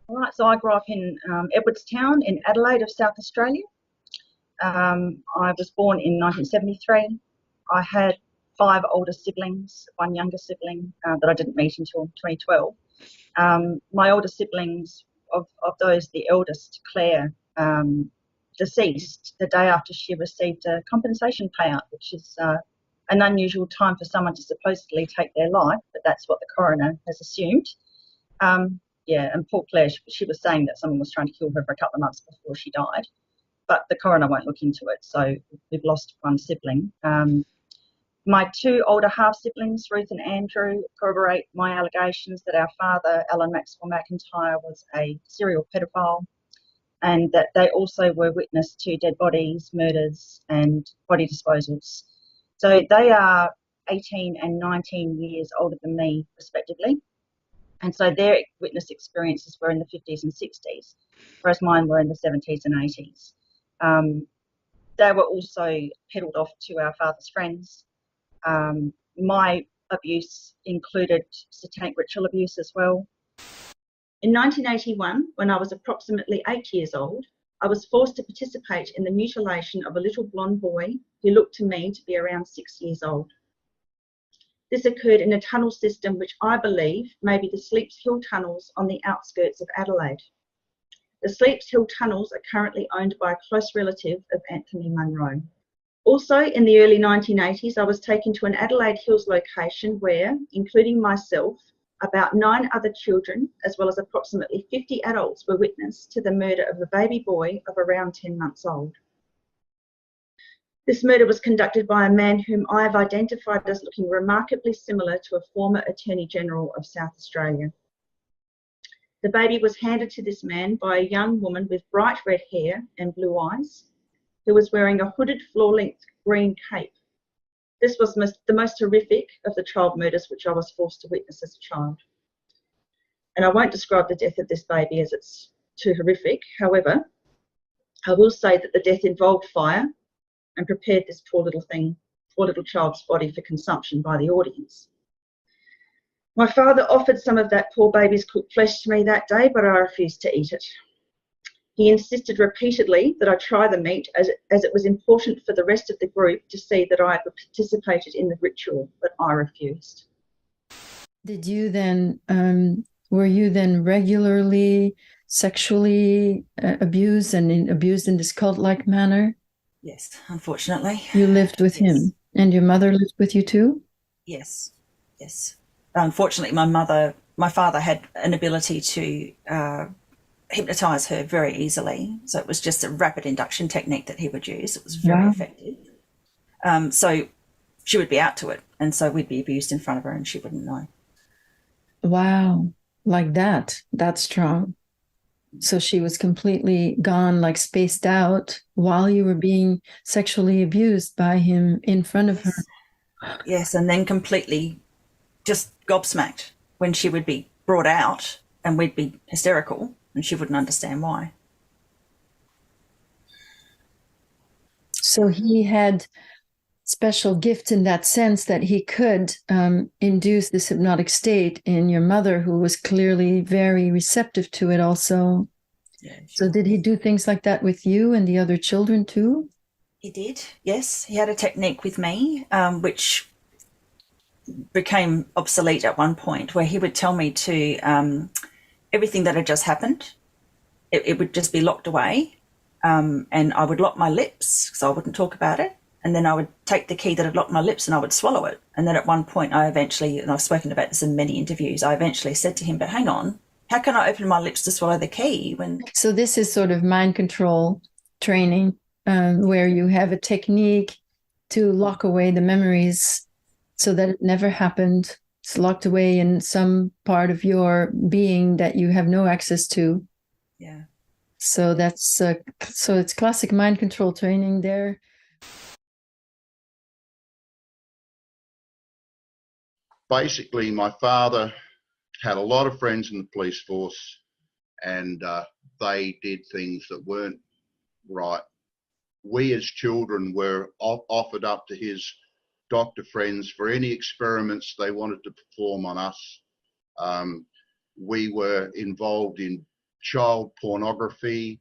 All right, so I grew up in Edwardstown in Adelaide of South Australia. I was born in 1973. I had 5 older siblings, 1 younger sibling that I didn't meet until 2012. My older siblings, of those, the eldest, Claire, deceased the day after she received a compensation payout, which is an unusual time for someone to supposedly take their life, but that's what the coroner has assumed. Yeah, and poor Claire, she was saying that someone was trying to kill her for a couple of months before she died, but the coroner won't look into it, so we've lost 1 sibling. My 2 older half-siblings, Ruth and Andrew, corroborate my allegations that our father, Alan Maxwell McIntyre, was a serial pedophile, and that they also were witness to dead bodies, murders and body disposals. So they are 18 and 19 years older than me, respectively. And so their witness experiences were in the 50s and 60s, whereas mine were in the 70s and 80s. They were also peddled off to our father's friends. My abuse included satanic ritual abuse as well. In 1981, when I was approximately 8 years old, I was forced to participate in the mutilation of a little blonde boy who looked to me to be around 6 years old. This occurred in a tunnel system which I believe may be the Sleeps Hill tunnels on the outskirts of Adelaide. The Sleeps Hill tunnels are currently owned by a close relative of Anthony Munro. Also, in the early 1980s, I was taken to an Adelaide Hills location where, including myself, about 9 other children, as well as approximately 50 adults, were witness to the murder of a baby boy of around 10 months old. This murder was conducted by a man whom I have identified as looking remarkably similar to a former Attorney General of South Australia. The baby was handed to this man by a young woman with bright red hair and blue eyes, who was wearing a hooded floor-length green cape. This was the most horrific of the child murders which I was forced to witness as a child. And I won't describe the death of this baby as it's too horrific. However, I will say that the death involved fire and prepared this poor little child's body for consumption by the audience. My father offered some of that poor baby's cooked flesh to me that day, but I refused to eat it. He insisted repeatedly that I try the meat as it was important for the rest of the group to see that I had participated in the ritual, but I refused. Did you then, were you then regularly sexually abused and abused in this cult-like manner? Yes, unfortunately. You lived with him, and your mother lived with you too? Yes, yes. Unfortunately, my father had an ability to hypnotise her very easily. So it was just a rapid induction technique that he would use. It was very effective. So she would be out to it, and so we'd be abused in front of her and she wouldn't know. Wow, like that. That's strong. So she was completely gone, like spaced out, while you were being sexually abused by him in front of her. Yes, and then completely just gobsmacked when she would be brought out, and we'd be hysterical and she wouldn't understand why. So he had special gift in that sense that he could induce this hypnotic state in your mother, who was clearly very receptive to it also. Yeah, so did he do things like that with you and the other children too? He did, yes. He had a technique with me, which became obsolete at one point, where he would tell me to, everything that had just happened, it would just be locked away. And I would lock my lips, so I wouldn't talk about it. And then I would take the key that had locked my lips and I would swallow it. And then at one point I eventually, and I've spoken about this in many interviews, I eventually said to him, but hang on, how can I open my lips to swallow the key when... So this is sort of mind control training, where you have a technique to lock away the memories so that it never happened. It's locked away in some part of your being that you have no access to. Yeah. So that's, so it's classic mind control training there. Basically, my father had a lot of friends in the police force, and they did things that weren't right. We as children were offered up to his doctor friends for any experiments they wanted to perform on us. We were involved in child pornography,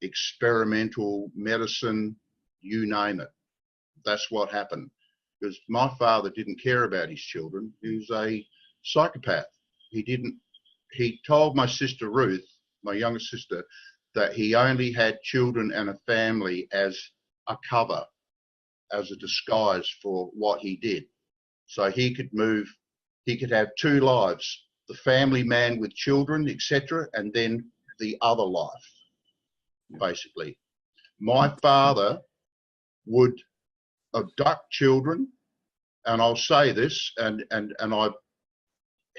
experimental medicine, you name it. That's what happened. Because my father didn't care about his children. He was a psychopath. He told my sister Ruth, my younger sister, that he only had children and a family as a cover, as a disguise for what he did. So he could have two lives, the family man with children, etc., and then the other life, basically. My father would abduct children, and I'll say this,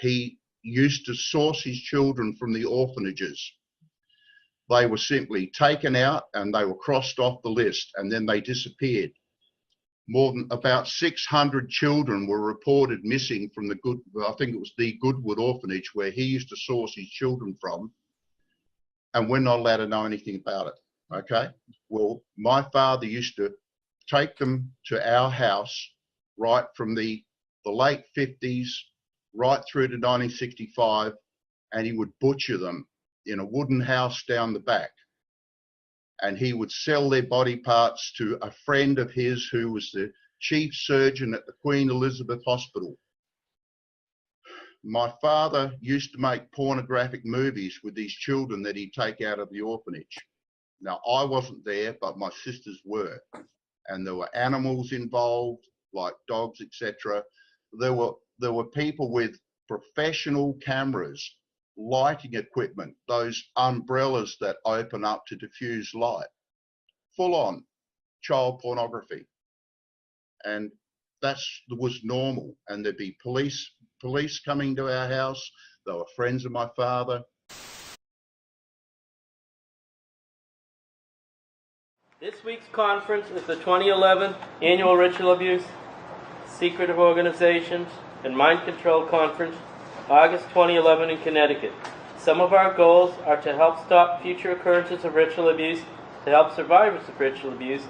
he used to source his children from the orphanages. They were simply taken out and they were crossed off the list, and then they disappeared. More than about 600 children were reported missing from I think it was the Goodwood orphanage where he used to source his children from, and we're not allowed to know anything about it, okay? Well, my father used to take them to our house right from the late 50s right through to 1965, and he would butcher them in a wooden house down the back. And he would sell their body parts to a friend of his who was the chief surgeon at the Queen Elizabeth Hospital. My father used to make pornographic movies with these children that he'd take out of the orphanage. Now, I wasn't there, but my sisters were. And there were animals involved, like dogs, etc. There were people with professional cameras, lighting equipment, those umbrellas that open up to diffuse light, full on child pornography. And that was normal. And there'd be police coming to our house. They were friends of my father. This week's conference is the 2011 Annual Ritual Abuse, Secretive Organizations, and Mind Control Conference, August 2011 in Connecticut. Some of our goals are to help stop future occurrences of ritual abuse, to help survivors of ritual abuse,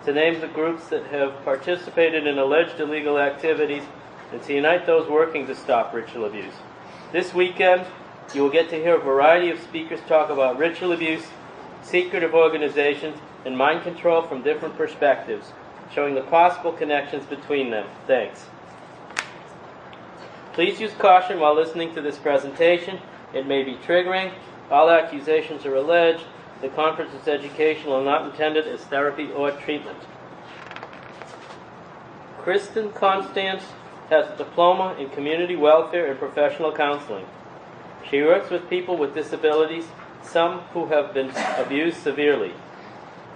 to name the groups that have participated in alleged illegal activities, and to unite those working to stop ritual abuse. This weekend, you will get to hear a variety of speakers talk about ritual abuse, secretive organizations, and mind control from different perspectives, showing the possible connections between them. Thanks. Please use caution while listening to this presentation. It may be triggering. All accusations are alleged. The conference is educational and not intended as therapy or treatment. Kristen Constance has a diploma in community welfare and professional counseling. She works with people with disabilities, some who have been abused severely.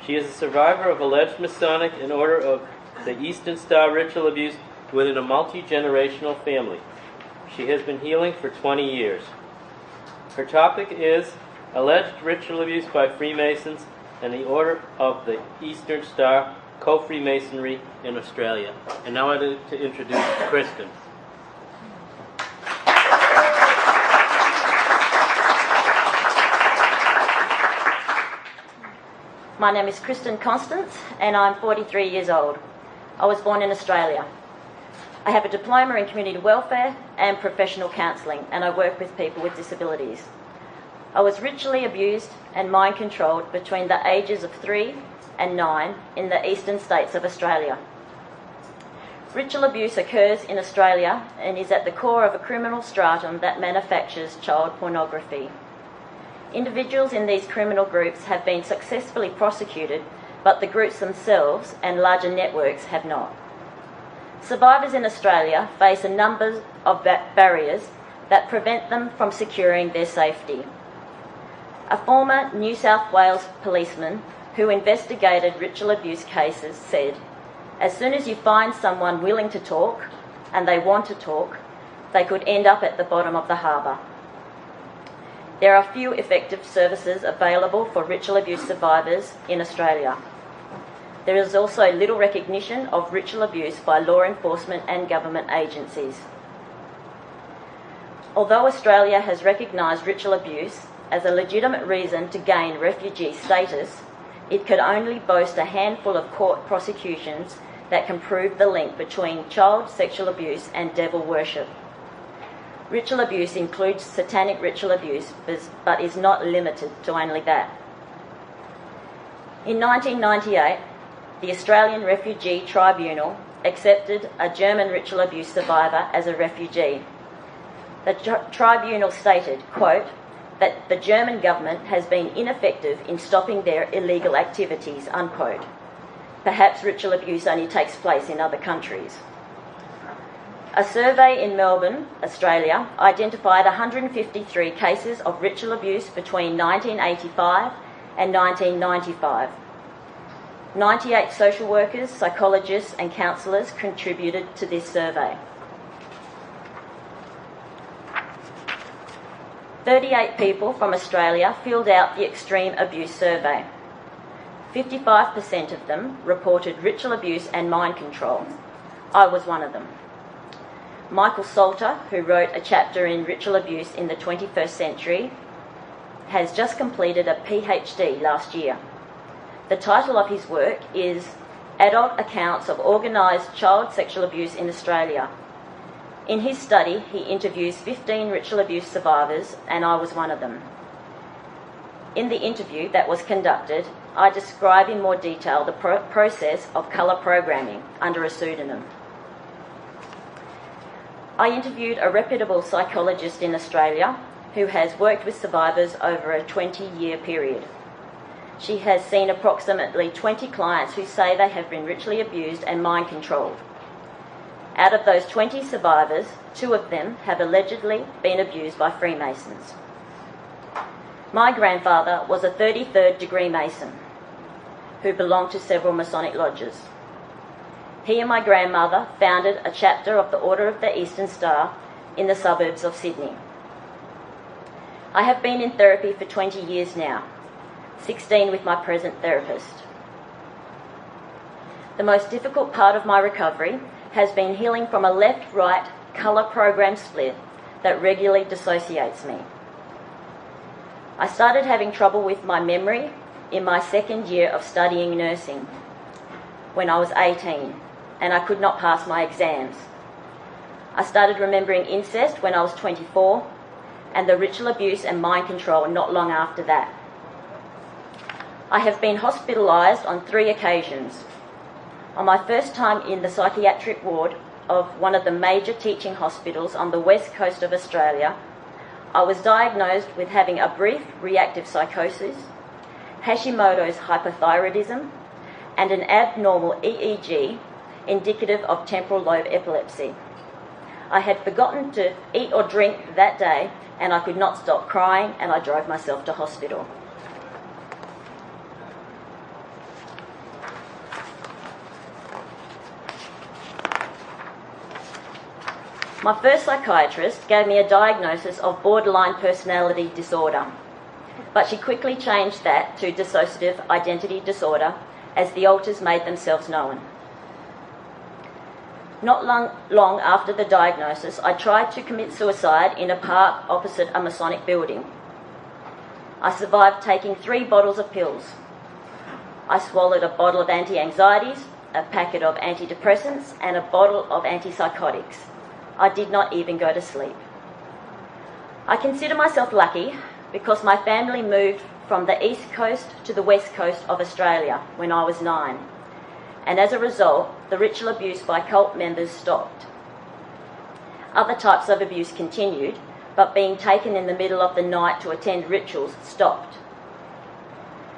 She is a survivor of alleged Masonic and Order of the Eastern Star ritual abuse within a multi-generational family. She has been healing for 20 years. Her topic is alleged ritual abuse by Freemasons and the Order of the Eastern Star, co-Freemasonry in Australia. And now I'd like to introduce Kristen. My name is Kristen Constance and I'm 43 years old. I was born in Australia. I have a diploma in community welfare and professional counselling, and I work with people with disabilities. I was ritually abused and mind controlled between the ages of 3 and 9 in the eastern states of Australia. Ritual abuse occurs in Australia and is at the core of a criminal stratum that manufactures child pornography. Individuals in these criminal groups have been successfully prosecuted, but the groups themselves and larger networks have not. Survivors in Australia face a number of barriers that prevent them from securing their safety. A former New South Wales policeman who investigated ritual abuse cases said, "As soon as you find someone willing to talk, and they want to talk, they could end up at the bottom of the harbour." There are few effective services available for ritual abuse survivors in Australia. There is also little recognition of ritual abuse by law enforcement and government agencies. Although Australia has recognised ritual abuse as a legitimate reason to gain refugee status, it could only boast a handful of court prosecutions that can prove the link between child sexual abuse and devil worship. Ritual abuse includes satanic ritual abuse, but is not limited to only that. In 1998, the Australian Refugee Tribunal accepted a German ritual abuse survivor as a refugee. The tribunal stated, quote, that the German government has been ineffective in stopping their illegal activities, unquote. Perhaps ritual abuse only takes place in other countries. A survey in Melbourne, Australia, identified 153 cases of ritual abuse between 1985 and 1995. 98 social workers, psychologists and counsellors contributed to this survey. 38 people from Australia filled out the extreme abuse survey. 55% of them reported ritual abuse and mind control. I was one of them. Michael Salter, who wrote a chapter in ritual abuse in the 21st century, has just completed a PhD last year. The title of his work is Adult Accounts of Organised Child Sexual Abuse in Australia. In his study, he interviews 15 ritual abuse survivors, and I was one of them. In the interview that was conducted, I describe in more detail the process of colour programming under a pseudonym. I interviewed a reputable psychologist in Australia who has worked with survivors over a 20-year period. She has seen approximately 20 clients who say they have been ritually abused and mind controlled. Out of those 20 survivors, 2 of them have allegedly been abused by Freemasons. My grandfather was a 33rd degree Mason who belonged to several Masonic lodges. He and my grandmother founded a chapter of the Order of the Eastern Star in the suburbs of Sydney. I have been in therapy for 20 years now, 16 with my present therapist. The most difficult part of my recovery has been healing from a left-right colour program split that regularly dissociates me. I started having trouble with my memory in my second year of studying nursing when I was 18 and I could not pass my exams. I started remembering incest when I was 24 and the ritual abuse and mind control not long after that. I have been hospitalised on 3 occasions. On my first time in the psychiatric ward of one of the major teaching hospitals on the west coast of Australia, I was diagnosed with having a brief reactive psychosis, Hashimoto's hypothyroidism, and an abnormal EEG indicative of temporal lobe epilepsy. I had forgotten to eat or drink that day and I could not stop crying and I drove myself to hospital. My first psychiatrist gave me a diagnosis of borderline personality disorder, but she quickly changed that to dissociative identity disorder as the alters made themselves known. Not long after the diagnosis, I tried to commit suicide in a park opposite a Masonic building. I survived taking 3 bottles of pills. I swallowed a bottle of anti-anxieties, a packet of antidepressants, and a bottle of antipsychotics. I did not even go to sleep. I consider myself lucky because my family moved from the east coast to the west coast of Australia when I was 9, and as a result, the ritual abuse by cult members stopped. Other types of abuse continued, but being taken in the middle of the night to attend rituals stopped.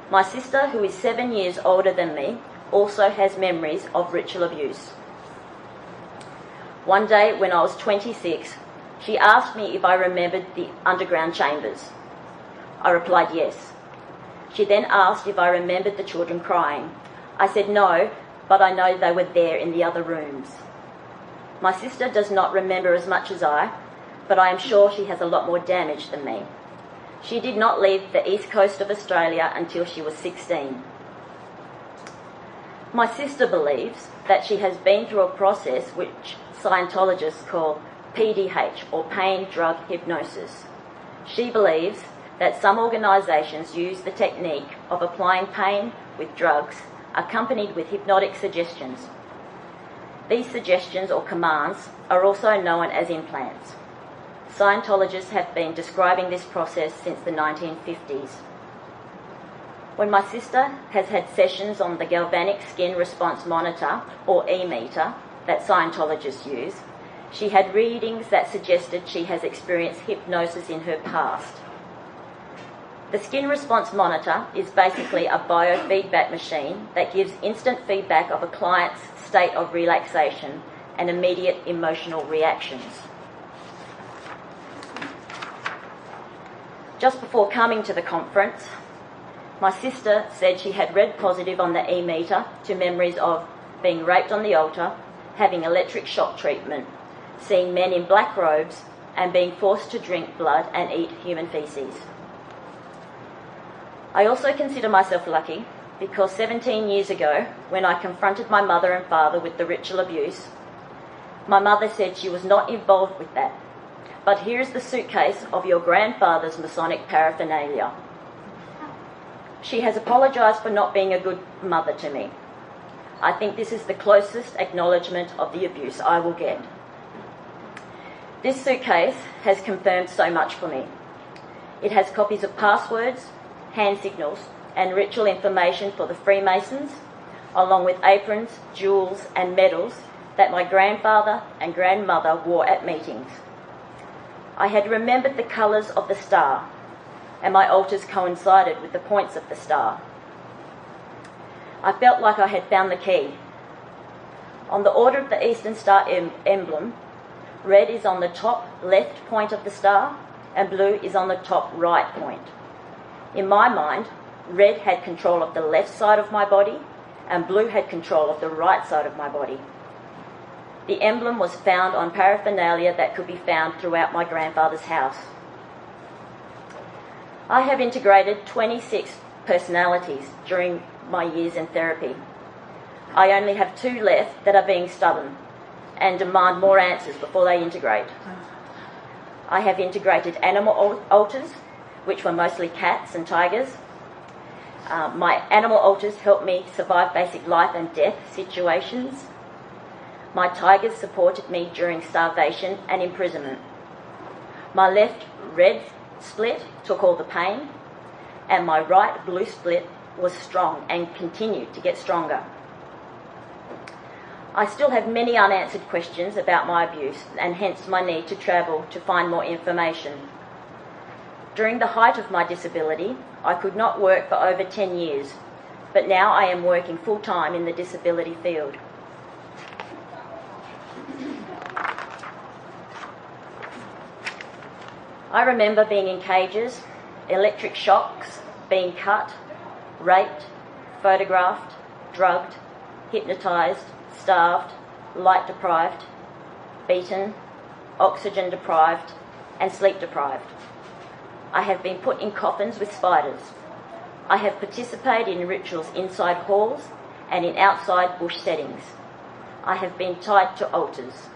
My sister, who is 7 years older than me, also has memories of ritual abuse. One day when I was 26, she asked me if I remembered the underground chambers. I replied yes. She then asked if I remembered the children crying. I said no, but I know they were there in the other rooms. My sister does not remember as much as I, but I am sure she has a lot more damage than me. She did not leave the east coast of Australia until she was 16. My sister believes that she has been through a process which Scientologists call PDH, or pain drug hypnosis. She believes that some organisations use the technique of applying pain with drugs accompanied with hypnotic suggestions. These suggestions or commands are also known as implants. Scientologists have been describing this process since the 1950s. When my sister has had sessions on the galvanic skin response monitor, or e-meter, that Scientologists use, she had readings that suggested she has experienced hypnosis in her past. The skin response monitor is basically a biofeedback machine that gives instant feedback of a client's state of relaxation and immediate emotional reactions. Just before coming to the conference, my sister said she had read positive on the e-meter to memories of being raped on the altar, having electric shock treatment, seeing men in black robes, and being forced to drink blood and eat human feces. I also consider myself lucky because 17 years ago, when I confronted my mother and father with the ritual abuse, my mother said she was not involved with that. But here is the suitcase of your grandfather's Masonic paraphernalia. She has apologised for not being a good mother to me. I think this is the closest acknowledgement of the abuse I will get. This suitcase has confirmed so much for me. It has copies of passwords, hand signals, and ritual information for the Freemasons, along with aprons, jewels, and medals that my grandfather and grandmother wore at meetings. I had remembered the colours of the star, and my altars coincided with the points of the star. I felt like I had found the key. On the Order of the Eastern Star emblem, red is on the top left point of the star, and blue is on the top right point. In my mind, red had control of the left side of my body, and blue had control of the right side of my body. The emblem was found on paraphernalia that could be found throughout my grandfather's house. I have integrated 26 personalities during my years in therapy. I only have 2 left that are being stubborn and demand more answers before they integrate. I have integrated animal altars, which were mostly cats and tigers. My animal altars helped me survive basic life and death situations. My tigers supported me during starvation and imprisonment. My left red split took all the pain, and my right blue split was strong and continued to get stronger. I still have many unanswered questions about my abuse, and hence my need to travel to find more information. During the height of my disability, I could not work for over 10 years, but now I am working full-time in the disability field. I remember being in cages, electric shocks, being cut, raped, photographed, drugged, hypnotised, starved, light deprived, beaten, oxygen deprived, and sleep deprived. I have been put in coffins with spiders. I have participated in rituals inside halls and in outside bush settings. I have been tied to altars.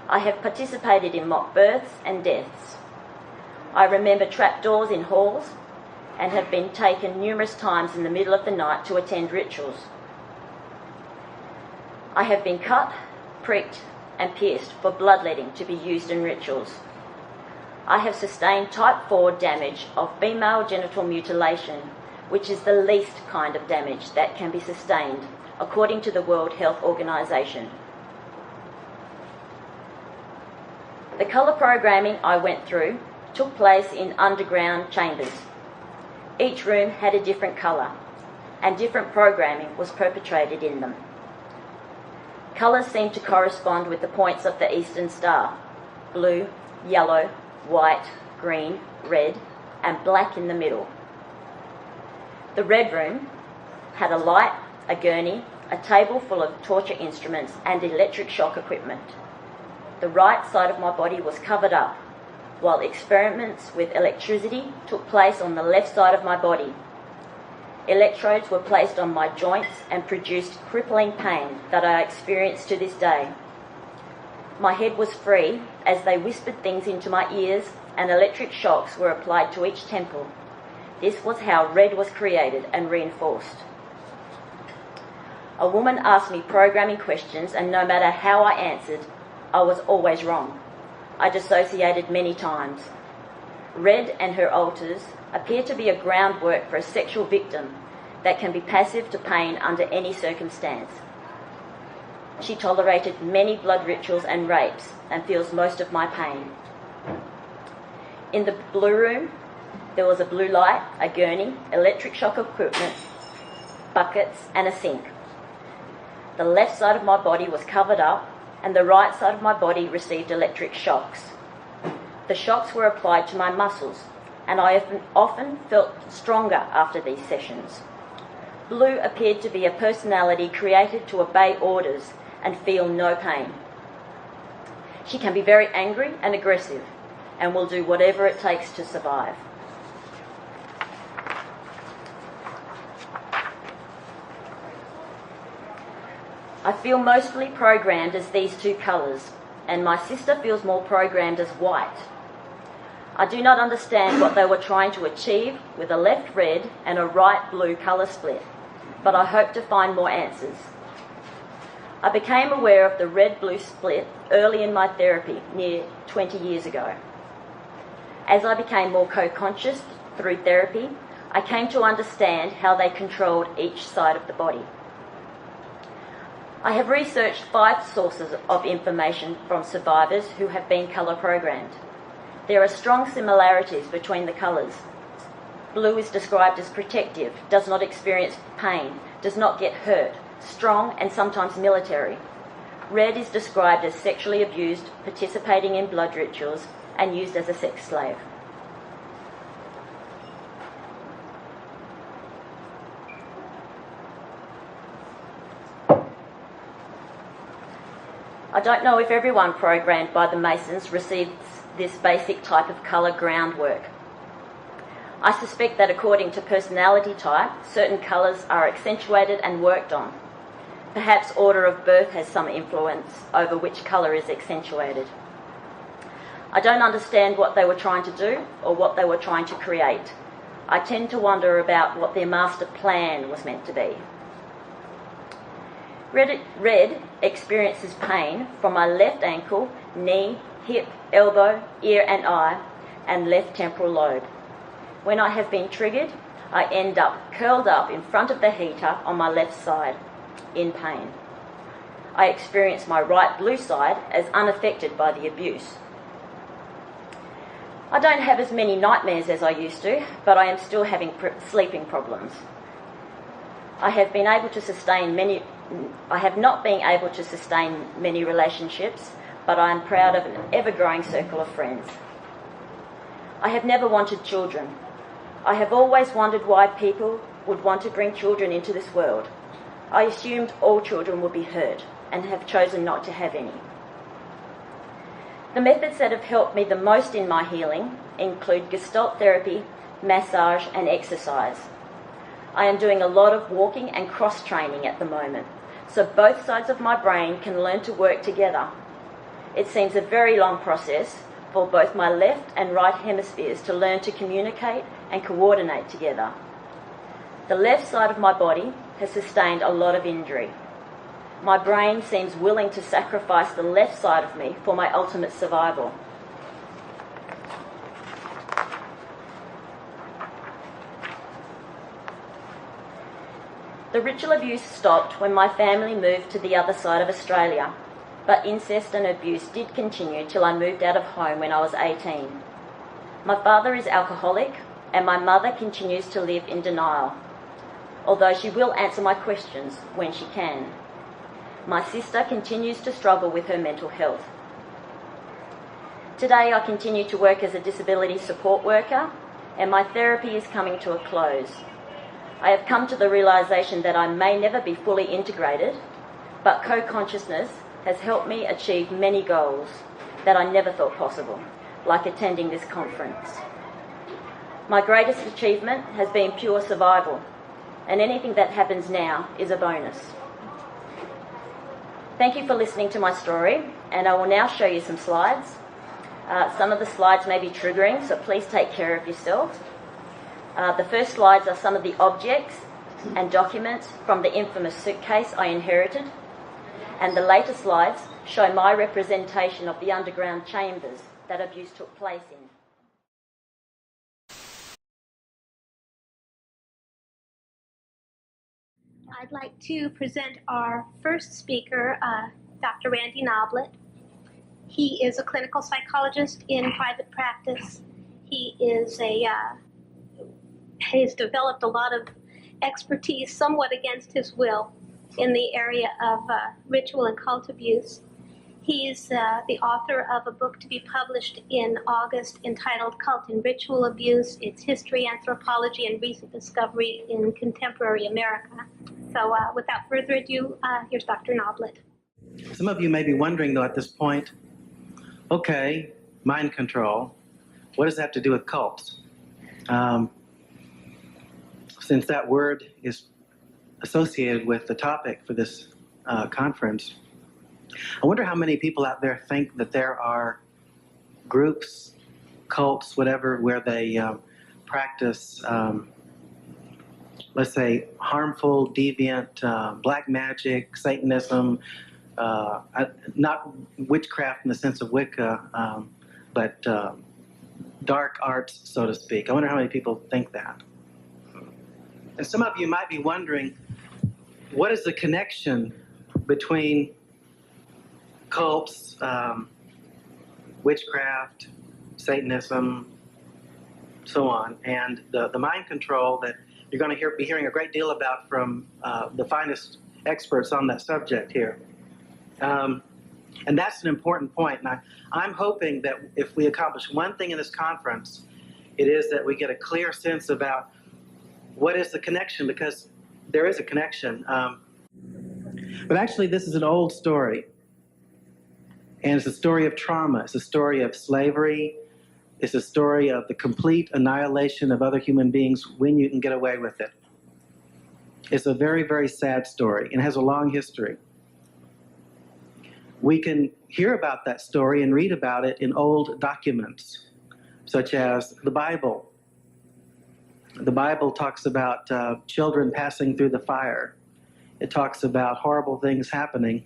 I have participated in mock births and deaths. I remember trapdoors in halls and have been taken numerous times in the middle of the night to attend rituals. I have been cut, pricked, and pierced for bloodletting to be used in rituals. I have sustained type 4 damage of female genital mutilation, which is the least kind of damage that can be sustained, according to the World Health Organization. The colour programming I went through took place in underground chambers. Each room had a different colour, and different programming was perpetrated in them. Colours seemed to correspond with the points of the Eastern Star: blue, yellow, white, green, red, and black in the middle. The red room had a light, a gurney, a table full of torture instruments and electric shock equipment. The right side of my body was covered up, while experiments with electricity took place on the left side of my body. Electrodes were placed on my joints and produced crippling pain that I experience to this day. My head was free as they whispered things into my ears, and electric shocks were applied to each temple. This was how red was created and reinforced. A woman asked me programming questions, and no matter how I answered, I was always wrong. I dissociated many times. Red and her alters appear to be a groundwork for a sexual victim that can be passive to pain under any circumstance. She tolerated many blood rituals and rapes and feels most of my pain. In the blue room, there was a blue light, a gurney, electric shock equipment, buckets and a sink. The left side of my body was covered up and the right side of my body received electric shocks. The shocks were applied to my muscles and I often felt stronger after these sessions. Blue appeared to be a personality created to obey orders and feel no pain. She can be very angry and aggressive and will do whatever it takes to survive. I feel mostly programmed as these two colours, and my sister feels more programmed as white. I do not understand what they were trying to achieve with a left red and a right blue colour split, but I hope to find more answers. I became aware of the red-blue split early in my therapy, near 20 years ago. As I became more co-conscious through therapy, I came to understand how they controlled each side of the body. I have researched 5 sources of information from survivors who have been colour programmed. There are strong similarities between the colours. Blue is described as protective, does not experience pain, does not get hurt, strong and sometimes military. Red is described as sexually abused, participating in blood rituals and used as a sex slave. I don't know if everyone programmed by the Masons receives this basic type of colour groundwork. I suspect that according to personality type, certain colours are accentuated and worked on. Perhaps order of birth has some influence over which colour is accentuated. I don't understand what they were trying to do or what they were trying to create. I tend to wonder about what their master plan was meant to be. Red experiences pain from my left ankle, knee, hip, elbow, ear and eye, and left temporal lobe. When I have been triggered, I end up curled up in front of the heater on my left side, in pain. I experience my right blue side as unaffected by the abuse. I don't have as many nightmares as I used to, but I am still having sleeping problems. I have not been able to sustain many relationships, but I am proud of an ever-growing circle of friends. I have never wanted children. I have always wondered why people would want to bring children into this world. I assumed all children would be hurt and have chosen not to have any. The methods that have helped me the most in my healing include Gestalt therapy, massage and exercise. I am doing a lot of walking and cross-training at the moment, so both sides of my brain can learn to work together. It seems a very long process for both my left and right hemispheres to learn to communicate and coordinate together. The left side of my body has sustained a lot of injury. My brain seems willing to sacrifice the left side of me for my ultimate survival. The ritual abuse stopped when my family moved to the other side of Australia, but incest and abuse did continue till I moved out of home when I was 18. My father is alcoholic and my mother continues to live in denial, although she will answer my questions when she can. My sister continues to struggle with her mental health. Today I continue to work as a disability support worker and my therapy is coming to a close. I have come to the realisation that I may never be fully integrated, but co-consciousness has helped me achieve many goals that I never thought possible, like attending this conference. My greatest achievement has been pure survival, and anything that happens now is a bonus. Thank you for listening to my story, and I will now show you some slides. Some of the slides may be triggering, so please take care of yourself. The first slides are some of the objects and documents from the infamous suitcase I inherited, and the later slides show my representation of the underground chambers that abuse took place in. I'd like to present our first speaker, Dr. Randy Noblet. He is a clinical psychologist in private practice. He is has developed a lot of expertise, somewhat against his will, in the area of ritual and cult abuse. He's the author of a book to be published in August entitled Cult and Ritual Abuse, Its History, Anthropology, and Recent Discovery in Contemporary America. So without further ado, here's Dr. Noblet. Some of you may be wondering, though, at this point, okay, mind control, what does that have to do with cults? Since that word is associated with the topic for this conference, I wonder how many people out there think that there are groups, cults, whatever, where they practice, let's say, harmful, deviant, black magic, Satanism, not witchcraft in the sense of Wicca, but dark arts, so to speak. I wonder how many people think that. And some of you might be wondering, what is the connection between cults, witchcraft, Satanism, so on, and the mind control that you're going to be hearing a great deal about from the finest experts on that subject here. And that's an important point. And I'm hoping that if we accomplish one thing in this conference, it is that we get a clear sense about what is the connection, because there is a connection. But actually, this is an old story. And it's a story of trauma. It's a story of slavery. It's a story of the complete annihilation of other human beings when you can get away with it. It's a very, very sad story and has a long history. We can hear about that story and read about it in old documents, such as the Bible. The Bible talks about children passing through the fire. It talks about horrible things happening.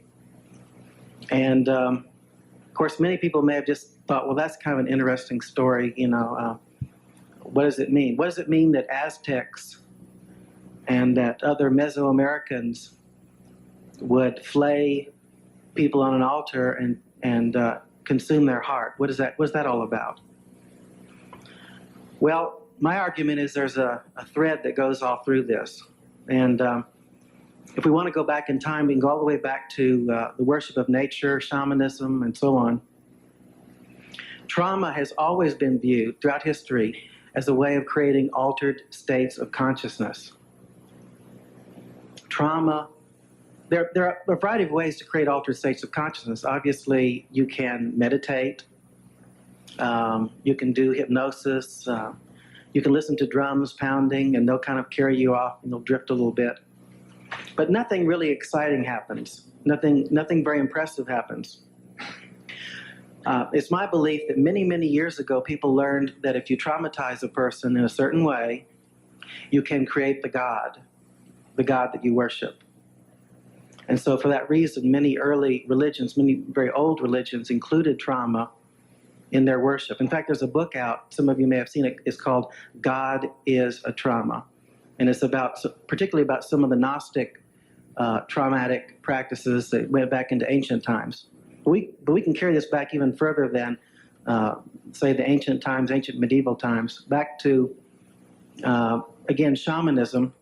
And of course, many people may have just thought, well, that's kind of an interesting story, you know. What does it mean? What does it mean that Aztecs and that other Mesoamericans would flay people on an altar and consume their heart? What's that all about? Well, my argument is there's a thread that goes all through this. And if we want to go back in time, we can go all the way back to the worship of nature, shamanism, and so on. Trauma has always been viewed throughout history as a way of creating altered states of consciousness. Trauma, there are a variety of ways to create altered states of consciousness. Obviously, you can meditate, you can do hypnosis, you can listen to drums pounding and they'll kind of carry you off and you'll drift a little bit. But nothing really exciting happens. Nothing very impressive happens. It's my belief that many, many years ago, people learned that if you traumatize a person in a certain way, you can create the God that you worship. And so for that reason, many early religions, many very old religions included trauma in their worship. In fact, there's a book out, some of you may have seen it, it's called God is a Trauma. And it's particularly about some of the Gnostic traumatic practices that went back into ancient times. But we can carry this back even further than, say, the ancient times, ancient medieval times, back to, again, shamanism.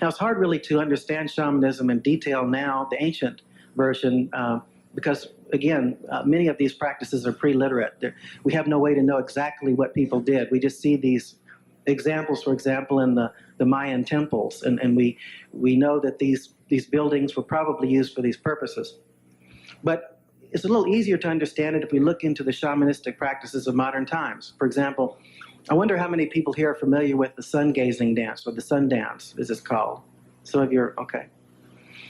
Now, it's hard really to understand shamanism in detail now, the ancient version, because, again, many of these practices are pre-literate. We have no way to know exactly what people did. We just see these examples, for example, in the Mayan temples, and we know that these buildings were probably used for these purposes. But it's a little easier to understand it if we look into the shamanistic practices of modern times. For example, I wonder how many people here are familiar with the sun-gazing dance, or the sun dance, as it's called. Some of you are, okay.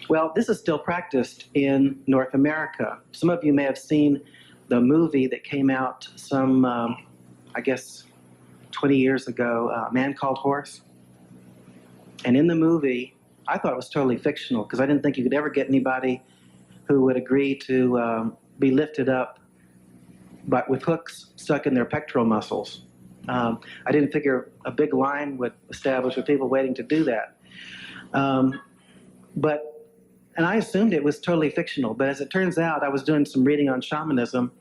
Well, this is still practiced in North America. Some of you may have seen the movie that came out some, I guess, 20 years ago, A Man Called Horse. And in the movie, I thought it was totally fictional, because I didn't think you could ever get anybody who would agree to be lifted up but with hooks stuck in their pectoral muscles. I didn't figure a big line would establish with people waiting to do that. And I assumed it was totally fictional, but as it turns out, I was doing some reading on shamanism,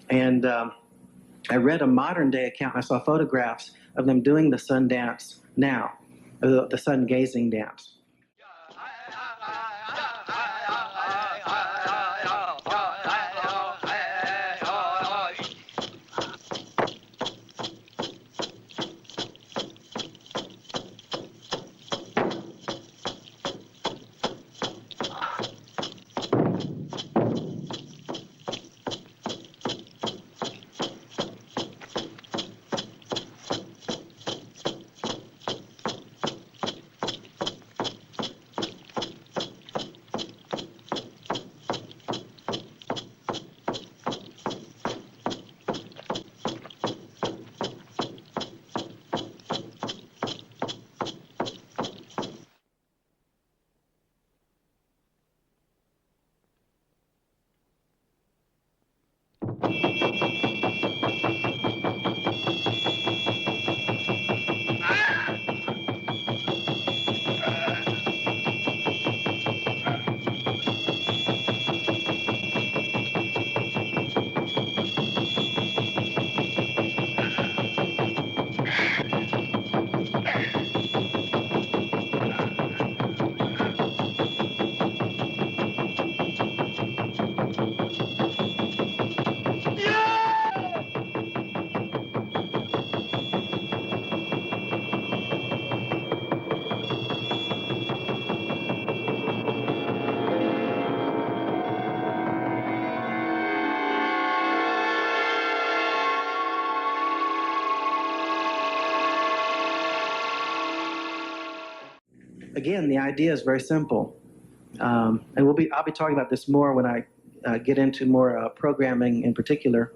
and I read a modern day account. I saw photographs of them doing the sun dance now, the sun gazing dance. Again, the idea is very simple, and I'll be talking about this more when I get into more programming in particular.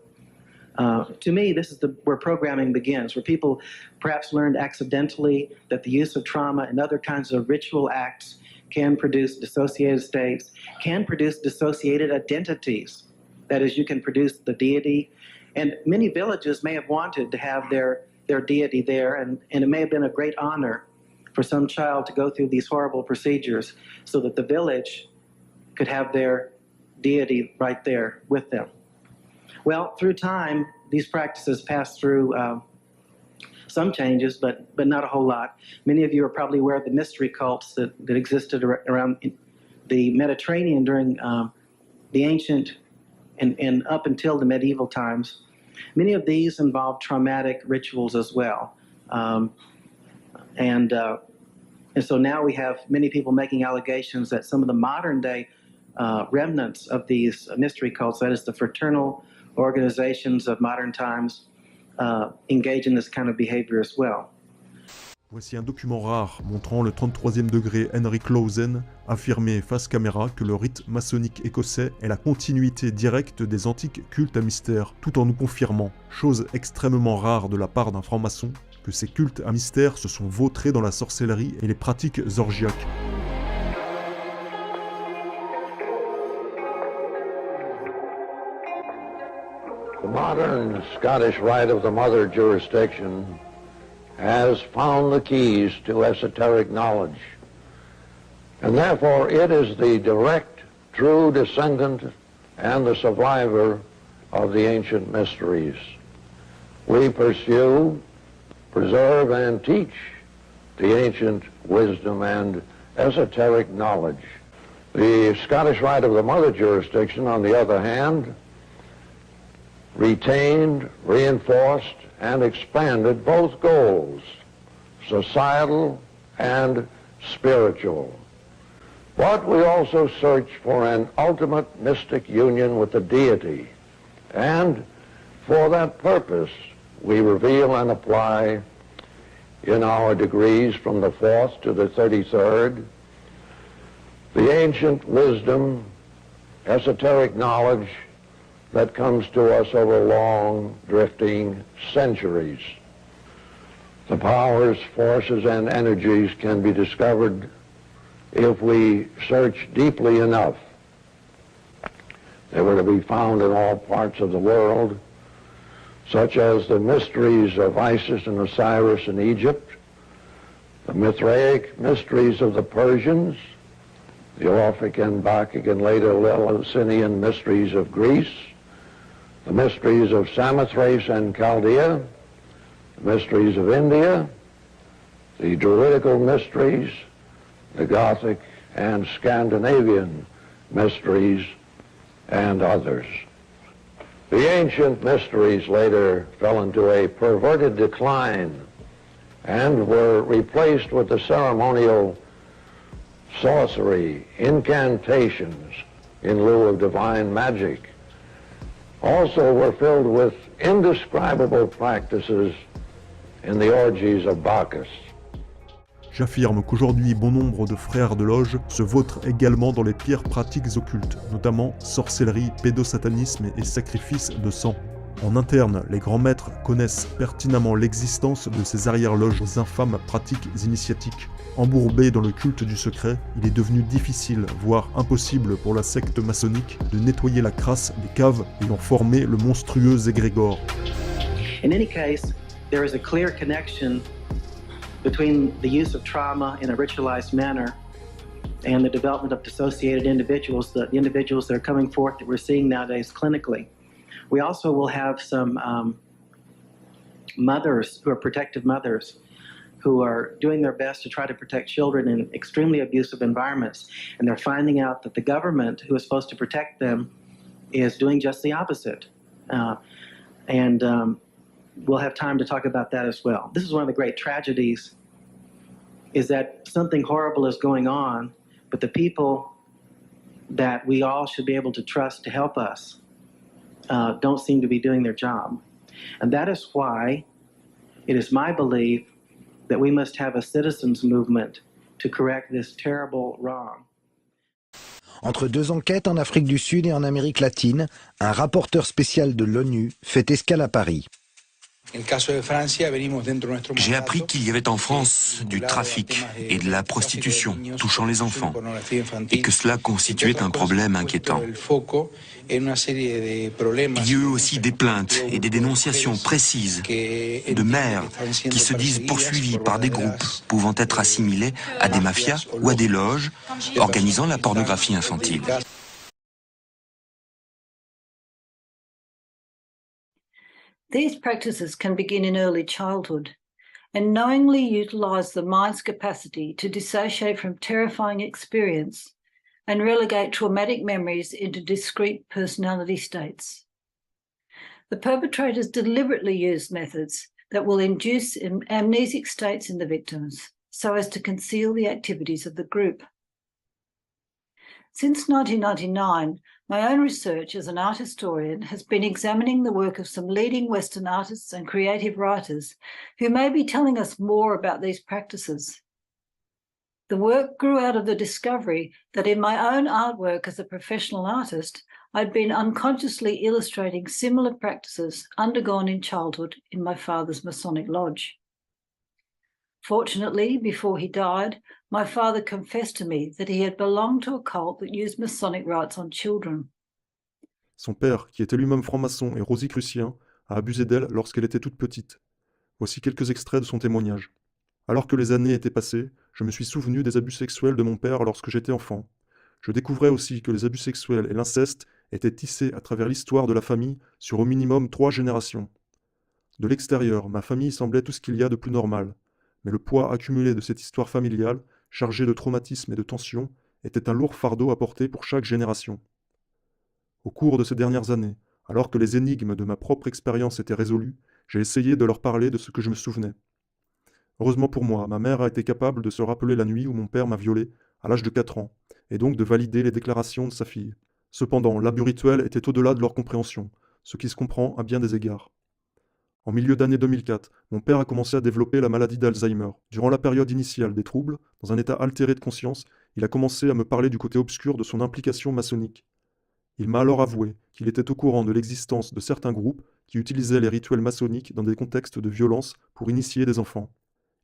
To me, this is where programming begins, where people perhaps learned accidentally that the use of trauma and other kinds of ritual acts can produce dissociated states, can produce dissociated identities. That is, you can produce the deity, and many villages may have wanted to have their deity there, and it may have been a great honor for some child to go through these horrible procedures so that the village could have their deity right there with them. Well, through time, these practices pass through some changes, but not a whole lot. Many of you are probably aware of the mystery cults that existed around the Mediterranean during the ancient and up until the medieval times. Many of these involve traumatic rituals as well. And so now we have many people making allegations that some of the modern day remnants of these mystery cults, that is the fraternal organizations of modern times, engage in this kind of behavior as well. Voici un document rare montrant le 33e degré Henrik Clausen affirmer face caméra que le rite maçonnique écossais est la continuité directe des antiques cultes à mystère, tout en nous confirmant, chose extrêmement rare de la part d'un franc-maçon, que ces cultes à mystère se sont vautrés dans la sorcellerie et les pratiques orgiaques. The modern Scottish rite of the mother jurisdiction has found the keys to esoteric knowledge, and therefore it is the direct, true descendant and the survivor of the ancient mysteries. We pursue, preserve, and teach the ancient wisdom and esoteric knowledge. The Scottish rite of the mother jurisdiction, on the other hand, retained, reinforced, and expanded both goals, societal and spiritual. But we also search for an ultimate mystic union with the deity, and for that purpose we reveal and apply in our degrees from the 4th to the 33rd the ancient wisdom, esoteric knowledge that comes to us over long, drifting centuries. The powers, forces, and energies can be discovered if we search deeply enough. They were to be found in all parts of the world, such as the mysteries of Isis and Osiris in Egypt, the Mithraic mysteries of the Persians, the Orphic and Bacchic and later Eleusinian mysteries of Greece, the mysteries of Samothrace and Chaldea, the mysteries of India, the Druidical mysteries, the Gothic and Scandinavian mysteries, and others. The ancient mysteries later fell into a perverted decline and were replaced with the ceremonial sorcery, incantations in lieu of divine magic. Also were filled with indescribable practices in the orgies of Bacchus. J'affirme qu'aujourd'hui, bon nombre de frères de loge se vautrent également dans les pires pratiques occultes, notamment sorcellerie, pédosatanisme et sacrifice de sang. En interne, les grands maîtres connaissent pertinemment l'existence de ces arrière-loges aux infâmes pratiques initiatiques. Embourbés dans le culte du secret, il est devenu difficile, voire impossible pour la secte maçonnique de nettoyer la crasse des caves ayant formé le monstrueux égrégore. In any case, there is a clear connection between the use of trauma in a ritualized manner and the development of dissociated individuals, the individuals that are coming forth that we're seeing nowadays clinically. We also will have some mothers who are protective mothers who are doing their best to try to protect children in extremely abusive environments. And they're finding out that the government, who is supposed to protect them, is doing just the opposite. We'll have time to talk about that as well. This is one of the great tragedies, is that something horrible is going on, but the people that we all should be able to trust to help us don't seem to be doing their job. And that is why it is my belief that we must have a citizens movement to correct this terrible wrong. Entre deux enquêtes en Afrique du Sud et en Amérique latine, un rapporteur spécial de l'ONU fait escale à Paris. J'ai appris qu'il y avait en France du trafic et de la prostitution touchant les enfants et que cela constituait un problème inquiétant. Il y a eu aussi des plaintes et des dénonciations précises de mères qui se disent poursuivies par des groupes pouvant être assimilés à des mafias ou à des loges organisant la pornographie infantile. These practices can begin in early childhood and knowingly utilize the mind's capacity to dissociate from terrifying experience and relegate traumatic memories into discrete personality states. The perpetrators deliberately use methods that will induce amnesic states in the victims so as to conceal the activities of the group. Since 1999, my own research as an art historian has been examining the work of some leading Western artists and creative writers who may be telling us more about these practices. The work grew out of the discovery that in my own artwork as a professional artist, I'd been unconsciously illustrating similar practices undergone in childhood in my father's Masonic lodge. Fortunately, before he died, my father confessed to me that he had belonged to a cult that used Masonic rites on children. Son père, qui était lui-même franc-maçon et rosicrucien, a abusé d'elle lorsqu'elle était toute petite. Voici quelques extraits de son témoignage. Alors que les années étaient passées, je me suis souvenu des abus sexuels de mon père lorsque j'étais enfant. Je découvrais aussi que les abus sexuels et l'inceste étaient tissés à travers l'histoire de la famille sur au minimum 3 générations. De l'extérieur, ma famille semblait tout ce qu'il y a de plus normal, mais le poids accumulé de cette histoire familiale, chargée de traumatismes et de tensions, était un lourd fardeau à porter pour chaque génération. Au cours de ces dernières années, alors que les énigmes de ma propre expérience étaient résolues, j'ai essayé de leur parler de ce que je me souvenais. Heureusement pour moi, ma mère a été capable de se rappeler la nuit où mon père m'a violé, à l'âge de 4 ans, et donc de valider les déclarations de sa fille. Cependant, l'abus rituel était au-delà de leur compréhension, ce qui se comprend à bien des égards. En milieu d'année 2004, mon père a commencé à développer la maladie d'Alzheimer. Durant la période initiale des troubles, dans un état altéré de conscience, il a commencé à me parler du côté obscur de son implication maçonnique. Il m'a alors avoué qu'il était au courant de l'existence de certains groupes qui utilisaient les rituels maçonniques dans des contextes de violence pour initier des enfants.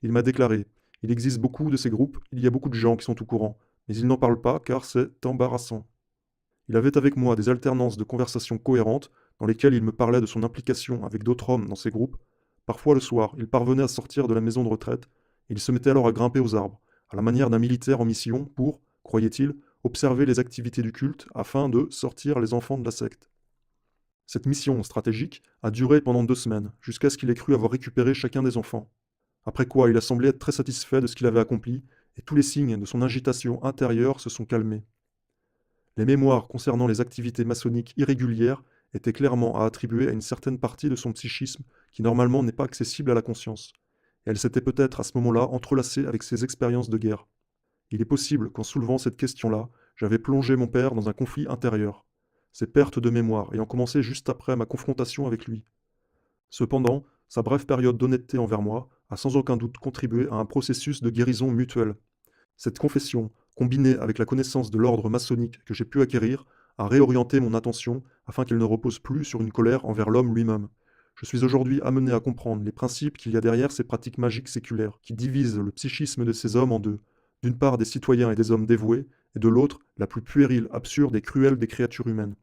Il m'a déclaré « Il existe beaucoup de ces groupes, il y a beaucoup de gens qui sont au courant, mais ils n'en parlent pas car c'est embarrassant. » Il avait avec moi des alternances de conversations cohérentes, dans lesquels il me parlait de son implication avec d'autres hommes dans ces groupes, parfois le soir, il parvenait à sortir de la maison de retraite, et il se mettait alors à grimper aux arbres, à la manière d'un militaire en mission pour, croyait-il, observer les activités du culte afin de sortir les enfants de la secte. Cette mission stratégique a duré pendant 2 semaines, jusqu'à ce qu'il ait cru avoir récupéré chacun des enfants. Après quoi, il a semblé être très satisfait de ce qu'il avait accompli, et tous les signes de son agitation intérieure se sont calmés. Les mémoires concernant les activités maçonniques irrégulières étaient clairement à attribuer à une certaine partie de son psychisme qui normalement n'est pas accessible à la conscience. Et elle s'était peut-être à ce moment-là entrelacée avec ses expériences de guerre. Il est possible qu'en soulevant cette question-là, j'avais plongé mon père dans un conflit intérieur, ces pertes de mémoire ayant commencé juste après ma confrontation avec lui. Cependant, sa brève période d'honnêteté envers moi a sans aucun doute contribué à un processus de guérison mutuelle. Cette confession, combinée avec la connaissance de l'ordre maçonnique que j'ai pu acquérir, a réorienté mon attention afin qu'elle ne repose plus sur une colère envers l'homme lui-même. Je suis aujourd'hui amené à comprendre les principes qu'il y a derrière ces pratiques magiques séculaires, qui divisent le psychisme de ces hommes en deux. D'une part des citoyens et des hommes dévoués, et de l'autre la plus puérile, absurde et cruelle des créatures humaines.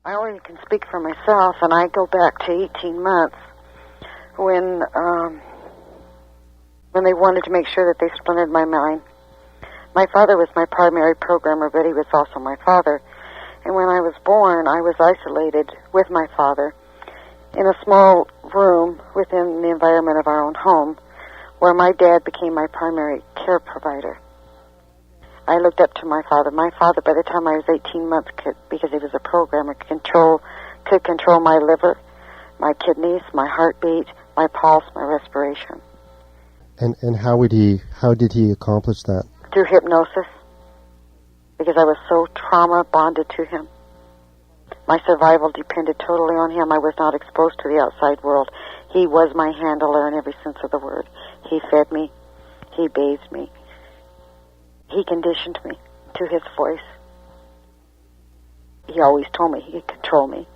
I only can speak for myself, and I go back to 18 months when they wanted to make sure that they splintered my mind. My father was my primary programmer, but he was also my father. And when I was born, I was isolated with my father in a small room within the environment of our own home, where my dad became my primary care provider. I looked up to my father. My father, by the time I was 18 months, because he was a programmer, could control my liver, my kidneys, my heartbeat, my pulse, my respiration. And how did he accomplish that? Through hypnosis, because I was so trauma bonded to him. My survival depended totally on him. I was not exposed to the outside world. He was my handler in every sense of the word. He fed me. He bathed me. He conditioned me to his voice. He always told me he could control me.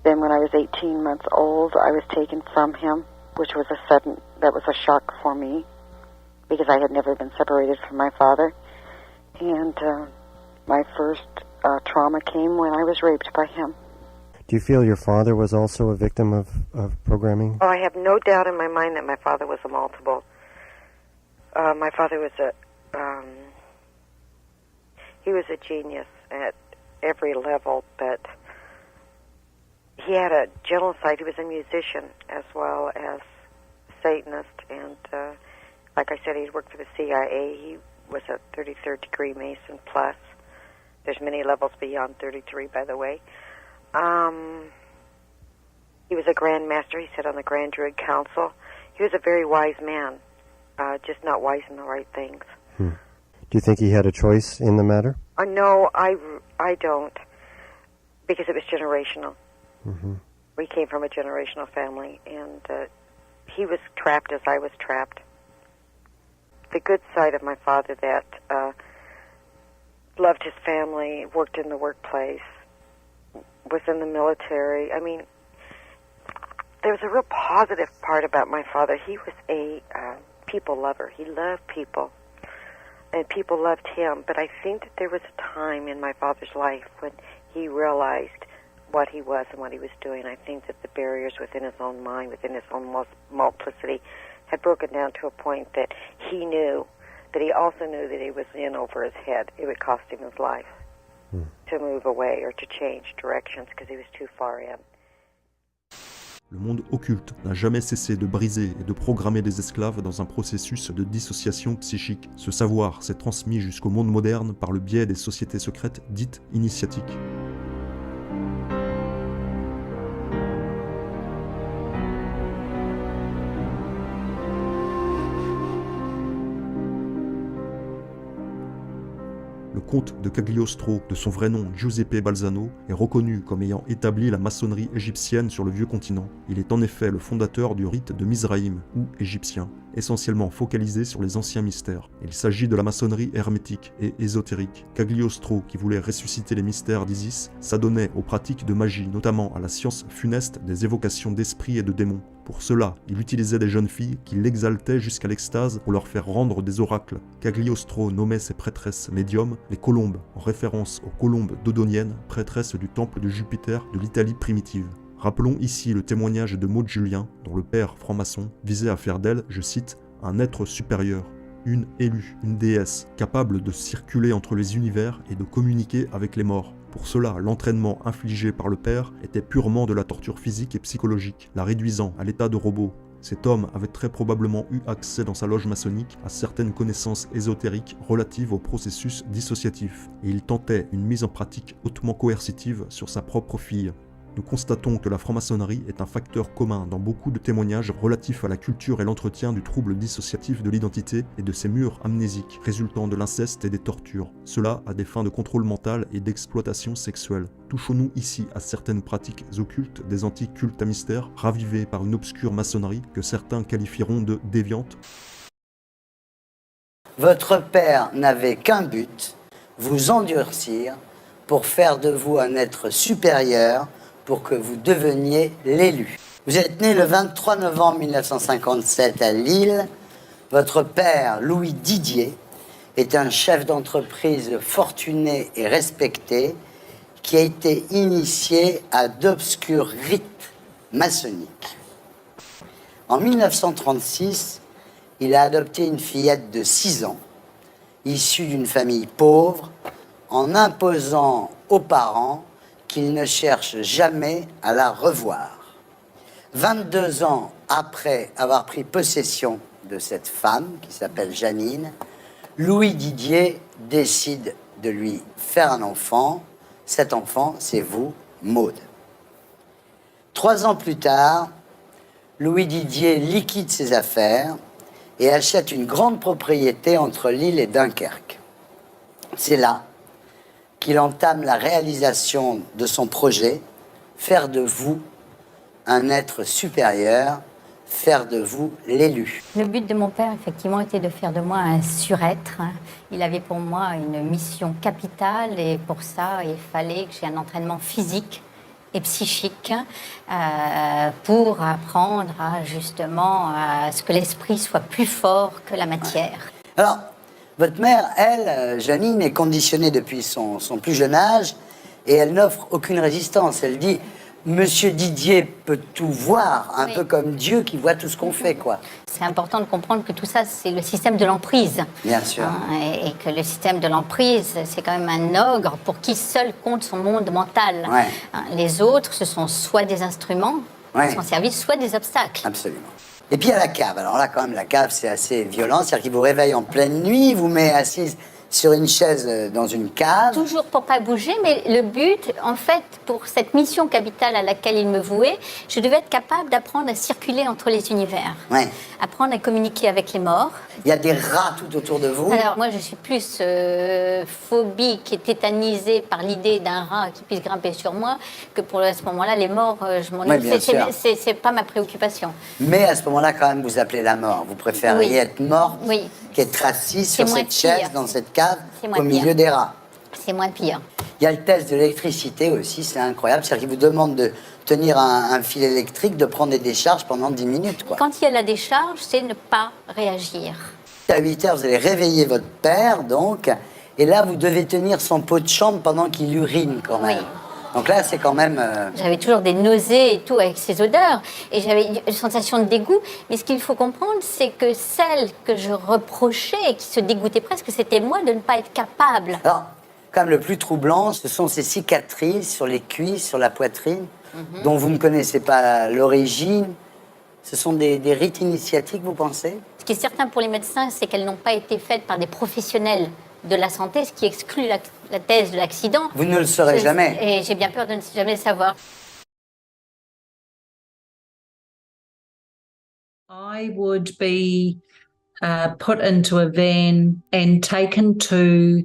Then when I was 18 months old, I was taken from him, which was a shock for me, because I had never been separated from my father. And my first trauma came when I was raped by him. Do you feel your father was also a victim of programming? Oh, I have no doubt in my mind that my father was a multiple. My father was he was a genius at every level, but he had a gentle side. He was a musician as well as Satanist, and like I said, he worked for the CIA. He was a 33rd degree Mason plus. There's many levels beyond 33, by the way. He was a Grand Master. He sat on the Grand Druid Council. He was a very wise man, just not wise in the right things. Do you think he had a choice in the matter? No, I don't, because it was generational. Mm-hmm. We came from a generational family, and he was trapped as I was trapped. The good side of my father that loved his family, worked in the workplace, was in the military. I mean, there was a real positive part about my father. He was a people lover. He loved people, and people loved him. But I think that there was a time in my father's life when he realized what he was and what he was doing. I think that the barriers within his own mind, within his own multiplicity, had broken down to a point that he knew, that he also knew that he was in over his head. It would cost him his life to move away or to change directions because he was too far in. Le monde occulte n'a jamais cessé de briser et de programmer les esclaves dans un processus de dissociation psychique. Ce savoir s'est transmis jusqu'au monde moderne par le biais des sociétés secrètes dites initiatiques. Le comte de Cagliostro, de son vrai nom Giuseppe Balzano, est reconnu comme ayant établi la maçonnerie égyptienne sur le vieux continent. Il est en effet le fondateur du rite de Mizraïm, ou égyptien, essentiellement focalisée sur les anciens mystères. Il s'agit de la maçonnerie hermétique et ésotérique. Cagliostro, qui voulait ressusciter les mystères d'Isis, s'adonnait aux pratiques de magie, notamment à la science funeste des évocations d'esprits et de démons. Pour cela, il utilisait des jeunes filles qui l'exaltaient jusqu'à l'extase pour leur faire rendre des oracles. Cagliostro nommait ses prêtresses médiums les colombes, en référence aux colombes dodoniennes, prêtresses du temple de Jupiter de l'Italie primitive. Rappelons ici le témoignage de Maud Julien, dont le père franc-maçon visait à faire d'elle, je cite, un être supérieur, une élue, une déesse, capable de circuler entre les univers et de communiquer avec les morts. Pour cela, l'entraînement infligé par le père était purement de la torture physique et psychologique, la réduisant à l'état de robot. Cet homme avait très probablement eu accès dans sa loge maçonnique à certaines connaissances ésotériques relatives au processus dissociatif, et il tentait une mise en pratique hautement coercitive sur sa propre fille. Nous constatons que la franc-maçonnerie est un facteur commun dans beaucoup de témoignages relatifs à la culture et l'entretien du trouble dissociatif de l'identité et de ses murs amnésiques, résultant de l'inceste et des tortures. Cela à des fins de contrôle mental et d'exploitation sexuelle. Touchons-nous ici à certaines pratiques occultes des antiques cultes à mystère, ravivées par une obscure maçonnerie que certains qualifieront de déviante. Votre père n'avait qu'un but, vous endurcir pour faire de vous un être supérieur, pour que vous deveniez l'élu. Vous êtes né le 23 novembre 1957 à Lille. Votre père, Louis Didier, est un chef d'entreprise fortuné et respecté qui a été initié à d'obscurs rites maçonniques. En 1936, il a adopté une fillette de 6 ans, issue d'une famille pauvre, en imposant aux parents qu'il ne cherche jamais à la revoir. 22 ans après avoir pris possession de cette femme, qui s'appelle Janine, Louis Didier décide de lui faire un enfant. Cet enfant, c'est vous, Maud. 3 ans plus tard, Louis Didier liquide ses affaires et achète une grande propriété entre Lille et Dunkerque. C'est là qu'il entame la réalisation de son projet, faire de vous un être supérieur, faire de vous l'élu. Le but de mon père, effectivement, était de faire de moi un surêtre. Il avait pour moi une mission capitale et pour ça, il fallait que j'ai un entraînement physique et psychique pour apprendre à, justement à ce que l'esprit soit plus fort que la matière. Alors, votre mère, elle, Janine, est conditionnée depuis son plus jeune âge et elle n'offre aucune résistance. Elle dit « Monsieur Didier peut tout voir, un peu comme Dieu qui voit tout ce qu'on fait, quoi. » C'est important de comprendre que tout ça, c'est le système de l'emprise. Bien sûr. Et que le système de l'emprise, c'est quand même un ogre pour qui seul compte son monde mental. Ouais. Les autres, ce sont soit des instruments Ouais. qui sont servis, soit des obstacles. Absolument. Et puis il y a la cave. Alors là, quand même, la cave, c'est assez violent. C'est-à-dire qu'il vous réveille en pleine nuit, il vous met assise sur une chaise dans une cave. Toujours pour pas bouger, mais le but, en fait, pour cette mission capitale à laquelle il me vouait, je devais être capable d'apprendre à circuler entre les univers. Ouais. Apprendre à communiquer avec les morts. Il y a des rats tout autour de vous. Alors moi, je suis plus phobique et tétanisée par l'idée d'un rat qui puisse grimper sur moi que pour à ce moment-là, les morts, je m'en c'est pas ma préoccupation. Mais à ce moment-là, quand même, vous appelez la mort. Vous préféreriez être morte oui. qu'être assise sur cette chaise, dans cette cave, au pire. milieu des rats. C'est moins pire. Il y a le test de l'électricité aussi, c'est incroyable. C'est-à-dire qu'il vous demande de tenir un fil électrique, de prendre des décharges pendant 10 minutes. Quoi. Quand il y a la décharge, c'est ne pas réagir. À 8 heures, vous allez réveiller votre père, donc, et là, vous devez tenir son pot de chambre pendant qu'il urine, quand même. Oui. Donc là, c'est quand même... J'avais toujours des nausées et tout avec ces odeurs, et j'avais une sensation de dégoût. Mais ce qu'il faut comprendre, c'est que celle que je reprochais et qui se dégoûtait presque, c'était moi de ne pas être capable. Alors, quand même, le plus troublant, ce sont ces cicatrices sur les cuisses, sur la poitrine, dont vous ne connaissez pas l'origine. Ce sont des rites initiatiques, vous pensez? Ce qui est certain pour les médecins, c'est qu'elles n'ont pas été faites par des professionnels de la santé, ce qui exclut la thèse de l'accident. Vous ne le saurez jamais. Et j'ai bien peur de ne jamais le savoir. I would be put into a van and taken to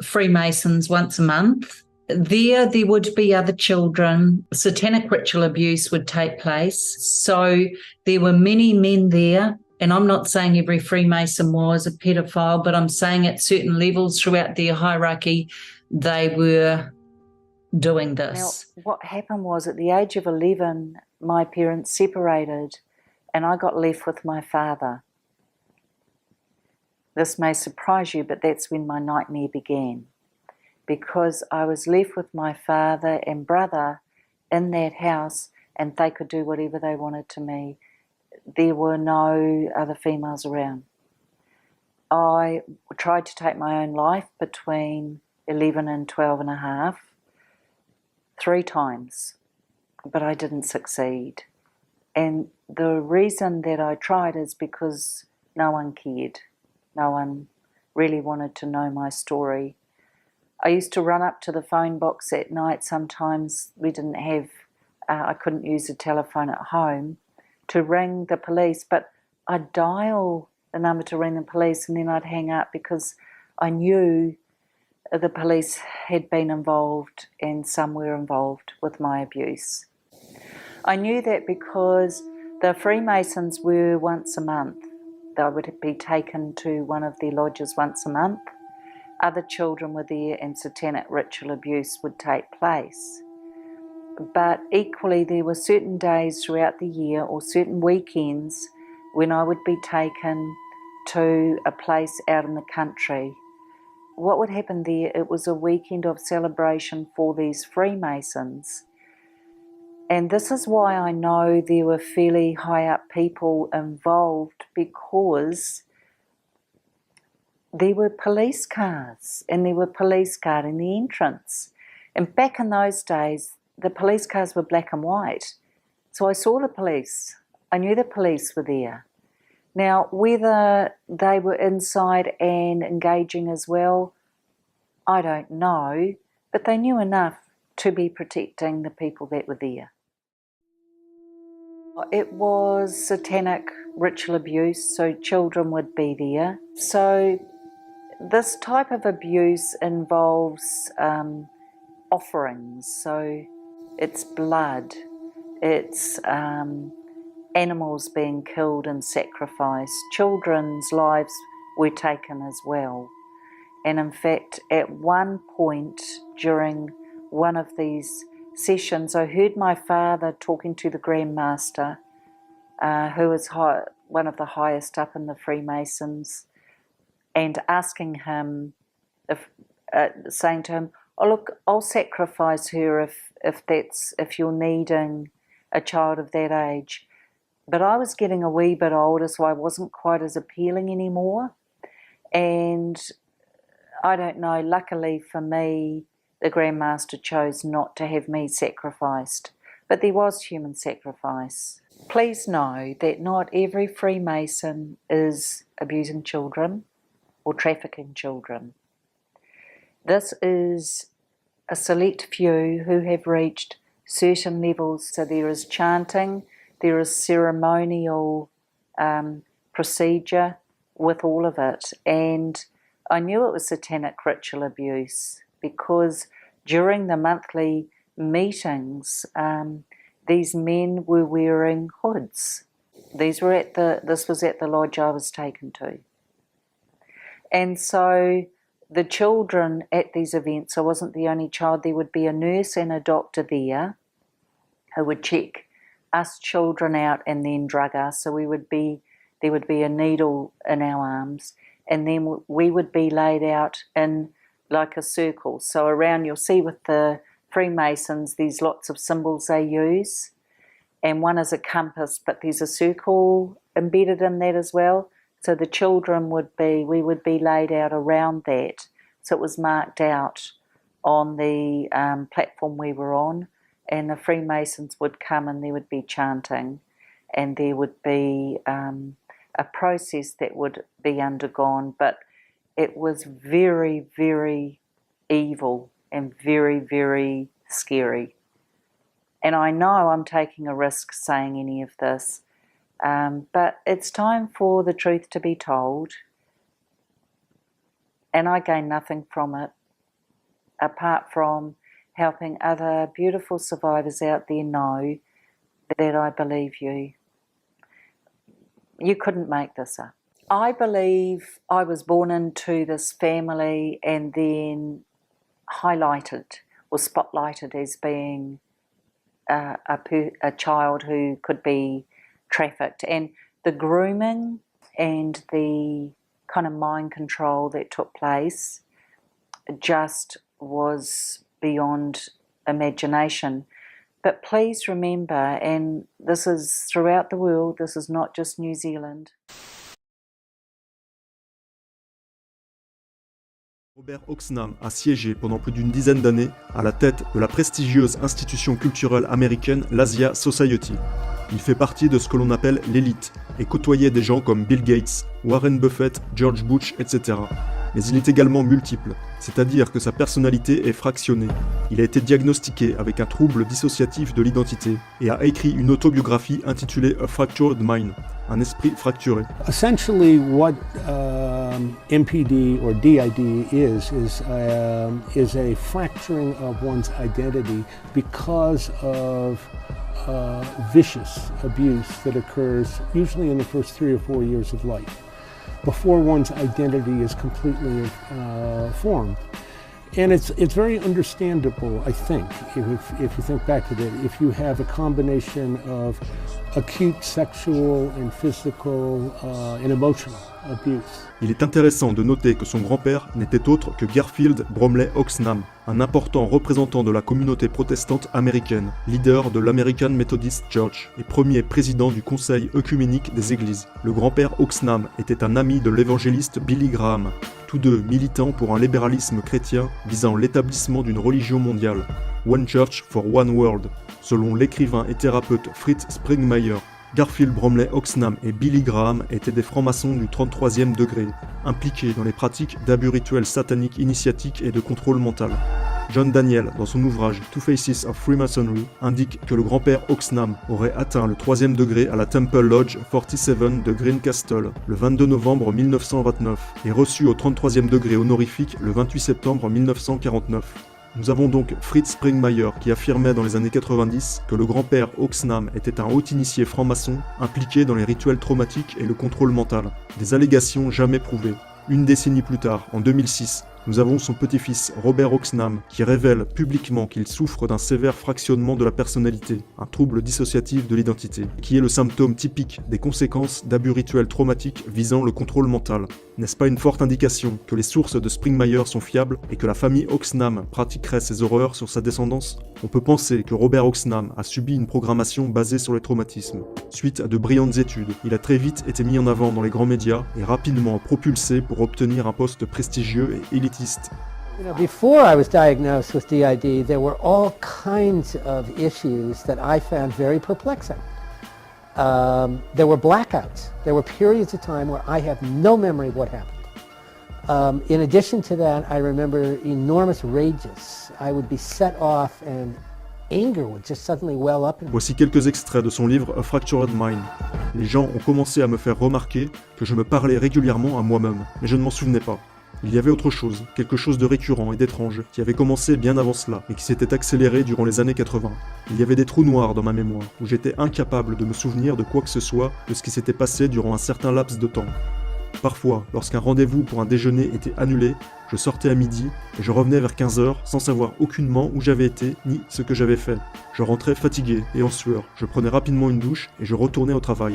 Freemasons once a month. There would be other children. Satanic ritual abuse would take place. So there were many men there And I'm not saying every Freemason was a pedophile, but I'm saying at certain levels throughout their hierarchy, they were doing Now, this. what happened was at the age of 11, my parents separated and I got left with my father. This may surprise you, but that's when my nightmare began, because I was left with my father and brother in that house and they could do whatever they wanted to me. There were no other females around. I tried to take my own life between 11 and 12 and a half, 3 times, but I didn't succeed. And the reason that I tried is because no one cared. No one really wanted to know my story. I used to run up to the phone box at night. Sometimes we didn't have, I couldn't use a telephone at home to ring the police, but I'd dial the number to ring the police and then I'd hang up because I knew the police had been involved and some were involved with my abuse. I knew that because the Freemasons were once a month. They would be taken to one of their lodges once a month. Other children were there and satanic ritual abuse would take place. But equally there were certain days throughout the year or certain weekends when I would be taken to a place out in the country. What would happen there, it was a weekend of celebration for these Freemasons. And this is why I know there were fairly high up people involved, because there were police cars and there were police guarding the entrance. And back in those days, the police cars were black and white. So I saw the police. I knew the police were there. Now, whether they were inside and engaging as well, I don't know, but they knew enough to be protecting the people that were there. It was satanic ritual abuse, so children would be there. So this type of abuse involves offerings, so it's blood, it's animals being killed and sacrificed. Children's lives were taken as well. And in fact, at one point during one of these sessions, I heard my father talking to the Grand Master, who was one of the highest up in the Freemasons, and asking him, saying to him, "Oh look, I'll sacrifice her if you're needing a child of that age." But I was getting a wee bit older, so I wasn't quite as appealing anymore. And I don't know, luckily for me, the Grand Master chose not to have me sacrificed. But there was human sacrifice. Please know that not every Freemason is abusing children or trafficking children. This is a select few who have reached certain levels. So there is chanting, there is ceremonial procedure with all of it. And I knew it was satanic ritual abuse because during the monthly meetings, these men were wearing hoods. This was at the lodge I was taken to. And so the children at these events, I wasn't the only child, there would be a nurse and a doctor there who would check us children out and then drug us. So there would be a needle in our arms, and then we would be laid out in like a circle. So around, you'll see with the Freemasons, there's lots of symbols they use, and one is a compass, but there's a circle embedded in that as well. So the children we would be laid out around that. So it was marked out on the platform we were on, and the Freemasons would come and there would be chanting, and there would be a process that would be undergone, but it was very, very evil and very, very scary. And I know I'm taking a risk saying any of this, but it's time for the truth to be told, and I gain nothing from it apart from helping other beautiful survivors out there know that I believe you. You couldn't make this up. I believe I was born into this family and then highlighted or spotlighted as being a child who could be trafficked. And the grooming and the kind of mind control that took place just was beyond imagination. But please remember, and this is throughout the world, this is not just New Zealand. Robert Oxnam a siégé pendant plus d'une dizaine d'années à la tête de la prestigieuse institution culturelle américaine l'Asia Society. Il fait partie de ce que l'on appelle l'élite et côtoyait des gens comme Bill Gates, Warren Buffett, George Bush, etc. Mais il est également multiple, c'est-à-dire que sa personnalité est fractionnée. Il a été diagnostiqué avec un trouble dissociatif de l'identité et a écrit une autobiographie intitulée A Fractured Mind, un esprit fracturé. Essentially, what MPD or DID is a fracturing of one's identity because of vicious abuse that occurs usually in the first 3 or 4 years of life, before one's identity is completely formed. And it's very understandable, I think, if you think back to that, if you have a combination of acute sexual and physical and emotional abuse. Il est intéressant de noter que son grand-père n'était autre que Garfield Bromley Oxnam, un important représentant de la communauté protestante américaine, leader de l'American Methodist Church et premier président du Conseil œcuménique des Églises. Le grand-père Oxnam était un ami de l'évangéliste Billy Graham, tous deux militants pour un libéralisme chrétien visant l'établissement d'une religion mondiale, One Church for One World, selon l'écrivain et thérapeute Fritz Springmeier. Garfield Bromley Oxnam et Billy Graham étaient des francs-maçons du 33e degré, impliqués dans les pratiques d'abus rituels sataniques initiatiques et de contrôle mental. John Daniel, dans son ouvrage Two Faces of Freemasonry, indique que le grand-père Oxnam aurait atteint le 3e degré à la Temple Lodge 47 de Greencastle le 22 novembre 1929 et reçu au 33e degré honorifique le 28 septembre 1949. Nous avons donc Fritz Springmeier qui affirmait dans les années 90 que le grand-père Oxnam était un haut initié franc-maçon impliqué dans les rituels traumatiques et le contrôle mental. Des allégations jamais prouvées. Une décennie plus tard, en 2006, nous avons son petit-fils Robert Oxnam qui révèle publiquement qu'il souffre d'un sévère fractionnement de la personnalité, un trouble dissociatif de l'identité, qui est le symptôme typique des conséquences d'abus rituels traumatiques visant le contrôle mental. N'est-ce pas une forte indication que les sources de Springmeier sont fiables et que la famille Oxnam pratiquerait ces horreurs sur sa descendance? On peut penser que Robert Oxnam a subi une programmation basée sur les traumatismes. Suite à de brillantes études, il a très vite été mis en avant dans les grands médias et rapidement propulsé pour obtenir un poste prestigieux et élitiste. You know, before I was diagnosed with DID, there were all kinds of issues that I found very perplexing. There were blackouts. There were periods of time where I have no memory of what happened. In addition to that, I remember enormous rages. I would be set off and anger would just suddenly well up in me. Voici quelques extraits de son livre A Fractured Mind. Les gens ont commencé à me faire remarquer que je me parlais régulièrement à moi-même, mais je ne m'en souvenais pas. Il y avait autre chose, quelque chose de récurrent et d'étrange, qui avait commencé bien avant cela, et qui s'était accéléré durant les années 80. Il y avait des trous noirs dans ma mémoire, où j'étais incapable de me souvenir de quoi que ce soit de ce qui s'était passé durant un certain laps de temps. Parfois, lorsqu'un rendez-vous pour un déjeuner était annulé, je sortais à midi, et je revenais vers 15h sans savoir aucunement où j'avais été, ni ce que j'avais fait. Je rentrais fatigué et en sueur, je prenais rapidement une douche, et je retournais au travail.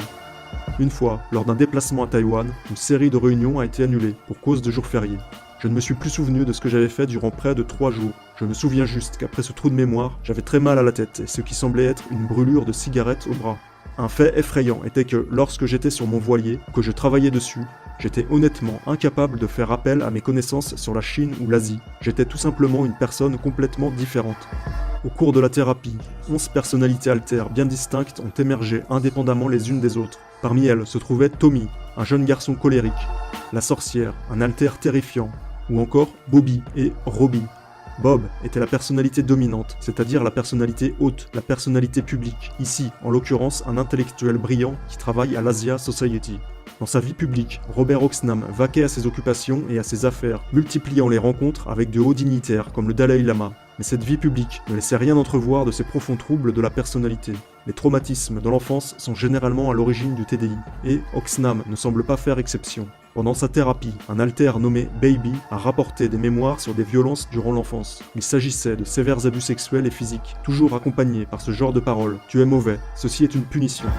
Une fois, lors d'un déplacement à Taïwan, une série de réunions a été annulée pour cause de jours fériés. Je ne me suis plus souvenu de ce que j'avais fait durant près de 3 jours. Je me souviens juste qu'après ce trou de mémoire, j'avais très mal à la tête et ce qui semblait être une brûlure de cigarette au bras. Un fait effrayant était que lorsque j'étais sur mon voilier, que je travaillais dessus, j'étais honnêtement incapable de faire appel à mes connaissances sur la Chine ou l'Asie. J'étais tout simplement une personne complètement différente. Au cours de la thérapie, 11 personnalités altères bien distinctes ont émergé indépendamment les unes des autres. Parmi elles se trouvait Tommy, un jeune garçon colérique, la sorcière, un altère terrifiant, ou encore Bobby et Robbie. Bob était la personnalité dominante, c'est-à-dire la personnalité haute, la personnalité publique, ici, en l'occurrence, un intellectuel brillant qui travaille à l'Asia Society. Dans sa vie publique, Robert Oxnam vaquait à ses occupations et à ses affaires, multipliant les rencontres avec de hauts dignitaires comme le Dalai Lama. Mais cette vie publique ne laissait rien entrevoir de ces profonds troubles de la personnalité. Les traumatismes de l'enfance sont généralement à l'origine du TDI, et Oxnam ne semble pas faire exception. Pendant sa thérapie, un alter nommé Baby a rapporté des mémoires sur des violences durant l'enfance. Il s'agissait de sévères abus sexuels et physiques, toujours accompagnés par ce genre de paroles. « Tu es mauvais, ceci est une punition ».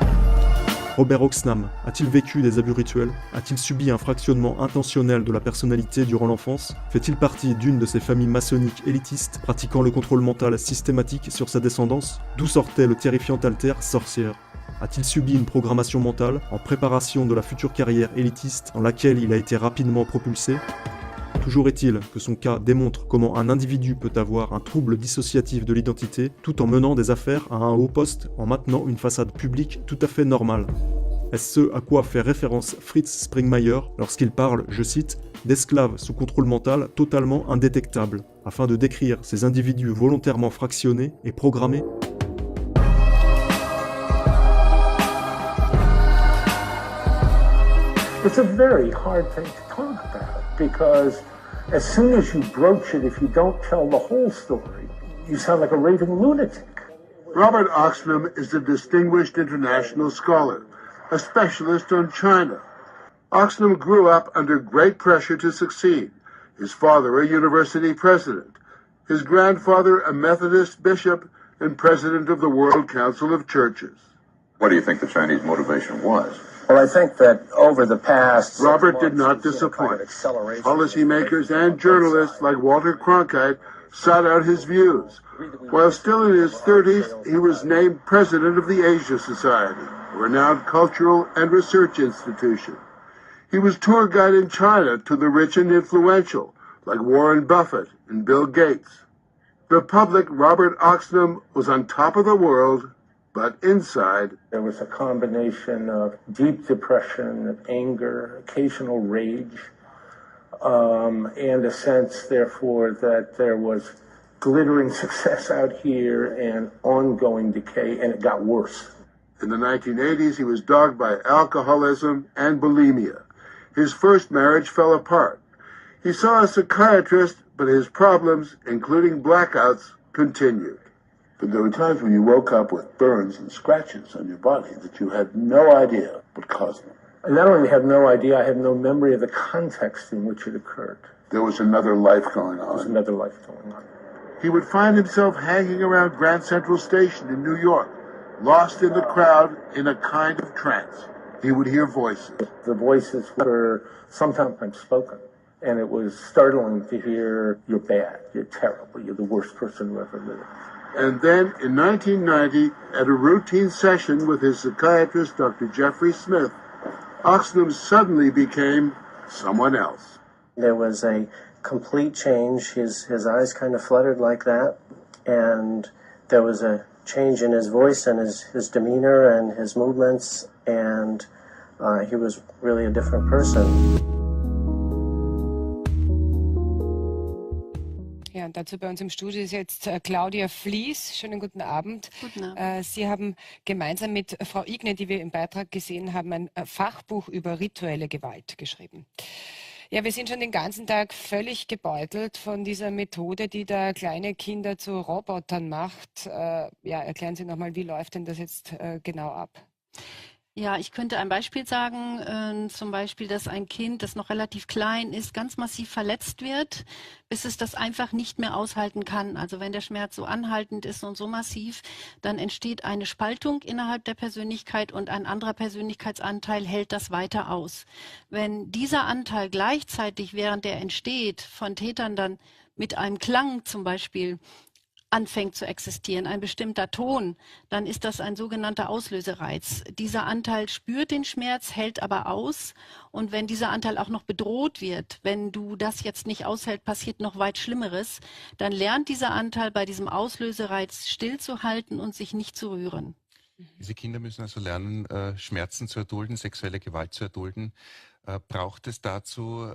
Robert Oxnam a-t-il vécu des abus rituels? A-t-il subi un fractionnement intentionnel de la personnalité durant l'enfance? Fait-il partie d'une de ces familles maçonniques élitistes pratiquant le contrôle mental systématique sur sa descendance? D'où sortait le terrifiant alter sorcière? A-t-il subi une programmation mentale en préparation de la future carrière élitiste dans laquelle il a été rapidement propulsé? Toujours est-il que son cas démontre comment un individu peut avoir un trouble dissociatif de l'identité tout en menant des affaires à un haut poste en maintenant une façade publique tout à fait normale. Est-ce ce à quoi fait référence Fritz Springmeier lorsqu'il parle, je cite, d'esclaves sous contrôle mental totalement indétectables, afin de décrire ces individus volontairement fractionnés et programmés? It's a very hard thing to talk about because as soon as you broach it, if you don't tell the whole story, you sound like a raving lunatic. Robert Oxnam is a distinguished international scholar, a specialist on China. Oxnam grew up under great pressure to succeed. His father, a university president. His grandfather, a Methodist bishop and president of the World Council of Churches. What do you think the Chinese motivation was? Well, I think that over the past... Robert did not disappoint. Policymakers and journalists like Walter Cronkite sought out his views. While still in his 30s, he was named president of the Asia Society, a renowned cultural and research institution. He was tour guide in China to the rich and influential, like Warren Buffett and Bill Gates. The public, Robert Oxnam, was on top of the world, but inside, there was a combination of deep depression, of anger, occasional rage, and a sense, therefore, that there was glittering success out here and ongoing decay, and it got worse. In the 1980s, he was dogged by alcoholism and bulimia. His first marriage fell apart. He saw a psychiatrist, but his problems, including blackouts, continued. But there were times when you woke up with burns and scratches on your body that you had no idea what caused them. I not only have no idea, I have no memory of the context in which it occurred. There was another life going on. There was another life going on. He would find himself hanging around Grand Central Station in New York, lost in the crowd in a kind of trance. He would hear voices. The voices were sometimes spoken, and it was startling to hear, "You're bad, you're terrible, you're the worst person who ever lived." And then, in 1990, at a routine session with his psychiatrist, Dr. Jeffrey Smith, Oxnam suddenly became someone else. There was a complete change. His eyes kind of fluttered like that, and there was a change in his voice and his demeanor and his movements, and he was really a different person. Ja, und dazu bei uns im Studio ist jetzt Claudia Flies. Schönen guten Abend. Guten Abend. Sie haben gemeinsam mit Frau Igne, die wir im Beitrag gesehen haben, ein Fachbuch über rituelle Gewalt geschrieben. Ja, wir sind schon den ganzen Tag völlig gebeutelt von dieser Methode, die da kleine Kinder zu Robotern macht. Ja, erklären Sie nochmal, wie läuft denn das jetzt genau ab? Ja, ich könnte ein Beispiel sagen, zum Beispiel, dass ein Kind, das noch relativ klein ist, ganz massiv verletzt wird, bis es das einfach nicht mehr aushalten kann. Also wenn der Schmerz so anhaltend ist und so massiv, dann entsteht eine Spaltung innerhalb der Persönlichkeit und ein anderer Persönlichkeitsanteil hält das weiter aus. Wenn dieser Anteil gleichzeitig, während er entsteht, von Tätern dann mit einem Klang zum Beispiel anfängt zu existieren, ein bestimmter Ton, dann ist das ein sogenannter Auslösereiz. Dieser Anteil spürt den Schmerz, hält aber aus, und wenn dieser Anteil auch noch bedroht wird, wenn du das jetzt nicht aushältst, passiert noch weit Schlimmeres, dann lernt dieser Anteil bei diesem Auslösereiz stillzuhalten und sich nicht zu rühren. Diese Kinder müssen also lernen, Schmerzen zu erdulden, sexuelle Gewalt zu erdulden. Braucht es dazu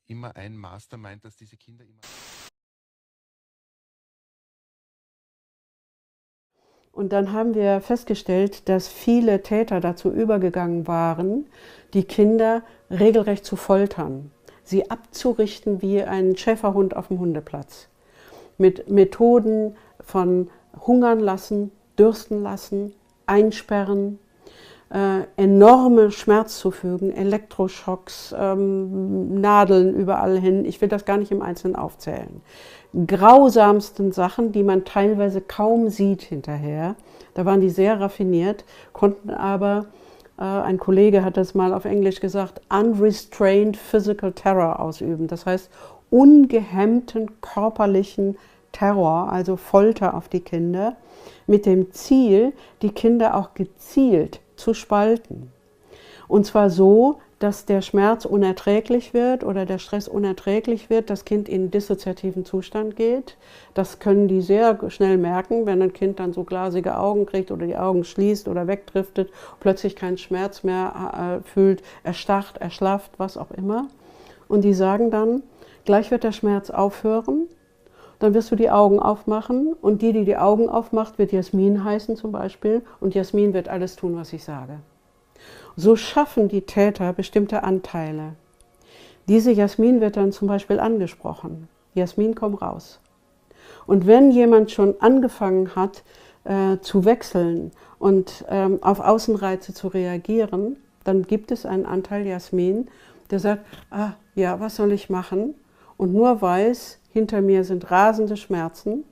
immer ein Mastermind, dass diese Kinder immer... Und dann haben wir festgestellt, dass viele Täter dazu übergegangen waren, die Kinder regelrecht zu foltern, sie abzurichten wie ein Schäferhund auf dem Hundeplatz. Mit Methoden von hungern lassen, dürsten lassen, einsperren, enorme Schmerz zufügen, Elektroschocks, Nadeln überall hin. Ich will das gar nicht im Einzelnen aufzählen. Grausamsten Sachen, die man teilweise kaum sieht hinterher. Da waren die sehr raffiniert, konnten aber, ein Kollege hat das mal auf Englisch gesagt, unrestrained physical terror ausüben. Das heißt, ungehemmten körperlichen Terror, also Folter auf die Kinder, mit dem Ziel, die Kinder auch gezielt zu spalten. Und zwar so, dass der Schmerz unerträglich wird oder der Stress unerträglich wird, das Kind in dissoziativen Zustand geht. Das können die sehr schnell merken, wenn ein Kind dann so glasige Augen kriegt oder die Augen schließt oder wegdriftet, plötzlich keinen Schmerz mehr fühlt, erstarrt, erschlafft, was auch immer. Und die sagen dann, gleich wird der Schmerz aufhören, dann wirst du die Augen aufmachen und die Augen aufmacht, wird Jasmin heißen zum Beispiel und Jasmin wird alles tun, was ich sage. So schaffen die Täter bestimmte Anteile. Diese Jasmin wird dann zum Beispiel angesprochen. Jasmin, komm raus. Und wenn jemand schon angefangen hat zu wechseln und auf Außenreize zu reagieren, dann gibt es einen Anteil Jasmin, der sagt, ah ja, was soll ich machen? Und nur weiß, hinter mir sind rasende Schmerzen,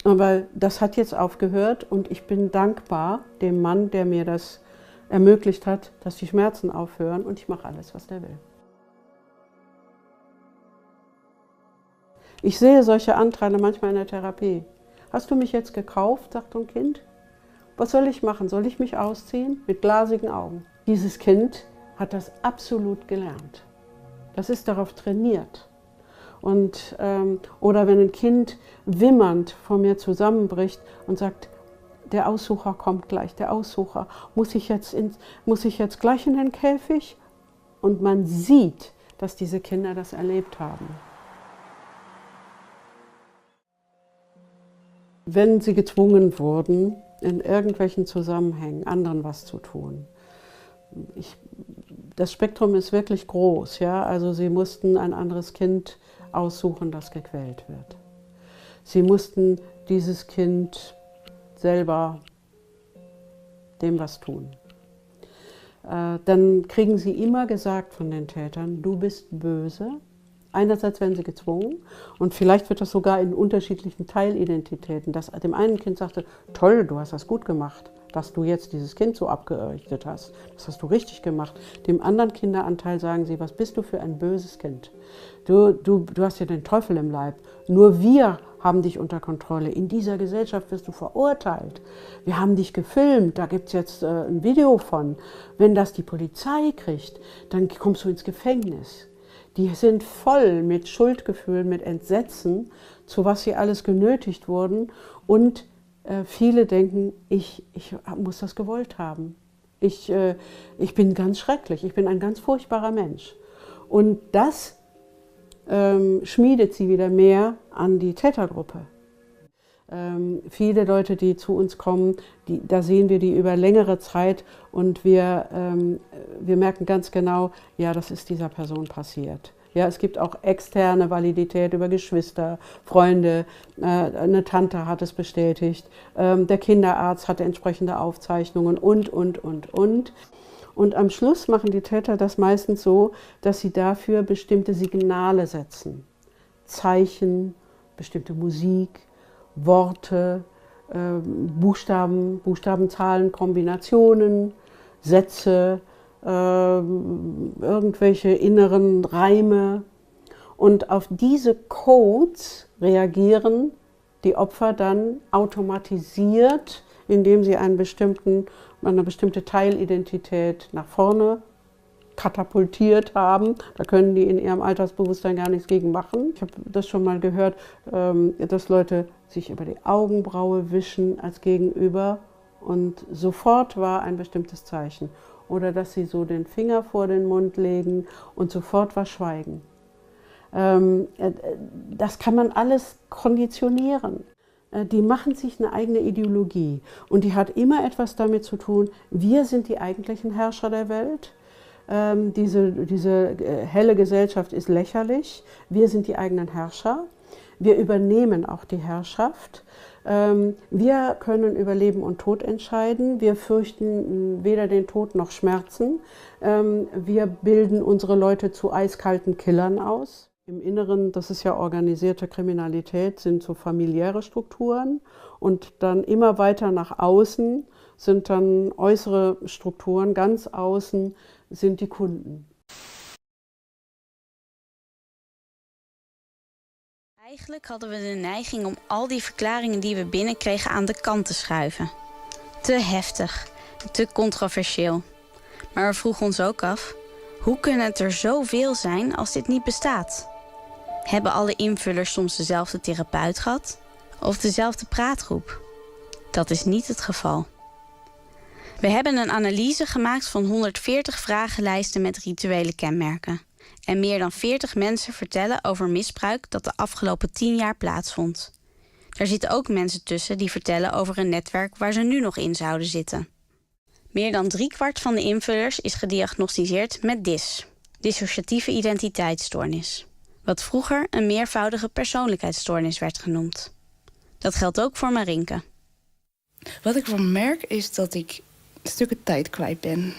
aber das hat jetzt aufgehört und ich bin dankbar dem Mann, der mir das ermöglicht hat, dass die Schmerzen aufhören und ich mache alles, was der will. Ich sehe solche Anteile manchmal in der Therapie. Hast du mich jetzt gekauft, sagt ein Kind. Was soll ich machen? Soll ich mich ausziehen? Mit glasigen Augen. Dieses Kind hat das absolut gelernt. Das ist darauf trainiert. Und, oder wenn ein Kind wimmernd vor mir zusammenbricht und sagt, der Aussucher kommt gleich, der Aussucher, muss ich jetzt gleich in den Käfig? Und man sieht, dass diese Kinder das erlebt haben. Wenn sie gezwungen wurden, in irgendwelchen Zusammenhängen anderen was zu tun. Das Spektrum ist wirklich groß, ja? Also sie mussten ein anderes Kind aussuchen, das gequält wird. Sie mussten dieses Kind selber dem was tun. Dann kriegen sie immer gesagt von den Tätern, du bist böse. Einerseits werden sie gezwungen und vielleicht wird das sogar in unterschiedlichen Teilidentitäten. Dass dem einen Kind sagte, toll, du hast das gut gemacht, dass du jetzt dieses Kind so abgerichtet hast. Das hast du richtig gemacht. Dem anderen Kinderanteil sagen sie, was bist du für ein böses Kind? Du hast ja den Teufel im Leib. Nur wir haben dich unter Kontrolle. In dieser Gesellschaft wirst du verurteilt. Wir haben dich gefilmt, da gibt es jetzt ein Video von. Wenn das die Polizei kriegt, dann kommst du ins Gefängnis. Die sind voll mit Schuldgefühlen, mit Entsetzen, zu was sie alles genötigt wurden. Und viele denken, ich muss das gewollt haben. Ich bin ganz schrecklich, ich bin ein ganz furchtbarer Mensch. Und das schmiedet sie wieder mehr an die Tätergruppe. Viele Leute, die zu uns kommen, da sehen wir die über längere Zeit und wir merken ganz genau, ja, das ist dieser Person passiert. Ja, es gibt auch externe Validität über Geschwister, Freunde, eine Tante hat es bestätigt, der Kinderarzt hatte entsprechende Aufzeichnungen und. Und am Schluss machen die Täter das meistens so, dass sie dafür bestimmte Signale setzen. Zeichen, bestimmte Musik, Worte, Buchstabenzahlen, Kombinationen, Sätze, irgendwelche inneren Reime. Und auf diese Codes reagieren die Opfer dann automatisiert, indem sie eine bestimmte Teilidentität nach vorne katapultiert haben. Da können die in ihrem Altersbewusstsein gar nichts gegen machen. Ich habe das schon mal gehört, dass Leute sich über die Augenbraue wischen als Gegenüber und sofort war ein bestimmtes Zeichen. Oder dass sie so den Finger vor den Mund legen und sofort war Schweigen. Das kann man alles konditionieren. Die machen sich eine eigene Ideologie und die hat immer etwas damit zu tun, wir sind die eigentlichen Herrscher der Welt. Diese helle Gesellschaft ist lächerlich, wir sind die eigenen Herrscher. Wir übernehmen auch die Herrschaft. Wir können über Leben und Tod entscheiden. Wir fürchten weder den Tod noch Schmerzen. Wir bilden unsere Leute zu eiskalten Killern aus. Im Inneren, das ist ja organisierte Kriminalität, sind so familiäre Strukturen. Und dann immer weiter nach außen sind dann äußere Strukturen. Ganz außen sind die Kunden. Eigenlijk hadden we de neiging om al die verklaringen die we binnenkregen aan de kant te schuiven. Te heftig, te controversieel. Maar we vroegen ons ook af, hoe kunnen het er zoveel zijn als dit niet bestaat? Hebben alle invullers soms dezelfde therapeut gehad? Of dezelfde praatgroep? Dat is niet het geval. We hebben een analyse gemaakt van 140 vragenlijsten met rituele kenmerken. En meer dan 40 mensen vertellen over misbruik dat de afgelopen 10 jaar plaatsvond. Daar zitten ook mensen tussen die vertellen over een netwerk waar ze nu nog in zouden zitten. Meer dan 3/4 van de invullers is gediagnosticeerd met DIS, dissociatieve identiteitsstoornis. Wat vroeger een meervoudige persoonlijkheidsstoornis werd genoemd. Dat geldt ook voor Marinke. Wat ik van merk is dat ik stukken tijd kwijt ben.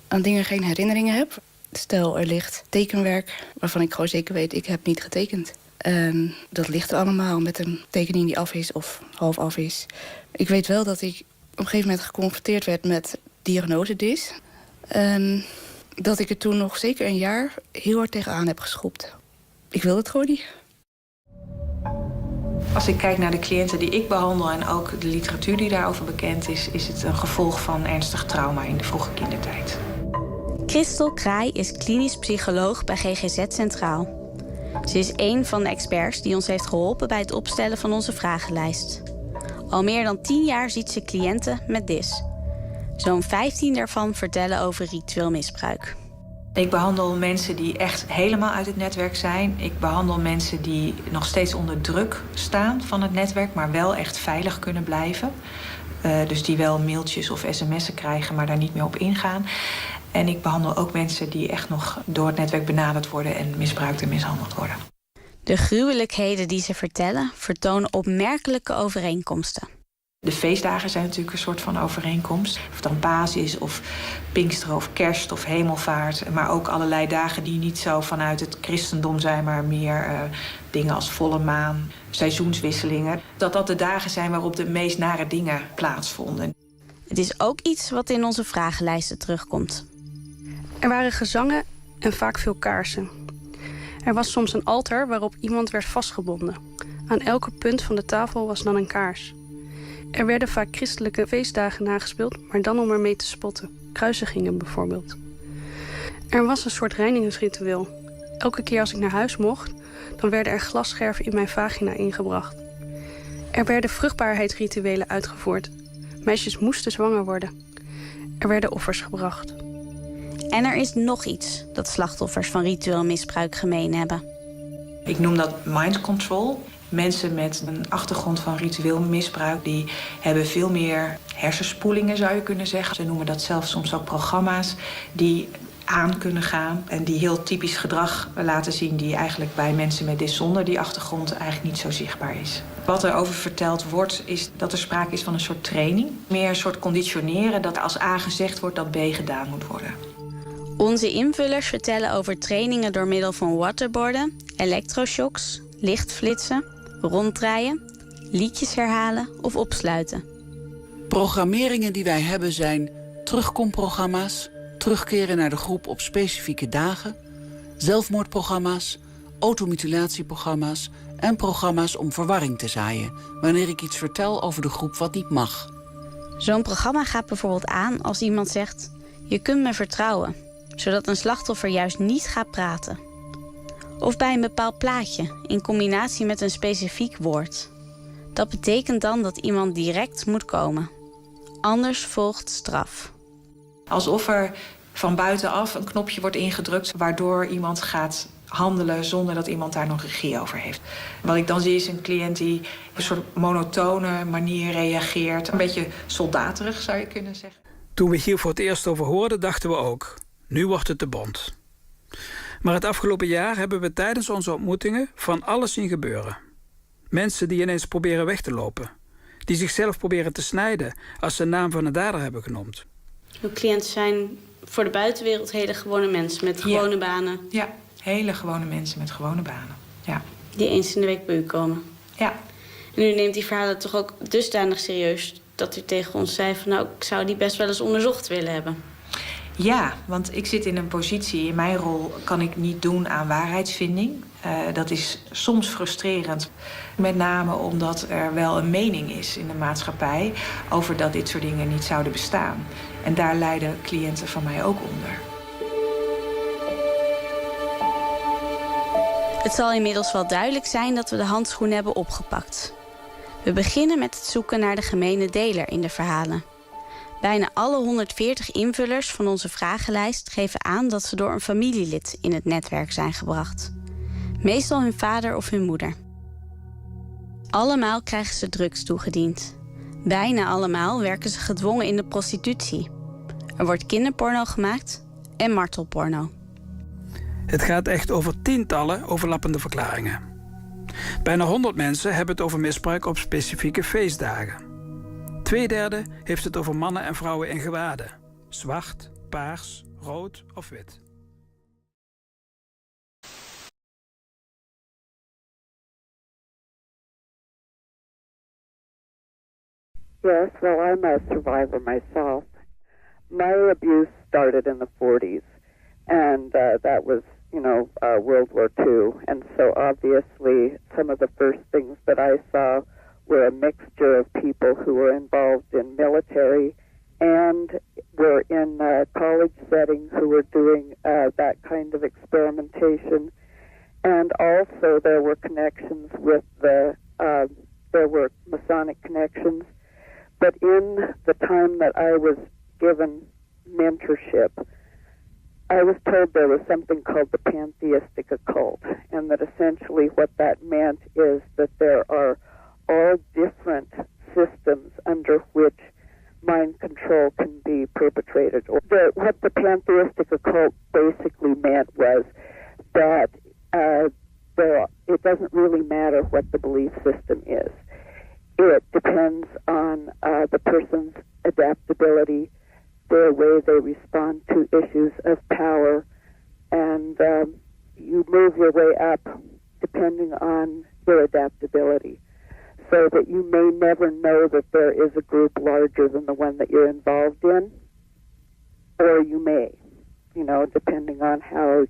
Aan dingen geen herinneringen heb. Stel, er ligt tekenwerk waarvan ik gewoon zeker weet, ik heb niet getekend. En dat ligt er allemaal met een tekening die af is of half af is. Ik weet wel dat ik op een gegeven moment geconfronteerd werd met diagnose DIS. En dat ik er toen nog zeker een jaar heel hard tegenaan heb geschopt. Ik wil het gewoon niet. Als ik kijk naar de cliënten die ik behandel en ook de literatuur die daarover bekend is, is het een gevolg van ernstig trauma in de vroege kindertijd. Christel Kraai is klinisch psycholoog bij GGZ Centraal. Ze is één van de experts die ons heeft geholpen bij het opstellen van onze vragenlijst. Al meer dan 10 jaar ziet ze cliënten met DIS. Zo'n 15 daarvan vertellen over ritueel misbruik. Ik behandel mensen die echt helemaal uit het netwerk zijn. Ik behandel mensen die nog steeds onder druk staan van het netwerk, maar wel echt veilig kunnen blijven. Dus die wel mailtjes of sms'en krijgen, maar daar niet meer op ingaan. En ik behandel ook mensen die echt nog door het netwerk benaderd worden en misbruikt en mishandeld worden. De gruwelijkheden die ze vertellen vertonen opmerkelijke overeenkomsten. De feestdagen zijn natuurlijk een soort van overeenkomst. Of het dan Paas is, of Pinksteren, of Kerst, of Hemelvaart. Maar ook allerlei dagen die niet zo vanuit het christendom zijn, maar meer dingen als volle maan, seizoenswisselingen. Dat de dagen zijn waarop de meest nare dingen plaatsvonden. Het is ook iets wat in onze vragenlijsten terugkomt. Er waren gezangen en vaak veel kaarsen. Er was soms een altaar waarop iemand werd vastgebonden. Aan elke punt van de tafel was dan een kaars. Er werden vaak christelijke feestdagen nagespeeld, maar dan om ermee te spotten. Kruisigingen bijvoorbeeld. Er was een soort reinigingsritueel. Elke keer als ik naar huis mocht, dan werden er glasscherven in mijn vagina ingebracht. Er werden vruchtbaarheidsrituelen uitgevoerd. Meisjes moesten zwanger worden. Er werden offers gebracht. En er is nog iets dat slachtoffers van ritueel misbruik gemeen hebben. Ik noem dat mind control. Mensen met een achtergrond van ritueel misbruik, die hebben veel meer hersenspoelingen, zou je kunnen zeggen. Ze noemen dat zelfs soms ook programma's die aan kunnen gaan en die heel typisch gedrag laten zien die eigenlijk bij mensen met DIS zonder die achtergrond eigenlijk niet zo zichtbaar is. Wat er over verteld wordt, is dat er sprake is van een soort training. Meer een soort conditioneren, dat als A gezegd wordt, dat B gedaan moet worden. Onze invullers vertellen over trainingen door middel van waterboarden, elektroshocks, lichtflitsen, ronddraaien, liedjes herhalen of opsluiten. Programmeringen die wij hebben zijn terugkomprogramma's, terugkeren naar de groep op specifieke dagen, zelfmoordprogramma's, automutilatieprogramma's en programma's om verwarring te zaaien wanneer ik iets vertel over de groep wat niet mag. Zo'n programma gaat bijvoorbeeld aan als iemand zegt: je kunt me vertrouwen, zodat een slachtoffer juist niet gaat praten. Of bij een bepaald plaatje in combinatie met een specifiek woord. Dat betekent dan dat iemand direct moet komen. Anders volgt straf. Alsof er van buitenaf een knopje wordt ingedrukt waardoor iemand gaat handelen zonder dat iemand daar nog regie over heeft. Wat ik dan zie is een cliënt die op een soort monotone manier reageert. Een beetje soldaterig, zou je kunnen zeggen. Toen we hier voor het eerst over hoorden, dachten we ook: nu wordt het te bont. Maar het afgelopen jaar hebben we tijdens onze ontmoetingen van alles zien gebeuren. Mensen die ineens proberen weg te lopen. Die zichzelf proberen te snijden als ze de naam van een dader hebben genoemd. Uw cliënten zijn voor de buitenwereld hele gewone mensen met gewone banen. Ja, hele gewone mensen met gewone banen. Ja. Die eens in de week bij u komen. Ja. En u neemt die verhalen toch ook dusdanig serieus dat u tegen ons zei van nou, ik zou die best wel eens onderzocht willen hebben. Ja, want ik zit in een positie, in mijn rol kan ik niet doen aan waarheidsvinding. Dat is soms frustrerend. Met name omdat er wel een mening is in de maatschappij over dat dit soort dingen niet zouden bestaan. En daar lijden cliënten van mij ook onder. Het zal inmiddels wel duidelijk zijn dat we de handschoen hebben opgepakt. We beginnen met het zoeken naar de gemene deler in de verhalen. Bijna alle 140 invullers van onze vragenlijst geven aan dat ze door een familielid in het netwerk zijn gebracht. Meestal hun vader of hun moeder. Allemaal krijgen ze drugs toegediend. Bijna allemaal werken ze gedwongen in de prostitutie. Er wordt kinderporno gemaakt en martelporno. Het gaat echt over tientallen overlappende verklaringen. Bijna 100 mensen hebben het over misbruik op specifieke feestdagen. 2/3 heeft het over mannen en vrouwen in gewaden. Zwart, paars, rood of wit. Yes, well, I'm a survivor myself. My abuse started in the 40s, and that was, World War II. And so obviously some of the first things that I saw were a mixture of people who were involved in military and were in college settings who were doing that kind of experimentation. And also there were connections with there were Masonic connections. But in the time that I was given mentorship, I was told there was something called the pantheistic occult, and that essentially what that meant is that there are all different systems under which mind control can be perpetrated. What the pantheistic occult basically meant was that it doesn't really matter what the belief system is. It depends on the person's adaptability, their way they respond to issues of power, and you move your way up depending on your adaptability, so that you may never know that there is a group larger than the one that you're involved in, or you may, depending on how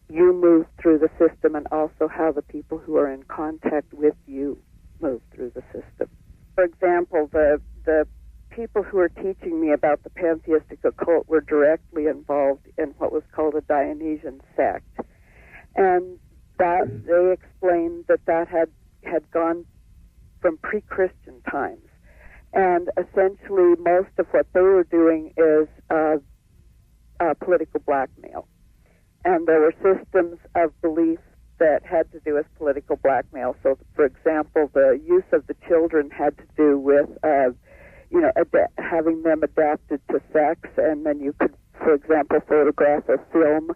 you move through the system and also how the people who are in contact with you move through the system. For example, the people who were teaching me about the pantheistic occult were directly involved in what was called a Dionysian sect. And that they explained that had gone from pre-Christian times. And essentially most of what they were doing is political blackmail. And there were systems of belief that had to do with political blackmail. So, for example, the use of the children had to do with, having them adapted to sex, and then you could, for example, photograph or film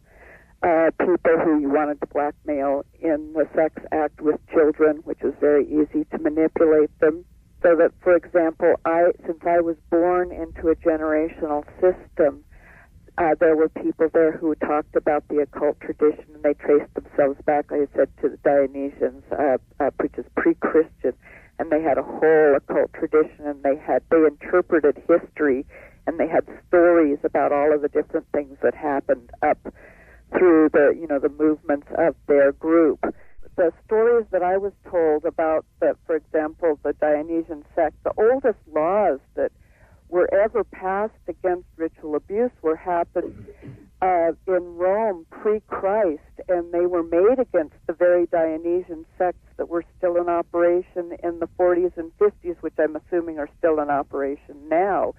people who you wanted to blackmail in the sex act with children, which was very easy to manipulate them. So that, for example, since I was born into a generational system, there were people there who talked about the occult tradition, and they traced themselves back, like I said, to the Dionysians, which is pre-Christian, and they had a whole occult tradition, and they interpreted history, and they had stories about all of the different things that happened up through the movements of their group. The stories that I was told about, for example, the Dionysian sect, the oldest laws that were ever passed against ritual abuse happened in Rome pre-Christ, and they were made against the very Dionysian sects that were still in operation in the 40s and 50s, which I'm assuming are still in operation now.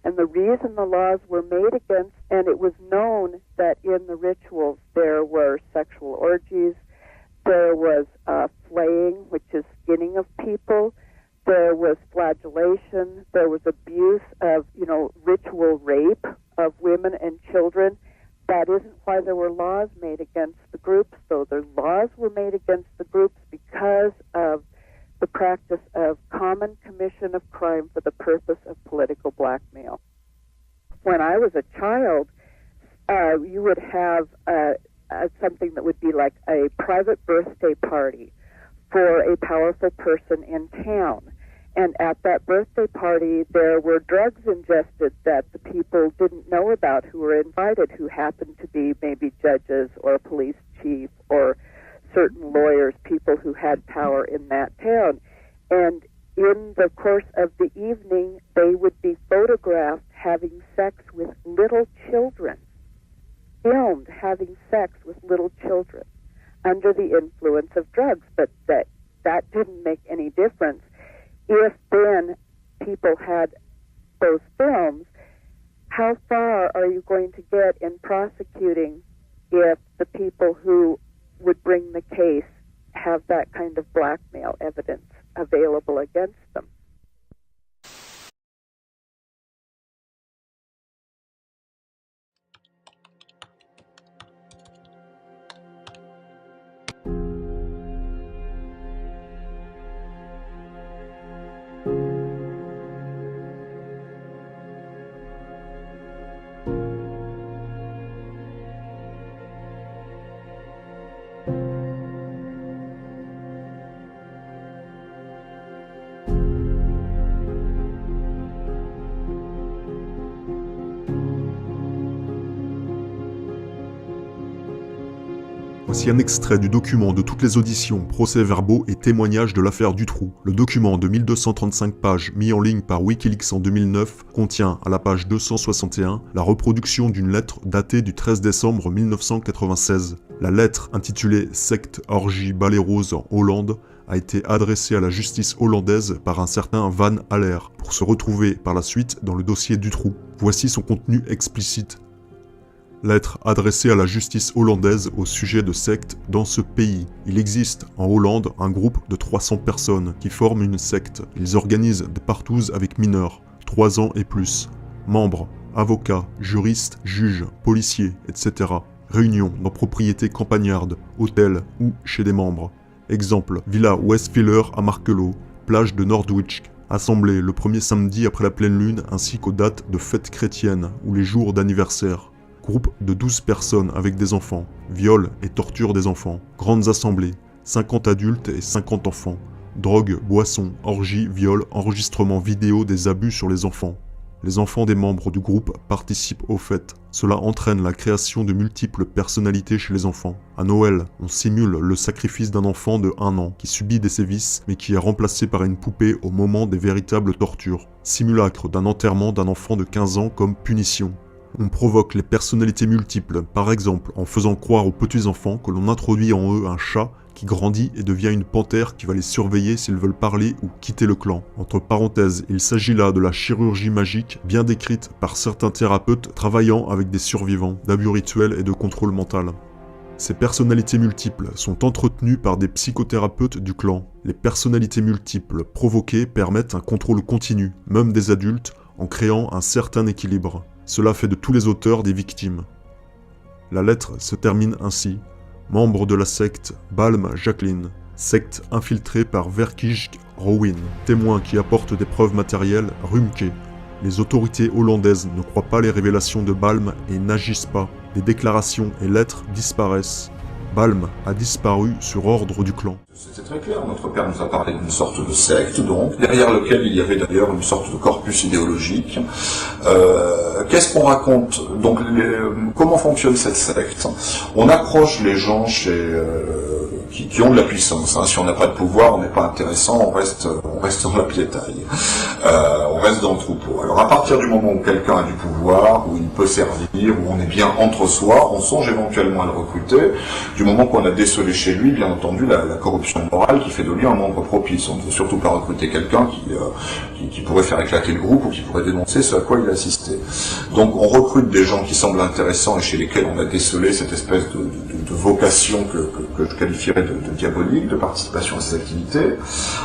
And the reason the laws were made against, and it was known that in the rituals there were sexual orgies, there was flaying, which is skinning of people, there was flagellation, there was abuse of, ritual rape of women and children. That isn't why there were laws made against the groups, though. The laws were made against the groups because of the practice of common commission of crime for the purpose of political blackmail. When I was a child, you would have something that would be like a private birthday party for a powerful person in town. And at that birthday party, there were drugs ingested that the people didn't know about who were invited, who happened to be maybe judges or a police chief or certain lawyers, people who had power in that town. And in the course of the evening, they would be photographed having sex with little children, filmed having sex with little children under the influence of drugs. But that didn't make any difference. If then people had those films, how far are you going to get in prosecuting if the people who would bring the case have that kind of blackmail evidence available against them? Voici un extrait du document de toutes les auditions, procès-verbaux et témoignages de l'affaire Dutroux. Le document de 1235 pages mis en ligne par Wikileaks en 2009 contient, à la page 261, la reproduction d'une lettre datée du 13 décembre 1996. La lettre, intitulée « Secte, orgie, balai rose en Hollande », a été adressée à la justice hollandaise par un certain Van Haller, pour se retrouver par la suite dans le dossier Dutroux. Voici son contenu explicite. Lettre adressée à la justice hollandaise au sujet de sectes dans ce pays. Il existe en Hollande un groupe de 300 personnes qui forment une secte. Ils organisent des partouzes avec mineurs, 3 ans et plus. Membres, avocats, juristes, juges, policiers, etc. Réunions dans propriétés campagnardes, hôtels ou chez des membres. Exemple, Villa Westfiller à Markelot, plage de Nordwijk. Assemblée le premier samedi après la pleine lune ainsi qu'aux dates de fêtes chrétiennes ou les jours d'anniversaire. Groupe de 12 personnes avec des enfants, viol et torture des enfants, grandes assemblées, 50 adultes et 50 enfants, drogue, boissons, orgies, viols, enregistrement vidéo des abus sur les enfants. Les enfants des membres du groupe participent aux fêtes. Cela entraîne la création de multiples personnalités chez les enfants. À Noël, on simule le sacrifice d'un enfant de 1 an qui subit des sévices mais qui est remplacé par une poupée au moment des véritables tortures. Simulacre d'un enterrement d'un enfant de 15 ans comme punition. On provoque les personnalités multiples, par exemple en faisant croire aux petits-enfants que l'on introduit en eux un chat qui grandit et devient une panthère qui va les surveiller s'ils veulent parler ou quitter le clan. Entre parenthèses, il s'agit là de la chirurgie magique bien décrite par certains thérapeutes travaillant avec des survivants d'abus rituels et de contrôle mental. Ces personnalités multiples sont entretenues par des psychothérapeutes du clan. Les personnalités multiples provoquées permettent un contrôle continu, même des adultes, en créant un certain équilibre. Cela fait de tous les auteurs des victimes. La lettre se termine ainsi. Membre de la secte Balm Jacqueline, secte infiltrée par Verkij Rowin, témoin qui apporte des preuves matérielles, Rumke. Les autorités hollandaises ne croient pas les révélations de Balm et n'agissent pas. Les déclarations et lettres disparaissent. Balm a disparu sur ordre du clan. C'était très clair, notre père nous a parlé d'une sorte de secte, donc, derrière lequel il y avait d'ailleurs une sorte de corpus idéologique. Qu'est-ce qu'on raconte? Donc, comment fonctionne cette secte? On approche les gens qui ont de la puissance. Hein. Si on n'a pas de pouvoir, on n'est pas intéressant, on reste dans la piétaille. On reste dans le troupeau. Alors à partir du moment où quelqu'un a du pouvoir, où il peut servir, où on est bien entre soi, on songe éventuellement à le recruter. Du moment qu'on a décelé chez lui, bien entendu, la corruption morale qui fait de lui un membre propice. On ne veut surtout pas recruter quelqu'un qui pourrait faire éclater le groupe ou qui pourrait dénoncer ce à quoi il assistait. Donc on recrute des gens qui semblent intéressants et chez lesquels on a décelé cette espèce de vocation que je qualifierais de diabolique, de participation à ces activités.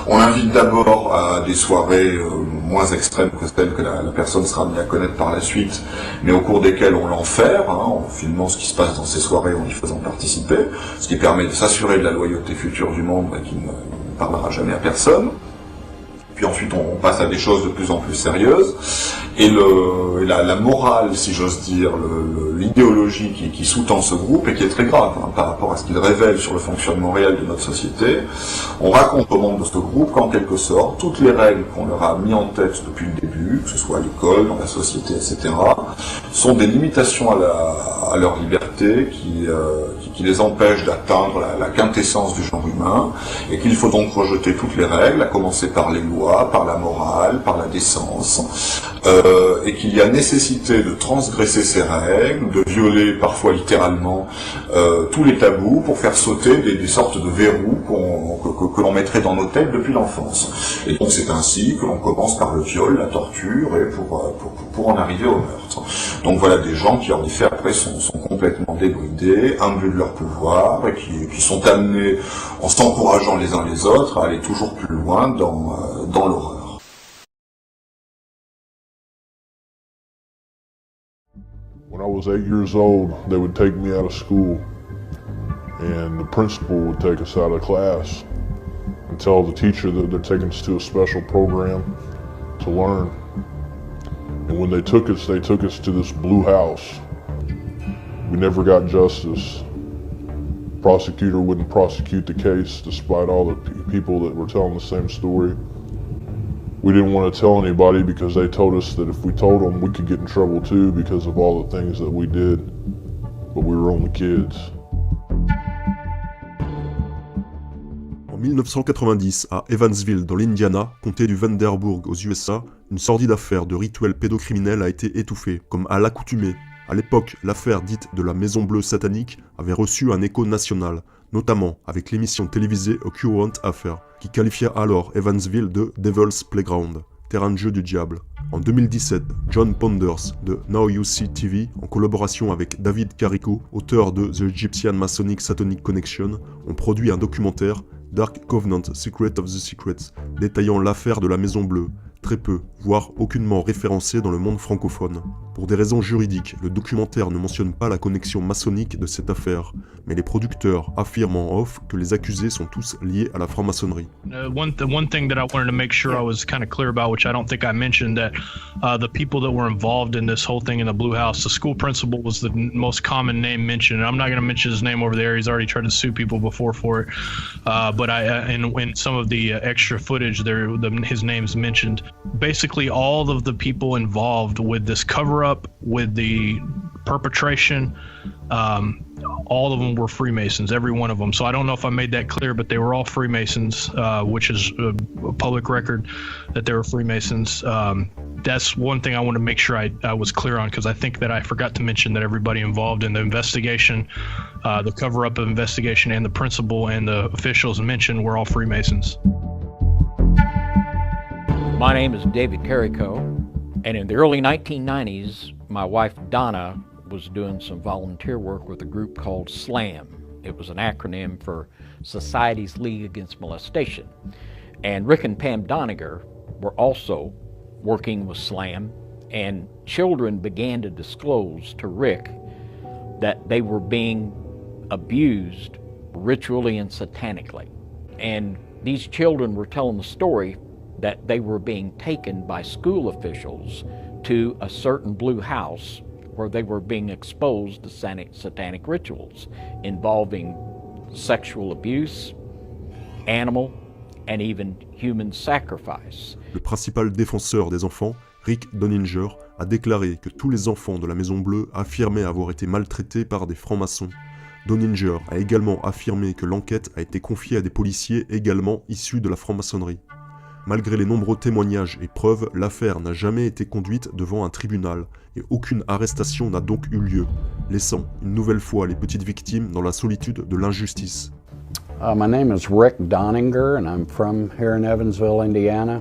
On invite d'abord à des soirées moins extrêmes que celles que la personne sera amenée à connaître par la suite, mais au cours desquelles on l'enferme, en filmant ce qui se passe dans ces soirées, en y faisant participer, ce qui permet de s'assurer de la loyauté future du membre et qu'il ne parlera jamais à personne. Puis ensuite on passe à des choses de plus en plus sérieuses. Et la morale, si j'ose dire, l'idéologie qui sous-tend ce groupe et qui est très grave par rapport à ce qu'il révèle sur le fonctionnement réel de notre société, on raconte aux membres de ce groupe qu'en quelque sorte, toutes les règles qu'on leur a mis en tête depuis le début, que ce soit à l'école, dans la société, etc., sont des limitations à leur liberté qui les empêchent d'atteindre la quintessence du genre humain, et qu'il faut donc rejeter toutes les règles, à commencer par les lois, par la morale, par la décence, et qu'il y a nécessité de transgresser ces règles, de violer parfois littéralement tous les tabous pour faire sauter des sortes de verrous que l'on mettrait dans nos têtes depuis l'enfance. Et donc c'est ainsi que l'on commence par le viol, la torture, et pour en arriver au meurtre. Donc voilà des gens qui en effet après sont complètement débridés, imbus de leur pouvoir, et qui sont amenés, en s'encourageant les uns les autres, à aller toujours plus loin dans l'horreur. When I was 8 years old, they would take me out of school, and the principal would take us out of class and tell the teacher that they're taking us to a special program to learn. And when they took us to this blue house. We never got justice. Prosecutor wouldn't prosecute the case despite all the people that were telling the same story. We didn't want to tell anybody because they told us that if we told them, we could get in trouble too because of all the things that we did. But we were only kids. En 1990, à Evansville, dans l'Indiana, comté du Vanderburgh aux USA, une sordide affaire de rituel pédocriminel a été étouffée, comme à l'accoutumée. À l'époque, l'affaire dite de la Maison Bleue satanique avait reçu un écho national, notamment avec l'émission télévisée Occurrent Affair, qui qualifia alors Evansville de Devil's Playground, terrain de jeu du diable. En 2017, John Ponders de Now You See TV, en collaboration avec David Carrico, auteur de The Egyptian Masonic Satanic Connection, ont produit un documentaire, Dark Covenant, Secret of the Secrets, détaillant l'affaire de la Maison Bleue, très peu, voire aucunement référencé dans le monde francophone. Pour des raisons juridiques, le documentaire ne mentionne pas la connexion maçonnique de cette affaire, mais les producteurs affirment en off que les accusés sont tous liés à la franc-maçonnerie. One thing that I wanted to make sure I was kind of clear about, which I don't think I mentioned, that the people that were involved in this whole thing in the Blue House, the school principal was the most common name mentioned. And I'm not going to mention his name over there. He's already tried to sue people before for it. But in some of the extra footage, his name's mentioned. Basically, all of the people involved with this cover-up, with the perpetration, all of them were Freemasons, every one of them. So I don't know if I made that clear, but they were all Freemasons, which is a public record that they were Freemasons. That's one thing I want to make sure I was clear on, because I think that I forgot to mention that everybody involved in the investigation, the cover-up of investigation, and the principal and the officials mentioned were all Freemasons. My name is David Carrico, and in the early 1990s, my wife Donna was doing some volunteer work with a group called SLAM. It was an acronym for Society's League Against Molestation. And Rick and Pam Doniger were also working with SLAM, and children began to disclose to Rick that they were being abused ritually and satanically. And these children were telling the story that they were being taken by school officials to a certain blue house where they were being exposed to satanic rituals involving sexual abuse, animal, and even human sacrifice. Le principal défenseur des enfants, Rick Donninger, a déclaré que tous les enfants de la Maison Bleue affirmaient avoir été maltraités par des francs-maçons. Donninger a également affirmé que l'enquête a été confiée à des policiers également issus de la franc-maçonnerie. Malgré les nombreux témoignages et preuves, l'affaire n'a jamais été conduite devant un tribunal et aucune arrestation n'a donc eu lieu, laissant une nouvelle fois les petites victimes dans la solitude de l'injustice. My name is Rick Donninger and I'm from here in Evansville, Indiana.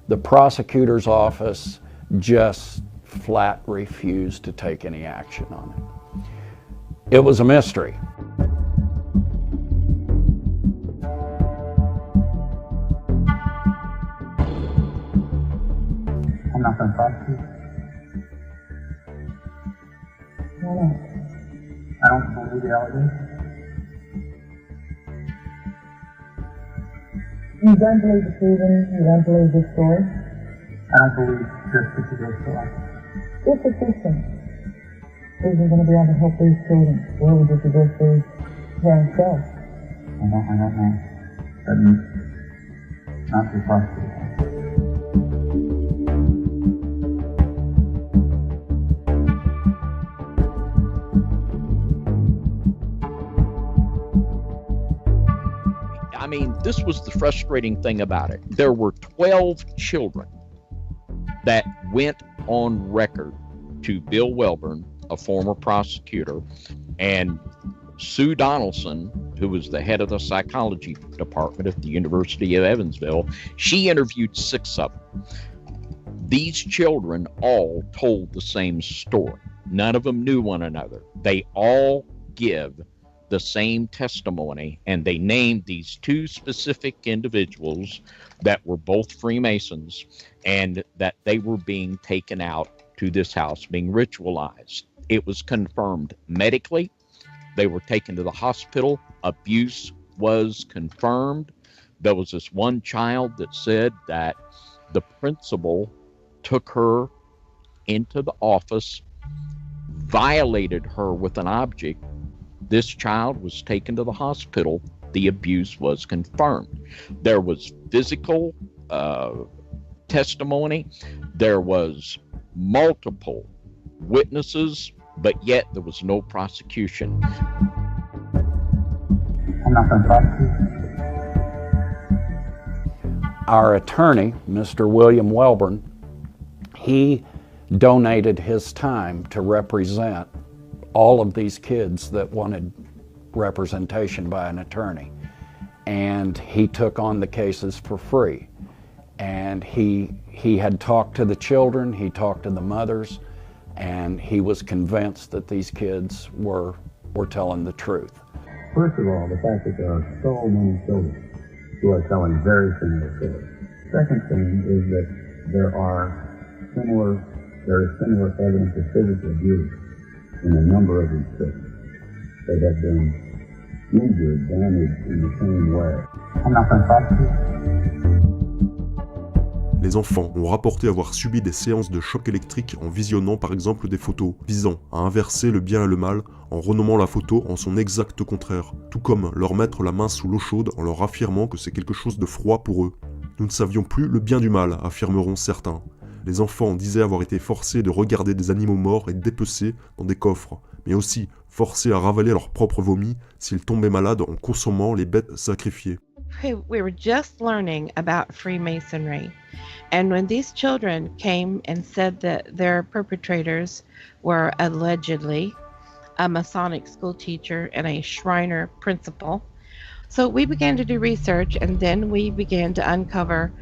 The prosecutor's office just flat refused to take any action on it. It was a mystery. I'm not going to talk to you. No. I don't believe the allegation. You don't believe it's even, you don't believe this story? I don't believe this particular story. If the system isn't going to be able to help these children, where would this address these parents go? I don't know. That means not too possible. I mean, this was the frustrating thing about it. There were 12 children that went on record to Bill Welborn, a former prosecutor, and Sue Donaldson, who was the head of the psychology department at the University of Evansville. She interviewed 6 of them. These children all told the same story. None of them knew one another. They all give the same testimony, and they named these 2 specific individuals that were both Freemasons, and that they were being taken out to this house, being ritualized. It was confirmed medically. They were taken to the hospital. Abuse was confirmed. There was this one child that said that the principal took her into the office, violated her with an object. This child was taken to the hospital. The abuse was confirmed. There was physical testimony. There was multiple witnesses, but yet there was no prosecution. I'm not going to prosecute. Our attorney, Mr. William Welborn, he donated his time to represent all of these kids that wanted representation by an attorney. And he took on the cases for free. And he had talked to the children, he talked to the mothers, and he was convinced that these kids were telling the truth. First of all, the fact that there are so many children who are telling very similar stories. Second thing is that there is similar evidence of physical abuse in a number of these children. They have been injured, damaged in the same way. I'm not going to prosecute. Les enfants ont rapporté avoir subi des séances de choc électrique en visionnant par exemple des photos visant à inverser le bien et le mal en renommant la photo en son exact contraire, tout comme leur mettre la main sous l'eau chaude en leur affirmant que c'est quelque chose de froid pour eux. Nous ne savions plus le bien du mal, affirmeront certains. Les enfants disaient avoir été forcés de regarder des animaux morts et dépecés dans des coffres, mais aussi forcés à ravaler leur propre vomi s'ils tombaient malades en consommant les bêtes sacrifiées. We were just learning about Freemasonry, and when these children came and said that their perpetrators were allegedly a Masonic school teacher and a Shriner principal, so we began to do research, and then we began to uncover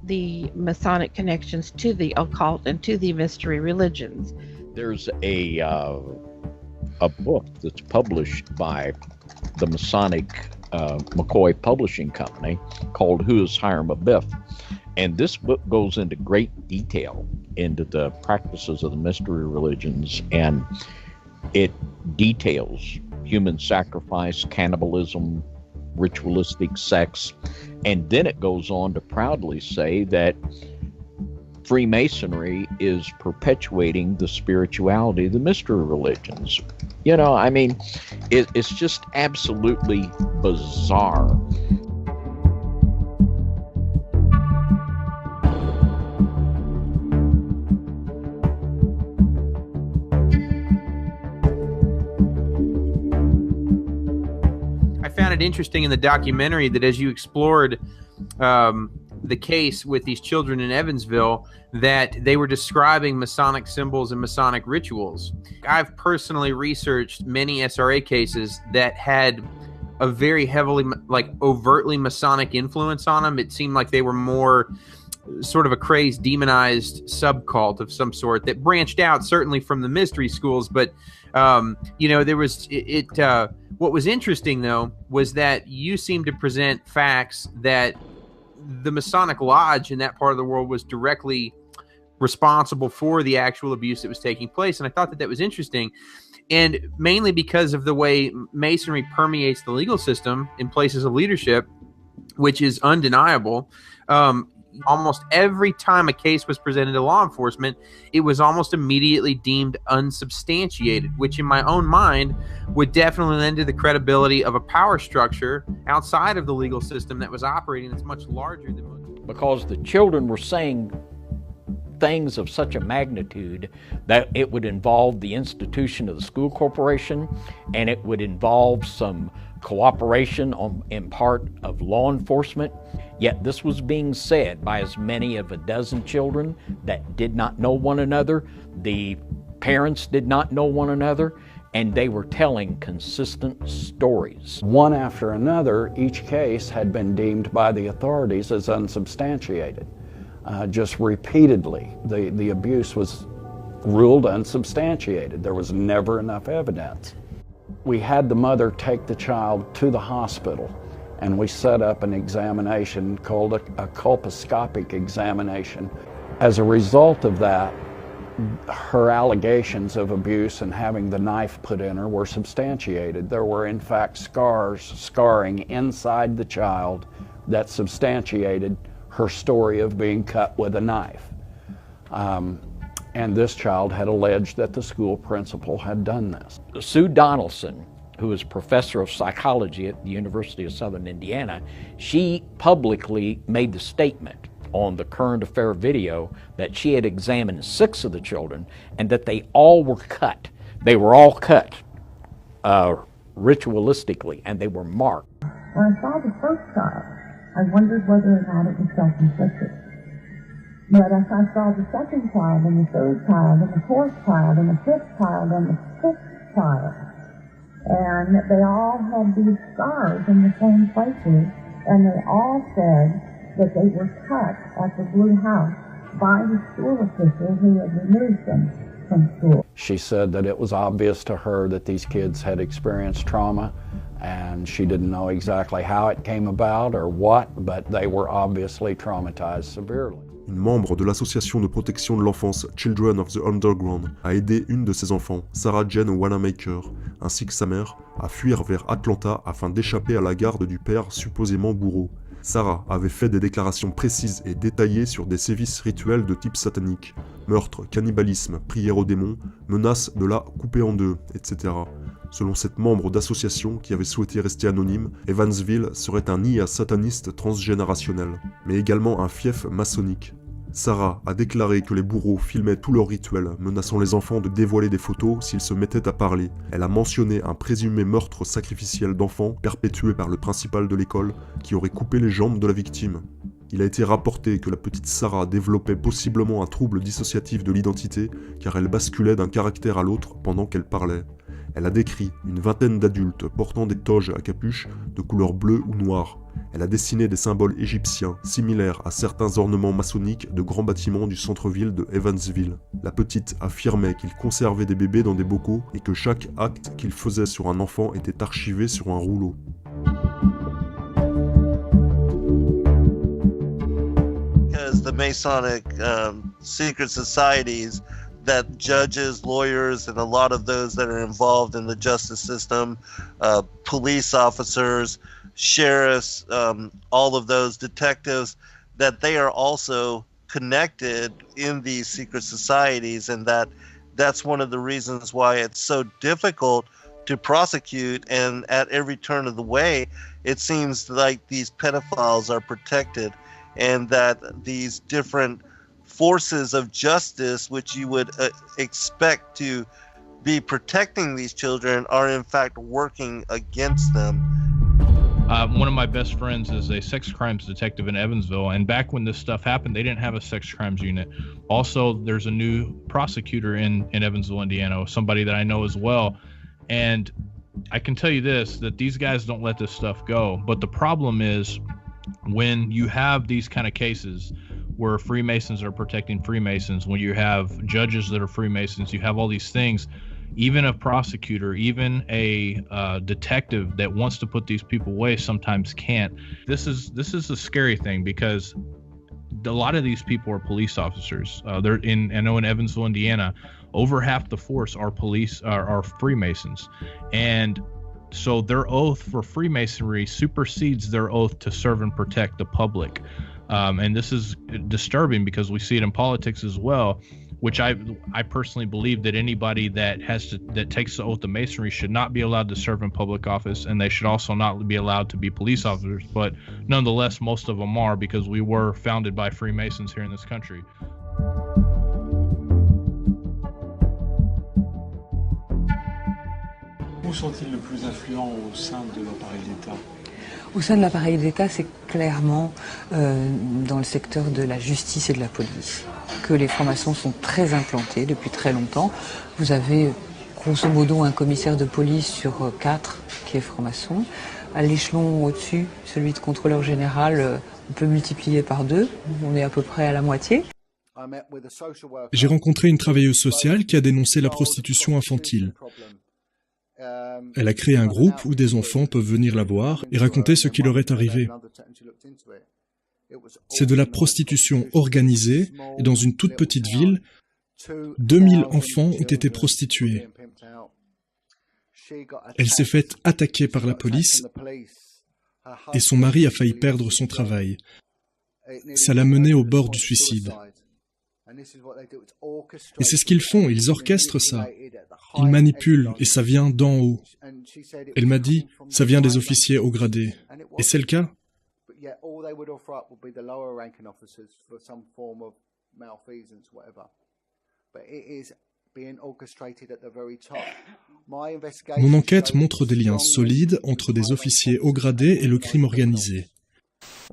the Masonic connections to the occult and to the mystery religions. There's a book that's published by the Masonic McCoy Publishing Company called Who is Hiram Abiff? And this book goes into great detail into the practices of the mystery religions, and it details human sacrifice, cannibalism, ritualistic sex, and then it goes on to proudly say that Freemasonry is perpetuating the spirituality of the mystery religions. You know, I mean, it's just absolutely bizarre. I found it interesting in the documentary that as you explored the case with these children in Evansville, that they were describing Masonic symbols and Masonic rituals. I've personally researched many SRA cases that had a very heavily, like overtly Masonic influence on them. It seemed like they were more sort of a crazed, demonized subcult of some sort that branched out certainly from the mystery schools. But, you know, there was what was interesting, though, was that you seemed to present facts that the Masonic Lodge in that part of the world was directly responsible for the actual abuse that was taking place. And I thought that that was interesting. And mainly because of the way Masonry permeates the legal system in places of leadership, which is undeniable. Almost every time a case was presented to law enforcement, it was almost immediately deemed unsubstantiated, which in my own mind would definitely lend to the credibility of a power structure outside of the legal system that was operating that's much larger than most. Because the children were saying things of such a magnitude that it would involve the institution of the school corporation, and it would involve some cooperation in part of law enforcement. Yet this was being said by as many of a dozen children that did not know one another. The parents did not know one another, and they were telling consistent stories. One after another, each case had been deemed by the authorities as unsubstantiated. Just repeatedly, the abuse was ruled unsubstantiated. There was never enough evidence. We had the mother take the child to the hospital, and we set up an examination called a colposcopic examination. As a result of that, her allegations of abuse and having the knife put in her were substantiated. There were in fact scarring inside the child that substantiated her story of being cut with a knife. And this child had alleged that the school principal had done this. Sue Donaldson, who is professor of psychology at the University of Southern Indiana, she publicly made the statement on the current affair video that she had examined 6 of the children and that they all were cut. They were all cut ritualistically, and they were marked. When I saw the first child, I wondered whether or not it was self-inflicted. But as I saw the second child, and the third child, and the fourth child, and the fifth child, and the sixth child, and they all had these scars in the same places, and they all said that they were cut at the Blue House by the school official who had removed them from school. She said that it was obvious to her that these kids had experienced trauma, and she didn't know exactly how it came about or what, but they were obviously traumatized severely. Une membre de l'association de protection de l'enfance Children of the Underground a aidé une de ses enfants, Sarah Jane Wanamaker, ainsi que sa mère, à fuir vers Atlanta afin d'échapper à la garde du père supposément bourreau. Sarah avait fait des déclarations précises et détaillées sur des sévices rituels de type satanique, meurtre, cannibalisme, prière aux démons, menace de la couper en deux, etc. Selon cette membre d'association qui avait souhaité rester anonyme, Evansville serait un nid à satanistes transgénérationnels, mais également un fief maçonnique. Sarah a déclaré que les bourreaux filmaient tous leurs rituels, menaçant les enfants de dévoiler des photos s'ils se mettaient à parler. Elle a mentionné un présumé meurtre sacrificiel d'enfants perpétué par le principal de l'école qui aurait coupé les jambes de la victime. Il a été rapporté que la petite Sarah développait possiblement un trouble dissociatif de l'identité car elle basculait d'un caractère à l'autre pendant qu'elle parlait. Elle a décrit une vingtaine d'adultes portant des toges à capuche de couleur bleue ou noire. Elle a dessiné des symboles égyptiens similaires à certains ornements maçonniques de grands bâtiments du centre-ville de Evansville. La petite affirmait qu'il conservait des bébés dans des bocaux et que chaque acte qu'il faisait sur un enfant était archivé sur un rouleau. Because the Masonic secret societies that judges, lawyers, and a lot of those that are involved in the justice system, police officers, sheriffs, all of those detectives, that they are also connected in these secret societies, and that's one of the reasons why it's so difficult to prosecute. And at every turn of the way, it seems like these pedophiles are protected, and that these different forces of justice, which you would expect to be protecting these children, are in fact working against them. One of my best friends is a sex crimes detective in Evansville, and back when this stuff happened, they didn't have a sex crimes unit. Also, there's a new prosecutor in Evansville, Indiana, somebody that I know as well, and I can tell you this, that these guys don't let this stuff go. But the problem is when you have these kind of cases where Freemasons are protecting Freemasons, when you have judges that are Freemasons, you have all these things, even a prosecutor, even a detective that wants to put these people away sometimes can't. This is a scary thing, because a lot of these people are police officers. I know in Evansville, Indiana, over half the force are police, are Freemasons, and So their oath for Freemasonry supersedes their oath to serve and protect the public. And this is disturbing because we see it in politics as well, which I personally believe that anybody that takes the oath of Masonry should not be allowed to serve in public office, and they should also not be allowed to be police officers. But nonetheless, most of them are, because we were founded by Freemasons here in this country. Où sont-ils le plus influents au sein de l'appareil d'État? Au sein de l'appareil d'État, c'est clairement dans le secteur de la justice et de la police que les francs-maçons sont très implantés depuis très longtemps. Vous avez grosso modo un commissaire de police sur 4 qui est franc-maçon. À l'échelon au-dessus, celui de contrôleur général, on peut multiplier par 2. On est à peu près à la moitié. J'ai rencontré une travailleuse sociale qui a dénoncé la prostitution infantile. Elle a créé un groupe où des enfants peuvent venir la voir et raconter ce qui leur est arrivé. C'est de la prostitution organisée et dans une toute petite ville, 2000 enfants ont été prostitués. Elle s'est faite attaquer par la police et son mari a failli perdre son travail. Ça l'a menée au bord du suicide. Et c'est ce qu'ils font, ils orchestrent ça. Ils manipulent et ça vient d'en haut. Elle m'a dit, ça vient des officiers haut gradés. Et c'est le cas. Mon enquête montre des liens solides entre des officiers haut gradés et le crime organisé.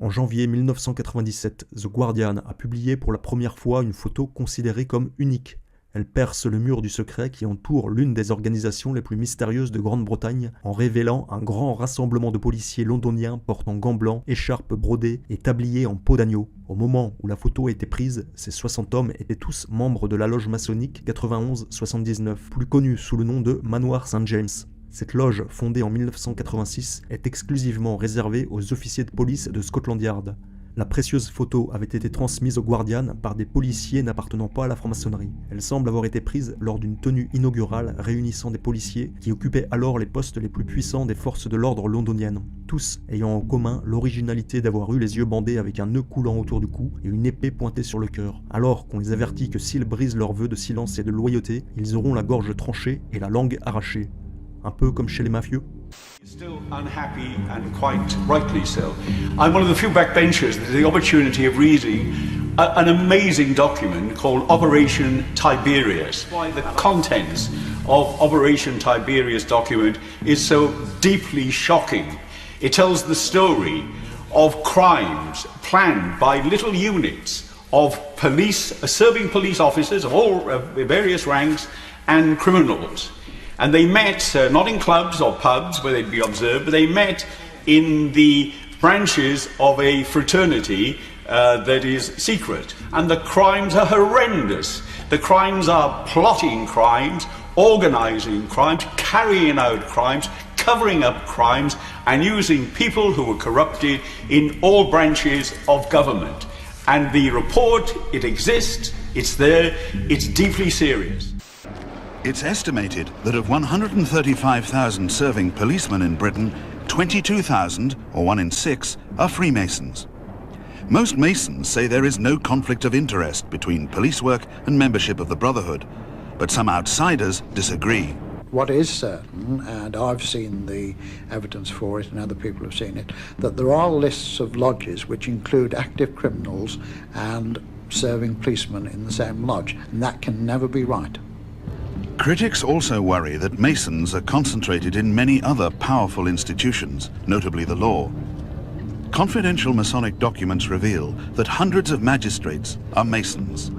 En janvier 1997, The Guardian a publié pour la première fois une photo considérée comme unique. Elle perce le mur du secret qui entoure l'une des organisations les plus mystérieuses de Grande-Bretagne en révélant un grand rassemblement de policiers londoniens portant gants blancs, écharpes brodées et tabliers en peau d'agneau. Au moment où la photo a été prise, ces 60 hommes étaient tous membres de la loge maçonnique 91-79, plus connue sous le nom de Manoir St. James. Cette loge, fondée en 1986, est exclusivement réservée aux officiers de police de Scotland Yard. La précieuse photo avait été transmise au Guardian par des policiers n'appartenant pas à la franc-maçonnerie. Elle semble avoir été prise lors d'une tenue inaugurale réunissant des policiers qui occupaient alors les postes les plus puissants des forces de l'ordre londoniennes, tous ayant en commun l'originalité d'avoir eu les yeux bandés avec un nœud coulant autour du cou et une épée pointée sur le cœur, alors qu'on les avertit que s'ils brisent leur vœu de silence et de loyauté, ils auront la gorge tranchée et la langue arrachée. Un peu comme chez les mafieux. Still unhappy and quite rightly so. I'm one of the few backbenchers that had the opportunity of reading an amazing document called Operation Tiberius. Why the contents of Operation Tiberius document is so deeply shocking. It tells the story of crimes planned by little units of police, serving police officers of all various ranks and criminals. And they met, not in clubs or pubs where they'd be observed, but they met in the branches of a fraternity that is secret. And the crimes are horrendous. The crimes are plotting crimes, organizing crimes, carrying out crimes, covering up crimes, and using people who were corrupted in all branches of government. And the report, it exists, it's there, it's deeply serious. It's estimated that of 135,000 serving policemen in Britain, 22,000, or 1 in 6, are Freemasons. Most Masons say there is no conflict of interest between police work and membership of the Brotherhood, but some outsiders disagree. What is certain, and I've seen the evidence for it and other people have seen it, that there are lists of lodges which include active criminals and serving policemen in the same lodge, and that can never be right. Critics also worry that Masons are concentrated in many other powerful institutions, notably the law. Confidential Masonic documents reveal that hundreds of magistrates are Masons.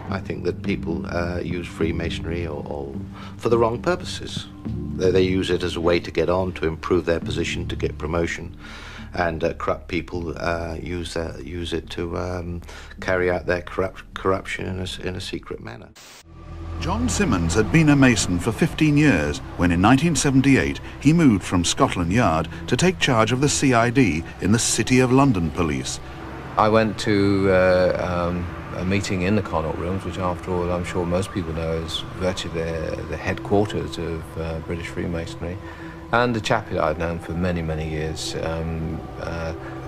I think that people use Freemasonry or for the wrong purposes. They use it as a way to get on, to improve their position, to get promotion. And corrupt people use it to carry out their corruption in a secret manner. John Simmons had been a Mason for 15 years when in 1978 he moved from Scotland Yard to take charge of the CID in the City of London Police. I went to a meeting in the Connaught Rooms, which after all I'm sure most people know is virtually the headquarters of British Freemasonry. And the chap that I'd known for many, many years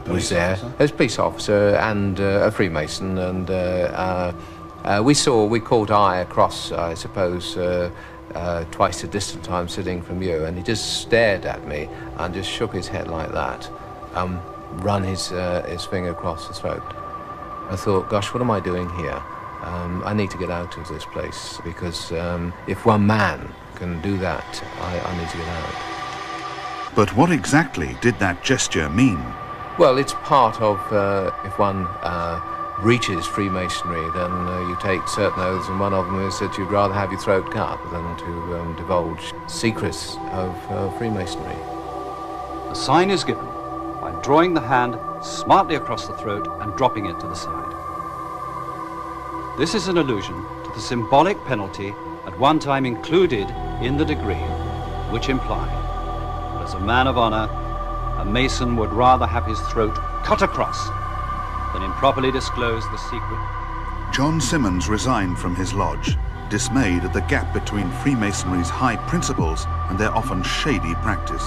was there as a police officer and a Freemason, and we caught eye across, I suppose, twice the distance I'm sitting from you, and he just stared at me and just shook his head like that, run his finger across the throat. I thought, gosh, what am I doing here? I need to get out of this place, because if one man can do that, I need to get out. But what exactly did that gesture mean? Well, it's part of, if one reaches Freemasonry, then you take certain oaths, and one of them is that you'd rather have your throat cut than to divulge secrets of Freemasonry. The sign is given by drawing the hand smartly across the throat and dropping it to the side. This is an allusion to the symbolic penalty at one time included in the degree, which implied that as a man of honor, a Mason would rather have his throat cut across than improperly disclose the secret. John Simmons resigned from his lodge, dismayed at the gap between Freemasonry's high principles and their often shady practice.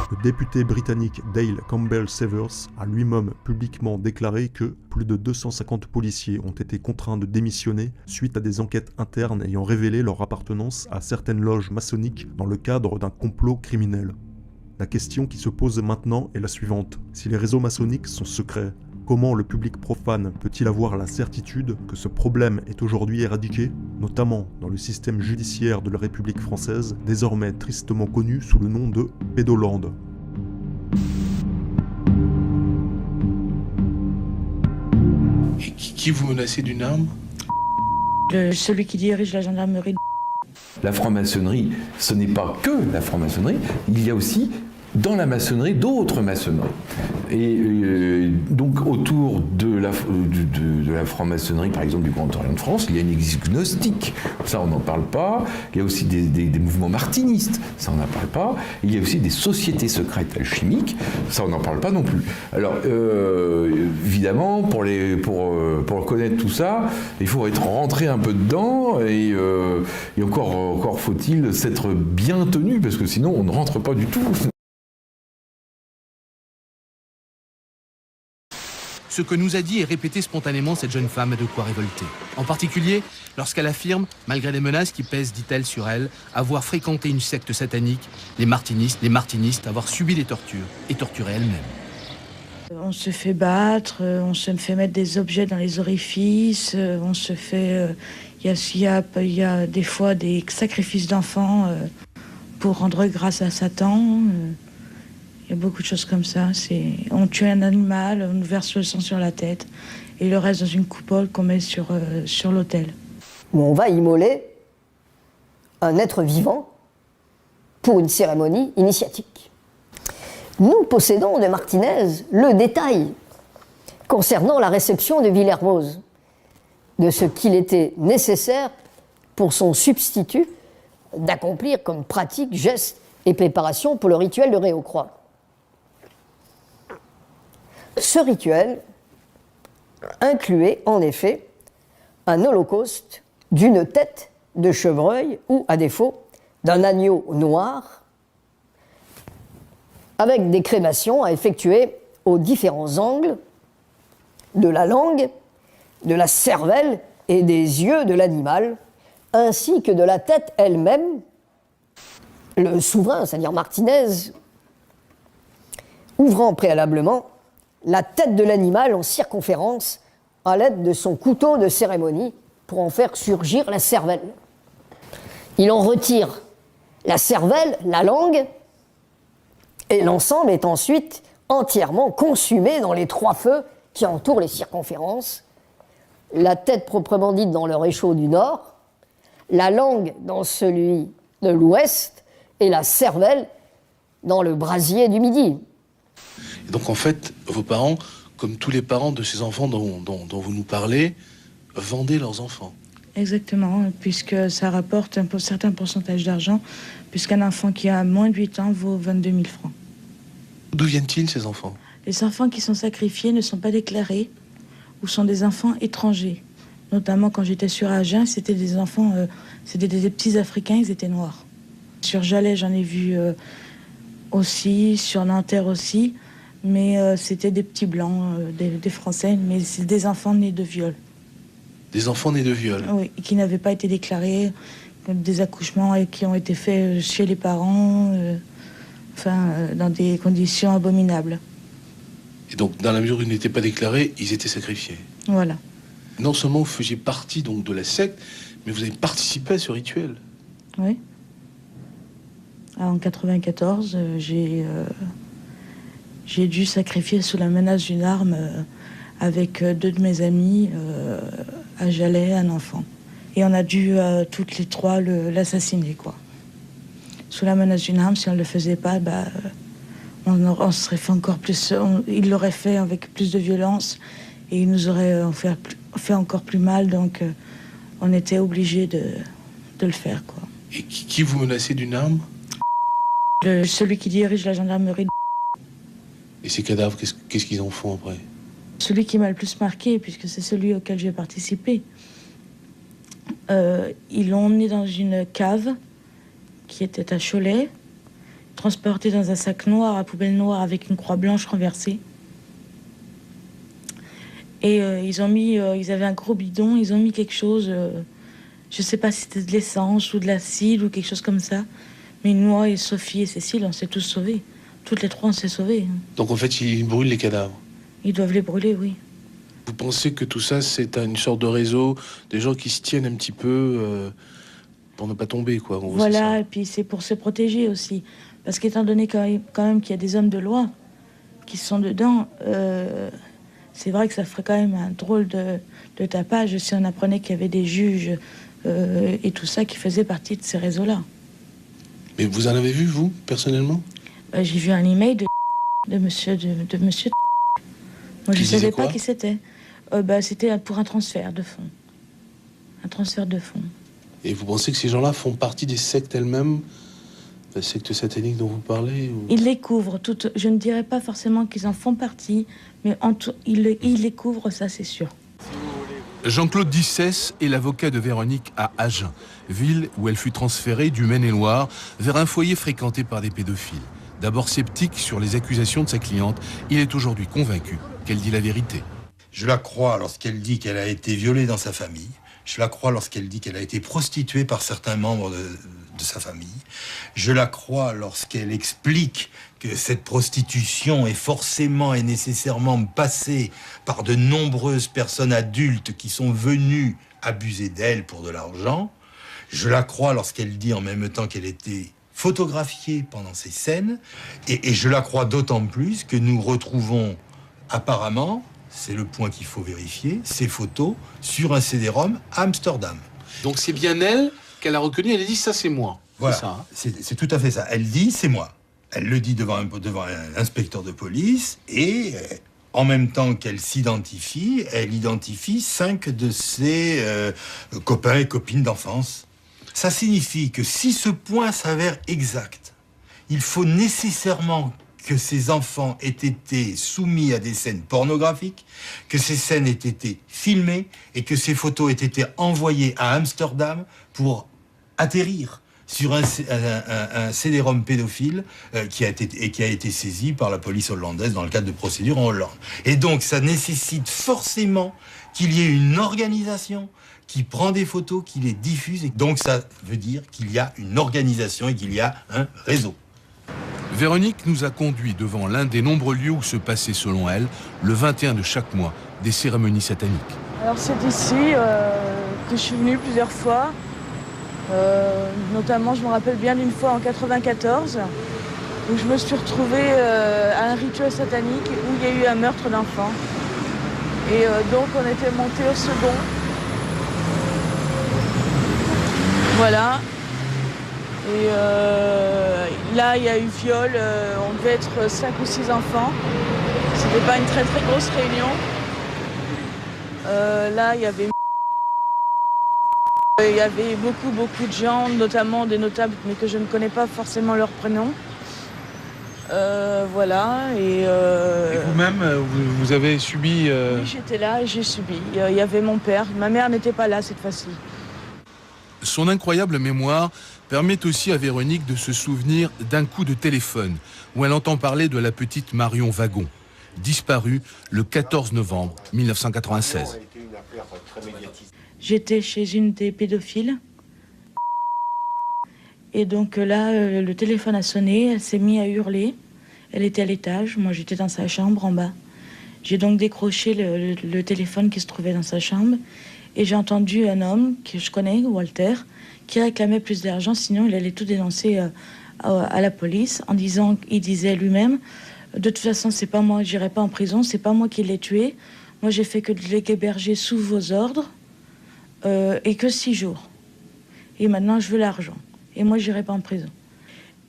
Le député britannique Dale Campbell Severs a lui-même publiquement déclaré que plus de 250 policiers ont été contraints de démissionner suite à des enquêtes internes ayant révélé leur appartenance à certaines loges maçonniques dans le cadre d'un complot criminel. La question qui se pose maintenant est la suivante. Si les réseaux maçonniques sont secrets, comment le public profane peut-il avoir la certitude que ce problème est aujourd'hui éradiqué, notamment dans le système judiciaire de la République française, désormais tristement connu sous le nom de Pédoland? Et qui vous menacez d'une arme? Celui qui dirige la gendarmerie. La franc-maçonnerie, ce n'est pas que la franc-maçonnerie, il y a aussi dans la maçonnerie d'autres maçonneries. Et donc autour de la franc-maçonnerie, par exemple du Grand Orient de France, il y a une église gnostique, ça on n'en parle pas. Il y a aussi des mouvements martinistes, ça on n'en parle pas. Il y a aussi des sociétés secrètes alchimiques, ça on n'en parle pas non plus. Alors évidemment, pour connaître tout ça, il faut être rentré un peu dedans, et encore faut-il s'être bien tenu, parce que sinon on ne rentre pas du tout. Ce que nous a dit et répété spontanément cette jeune femme a de quoi révolter. En particulier, lorsqu'elle affirme, malgré les menaces qui pèsent, dit-elle, sur elle, avoir fréquenté une secte satanique, les martinistes, avoir subi des tortures et torturé elle-même. On se fait battre, on se fait mettre des objets dans les orifices, on se fait... Il y a des fois des sacrifices d'enfants pour rendre grâce à Satan. Il y a beaucoup de choses comme ça. On tue un animal, on nous verse le sang sur la tête et le reste dans une coupole qu'on met sur l'autel. On va immoler un être vivant pour une cérémonie initiatique. Nous possédons de Martinez le détail concernant la réception de Villermoz, de ce qu'il était nécessaire pour son substitut d'accomplir comme pratique, geste et préparation pour le rituel de Réaucroix. Ce rituel incluait en effet un holocauste d'une tête de chevreuil ou, à défaut, d'un agneau noir, avec des crémations à effectuer aux différents angles de la langue, de la cervelle et des yeux de l'animal, ainsi que de la tête elle-même. Le souverain, c'est-à-dire Martinez, ouvrant préalablement la tête de l'animal en circonférence à l'aide de son couteau de cérémonie pour en faire surgir la cervelle. Il en retire la cervelle, la langue, et l'ensemble est ensuite entièrement consumé dans les 3 feux qui entourent les circonférences, la tête proprement dite dans le réchaud du nord, la langue dans celui de l'ouest et la cervelle dans le brasier du midi. Et donc en fait, vos parents, comme tous les parents de ces enfants dont vous nous parlez, vendaient leurs enfants. Exactement, puisque ça rapporte un certain pourcentage d'argent, puisqu'un enfant qui a moins de 8 ans vaut 22 000 francs. D'où viennent-ils, ces enfants? Les enfants qui sont sacrifiés ne sont pas déclarés ou sont des enfants étrangers. Notamment quand j'étais sur Agen, c'était des enfants, c'était des petits Africains, ils étaient noirs. Sur Jalais, j'en ai vu aussi, sur Nanterre aussi, mais c'était des petits blancs, des Français, mais c'est des enfants nés de viol. Des enfants nés de viol? Oui, qui n'avaient pas été déclarés, des accouchements et qui ont été faits chez les parents, dans des conditions abominables. Et donc, dans la mesure où ils n'étaient pas déclarés, ils étaient sacrifiés. Voilà. Non seulement vous faisiez partie donc de la secte, mais vous avez participé à ce rituel. Oui. En 94, j'ai dû sacrifier sous la menace d'une arme avec 2 de mes amis à Jalais un enfant. Et on a dû toutes les 3 l'assassiner, quoi. Sous la menace d'une arme, si on ne le faisait pas, on serait fait encore plus. Il l'aurait fait avec plus de violence et il nous aurait fait encore plus mal. Donc, on était obligés de le faire, quoi. Et qui vous menaçait d'une arme? Celui qui dirige la gendarmerie. Et ces cadavres, qu'est-ce qu'ils en font après? Celui qui m'a le plus marqué, puisque c'est celui auquel j'ai participé, ils l'ont emmené dans une cave qui était à Cholet, transporté dans un sac noir à poubelle noire avec une croix blanche renversée. Et ils avaient un gros bidon, ils ont mis quelque chose, je sais pas si c'était de l'essence ou de l'acide ou quelque chose comme ça. Mais moi et Sophie et Cécile, on s'est tous sauvés. Toutes les 3, on s'est sauvés. Donc en fait, ils brûlent les cadavres? Ils doivent les brûler, oui. Vous pensez que tout ça, c'est une sorte de réseau, des gens qui se tiennent un petit peu pour ne pas tomber, quoi. Voilà, et puis c'est pour se protéger aussi. Parce qu'étant donné quand même qu'il y a des hommes de loi qui sont dedans, c'est vrai que ça ferait quand même un drôle de tapage si on apprenait qu'il y avait des juges et tout ça qui faisaient partie de ces réseaux-là. Mais vous en avez vu, vous, personnellement? J'ai vu un email de monsieur. Moi, je ne savais pas qui c'était. C'était pour un transfert de fonds. Un transfert de fonds. Et vous pensez que ces gens-là font partie des sectes elles-mêmes? La secte satanique dont vous parlez ou... Ils les couvrent toutes. Je ne dirais pas forcément qu'ils en font partie, mais ils les couvrent, ça c'est sûr. Jean-Claude Dissès est l'avocat de Véronique à Agen, ville où elle fut transférée du Maine-et-Loire vers un foyer fréquenté par des pédophiles. D'abord sceptique sur les accusations de sa cliente, il est aujourd'hui convaincu qu'elle dit la vérité. Je la crois lorsqu'elle dit qu'elle a été violée dans sa famille. Je la crois lorsqu'elle dit qu'elle a été prostituée par certains membres de sa famille. Je la crois lorsqu'elle explique que cette prostitution est forcément et nécessairement passée par de nombreuses personnes adultes qui sont venues abuser d'elle pour de l'argent. Je la crois lorsqu'elle dit en même temps qu'elle était photographiée pendant ces scènes. Et je la crois d'autant plus que nous retrouvons apparemment, c'est le point qu'il faut vérifier, ces photos sur un CD-ROM à Amsterdam. Donc c'est bien elle qu'elle a reconnu, elle a dit ça c'est moi. Voilà, c'est ça, hein. C'est tout à fait ça. Elle dit c'est moi. Elle le dit devant un inspecteur de police et en même temps qu'elle s'identifie, elle identifie 5 de ses copains et copines d'enfance. Ça signifie que si ce point s'avère exact, il faut nécessairement que ces enfants aient été soumis à des scènes pornographiques, que ces scènes aient été filmées et que ces photos aient été envoyées à Amsterdam pour atterrir sur un CD-ROM pédophile qui a été saisi par la police hollandaise dans le cadre de procédures en Hollande. Et donc ça nécessite forcément qu'il y ait une organisation qui prend des photos, qui les diffuse. Et donc ça veut dire qu'il y a une organisation et qu'il y a un réseau. Véronique nous a conduits devant l'un des nombreux lieux où se passaient, selon elle, le 21 de chaque mois, des cérémonies sataniques. Alors c'est ici que je suis venue plusieurs fois. Notamment, je me rappelle bien d'une fois en 94, où je me suis retrouvée à un rituel satanique où il y a eu un meurtre d'enfant. Et donc on était monté au second. Voilà. Et là, il y a eu viol, on devait être 5 ou 6 enfants. C'était pas une très très grosse réunion. Là, il y avait Il y avait beaucoup de gens, notamment des notables, mais que je ne connais pas forcément leur prénom. Voilà, Et vous-même, vous avez subi... Oui, j'étais là et j'ai subi. Il y avait mon père. Ma mère n'était pas là cette fois-ci. Son incroyable mémoire permet aussi à Véronique de se souvenir d'un coup de téléphone où elle entend parler de la petite Marion Wagon, disparue le 14 novembre 1996. J'étais chez une des pédophiles. Et donc là, le téléphone a sonné, elle s'est mise à hurler. Elle était à l'étage, moi j'étais dans sa chambre en bas. J'ai donc décroché le téléphone qui se trouvait dans sa chambre. Et j'ai entendu un homme que je connais, Walter, qui réclamait plus d'argent, sinon il allait tout dénoncer à la police, en disant, il disait lui-même, de toute façon c'est pas moi, j'irai pas en prison, c'est pas moi qui l'ai tué. Moi j'ai fait que de l'héberger sous vos ordres, et que 6 jours. Et maintenant je veux l'argent. Et moi j'irai pas en prison.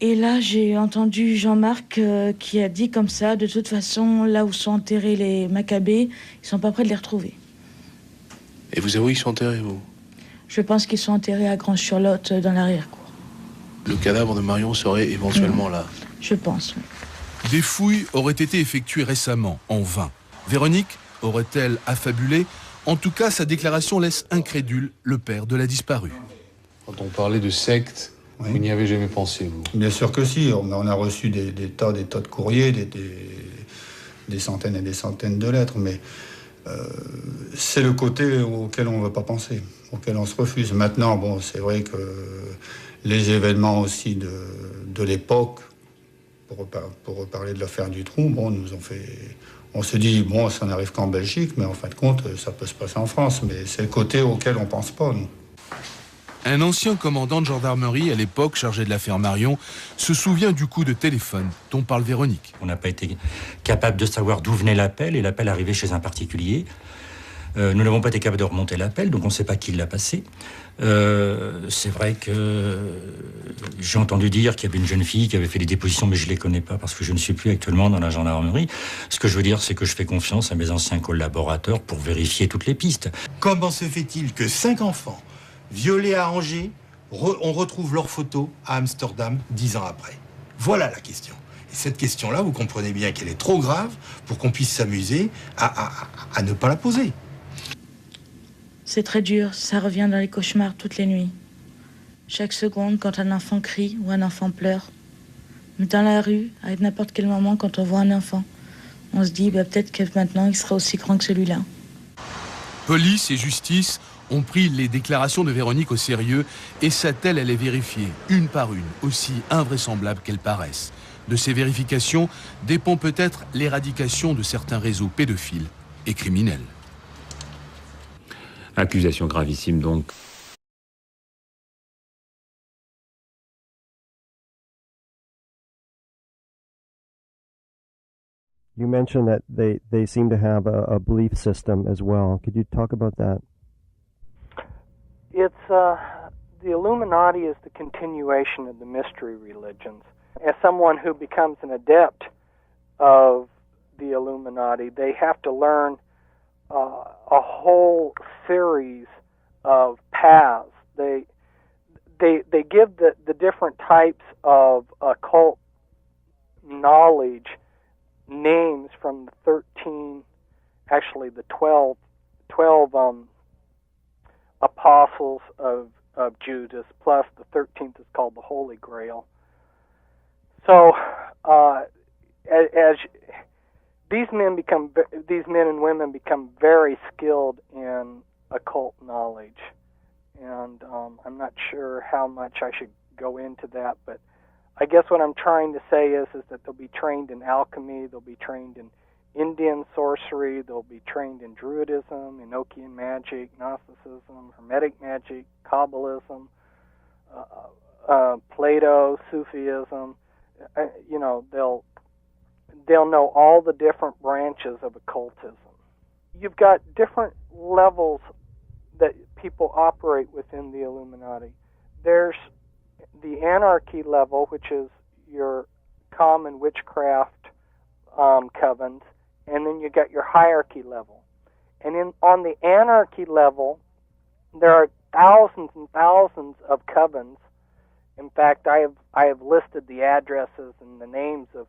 Et là j'ai entendu Jean-Marc qui a dit comme ça, de toute façon là où sont enterrés les Maccabées, ils sont pas prêts de les retrouver. Et vous savez où ils sont enterrés, vous? Je pense qu'ils sont enterrés à Grand-Charlotte, dans l'arrière-cour. Le cadavre de Marion serait éventuellement là? Je pense, oui. Des fouilles auraient été effectuées récemment, en vain. Véronique aurait-elle affabulé? En tout cas, sa déclaration laisse incrédule le père de la disparue. Quand on parlait de secte, oui, vous n'y avez jamais pensé, vous? Bien sûr que si. On a reçu des tas de courriers, des centaines et des centaines de lettres, mais c'est le côté auquel on ne veut pas penser, auquel on se refuse. Maintenant, bon, c'est vrai que les événements aussi de l'époque, pour reparler de l'affaire du trou, bon, nous ont fait... On se dit, bon, ça n'arrive qu'en Belgique, mais en fin de compte, ça peut se passer en France. Mais c'est le côté auquel on ne pense pas, nous. Un ancien commandant de gendarmerie, à l'époque chargé de l'affaire Marion, se souvient du coup de téléphone dont parle Véronique. On n'a pas été capable de savoir d'où venait l'appel, et l'appel arrivait chez un particulier. Nous n'avons pas été capables de remonter l'appel, donc on ne sait pas qui l'a passé. C'est vrai que j'ai entendu dire qu'il y avait une jeune fille qui avait fait des dépositions, mais je ne les connais pas parce que je ne suis plus actuellement dans la gendarmerie. Ce que je veux dire, c'est que je fais confiance à mes anciens collaborateurs pour vérifier toutes les pistes. Comment se fait-il que 5 enfants violés à Angers, on retrouve leurs photos à Amsterdam 10 ans après? Voilà la question. Et cette question-là, vous comprenez bien qu'elle est trop grave pour qu'on puisse s'amuser à ne pas la poser. C'est très dur, ça revient dans les cauchemars toutes les nuits. Chaque seconde, quand un enfant crie ou un enfant pleure. Mais dans la rue, à n'importe quel moment, quand on voit un enfant, on se dit peut-être que maintenant il sera aussi grand que celui-là. Police et justice ont pris les déclarations de Véronique au sérieux et s'attellent à les vérifier, une par une, aussi invraisemblables qu'elles paraissent. De ces vérifications dépend peut-être l'éradication de certains réseaux pédophiles et criminels. Accusation gravissime donc. You mentioned that they seem to have a belief system as well. Could you talk about that? It's the Illuminati is the continuation of the mystery religions. As someone who becomes an adept of the Illuminati, they have to learn a whole series of paths. They give the different types of occult knowledge names from the 12 apostles of Judas, plus the 13th is called the Holy Grail. So as these men and women become very skilled in occult knowledge, and I'm not sure how much I should go into that, but I guess what I'm trying to say is that they'll be trained in alchemy, they'll be trained in Indian sorcery, they'll be trained in Druidism, Enochian magic, Gnosticism, Hermetic magic, Kabbalism, Plato, Sufism. They'll know all the different branches of occultism. You've got different levels that people operate within the Illuminati. There's the anarchy level, which is your common witchcraft covens, and then you got your hierarchy level. And on the anarchy level, there are thousands and thousands of covens. In fact, I have listed the addresses and the names of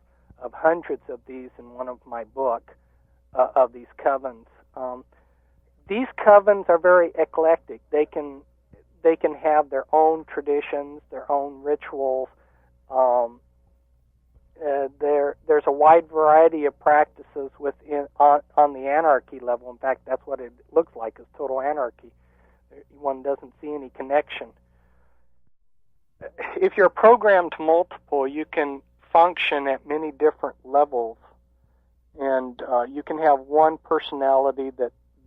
hundreds of these in one of my book of these covens. These covens are very eclectic. They can have their own traditions, their own rituals. There's a wide variety of practices on the anarchy level. In fact, that's what it looks like, is total anarchy. One doesn't see any connection. If you're programmed to multiple, you can function at many different levels, and you can have one personality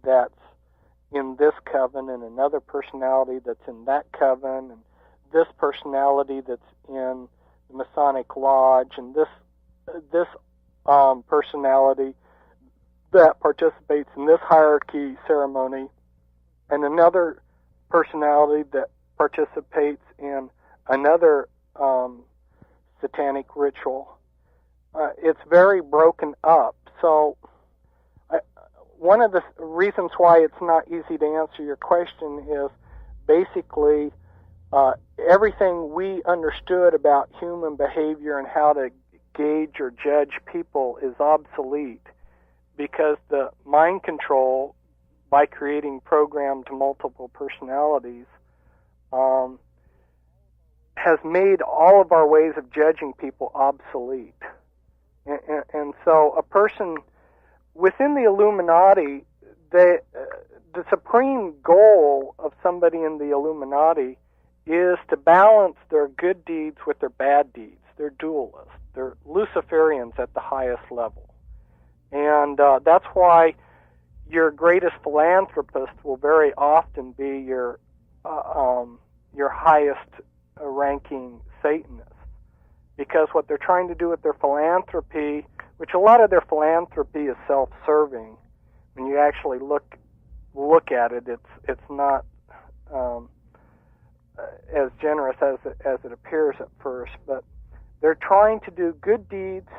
that's in this coven, and another personality that's in that coven, and this personality that's in the Masonic Lodge, and this personality that participates in this hierarchy ceremony, and another personality that participates in another satanic ritual. It's very broken up. So one of the reasons why it's not easy to answer your question is basically everything we understood about human behavior and how to gauge or judge people is obsolete, because the mind control, by creating programmed multiple personalities, has made all of our ways of judging people obsolete. And so a person within the Illuminati, the supreme goal of somebody in the Illuminati is to balance their good deeds with their bad deeds. They're dualists. They're Luciferians at the highest level. And that's why your greatest philanthropist will very often be your highest ranking Satanist, because what they're trying to do with their philanthropy, which a lot of their philanthropy is self-serving, when you actually look at it, it's not as generous as it appears at first. But they're trying to do good deeds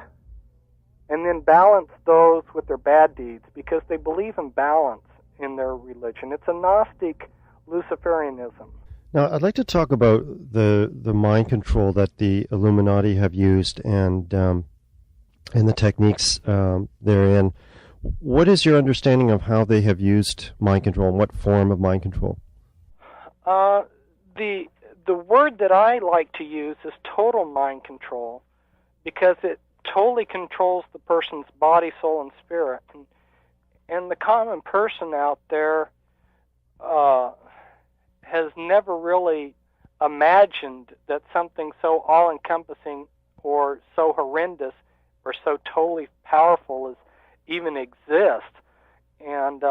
and then balance those with their bad deeds, because they believe in balance in their religion. It's a Gnostic Luciferianism. Now, I'd like to talk about the mind control that the Illuminati have used and the techniques therein. What is your understanding of how they have used mind control, and what form of mind control? The word that I like to use is total mind control, because it totally controls the person's body, soul, and spirit. And the common person out there has never really imagined that something so all-encompassing or so horrendous or so totally powerful as even exists. And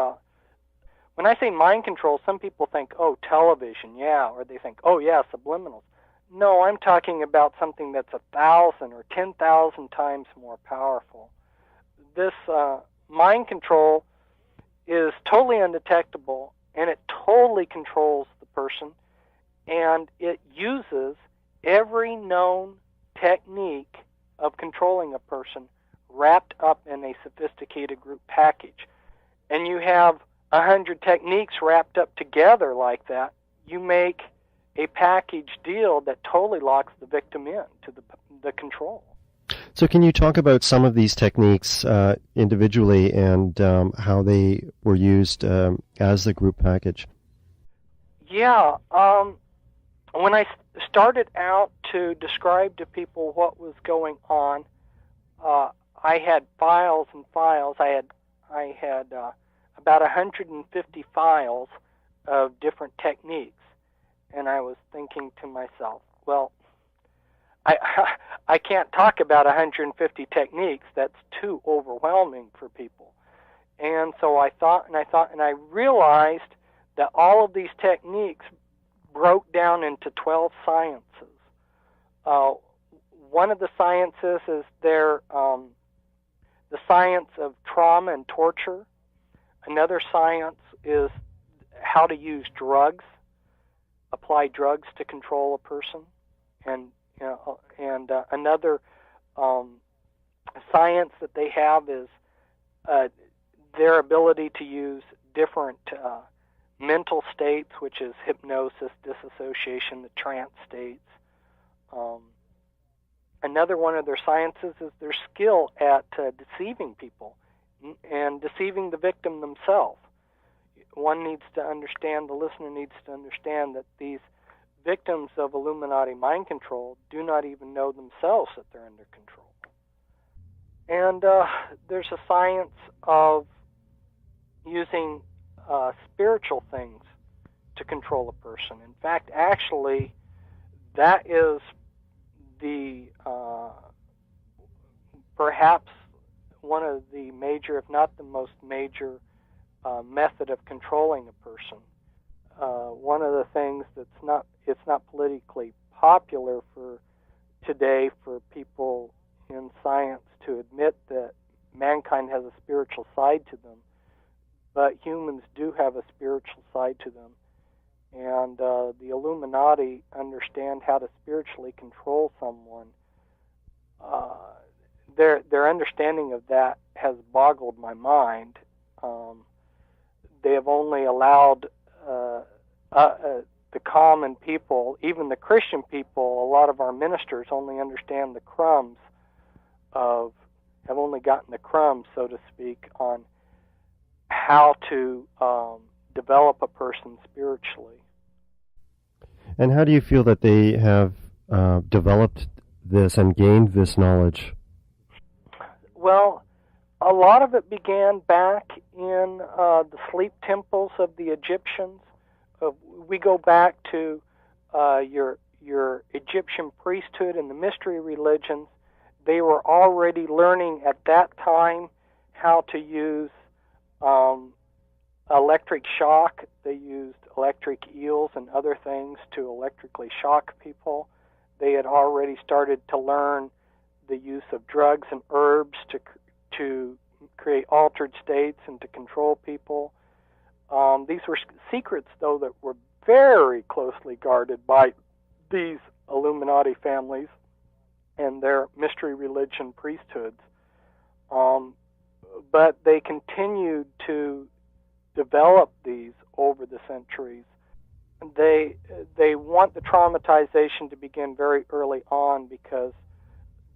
when I say mind control, some people think, oh, television, yeah, or they think, oh, yeah, subliminals. No, I'm talking about something that's 1,000 or 10,000 times more powerful. This mind control is totally undetectable, and it totally controls the person, and it uses every known technique of controlling a person wrapped up in a sophisticated group package. And you have 100 techniques wrapped up together like that. You make a package deal that totally locks the victim in to the control. So can you talk about some of these techniques individually and how they were used as the group package? Yeah. When I started out to describe to people what was going on, I had files and files. I had about 150 files of different techniques. And I was thinking to myself, well, I can't talk about 150 techniques. That's too overwhelming for people. And so I thought, and I realized that all of these techniques broke down into 12 sciences. One of the sciences is the science of trauma and torture. Another science is how to use drugs, apply drugs to control a person, and another science that they have is their ability to use different mental states, which is hypnosis, disassociation, the trance states. Another one of their sciences is their skill at deceiving people and deceiving the victim themselves. One needs to understand, the listener needs to understand that these victims of Illuminati mind control do not even know themselves that they're under control. And there's a science of using spiritual things to control a person. In fact, actually, that is the perhaps one of the major, if not the most major, method of controlling a person. One of the things it's not politically popular for today for people in science to admit that mankind has a spiritual side to them, but humans do have a spiritual side to them. And the Illuminati understand how to spiritually control someone. Their understanding of that has boggled my mind. They have only allowed the common people, even the Christian people, a lot of our ministers only understand the crumbs have only gotten the crumbs, so to speak, on how to develop a person spiritually. And how do you feel that they have developed this and gained this knowledge? Well, a lot of it began back in the sleep temples of the Egyptians. We go back to your Egyptian priesthood and the mystery religions. They were already learning at that time how to use electric shock. They used electric eels and other things to electrically shock people. They had already started to learn the use of drugs and herbs to create altered states and to control people. These were secrets, though, that were very closely guarded by these Illuminati families and their mystery religion priesthoods. But they continued to develop these over the centuries. They want the traumatization to begin very early on because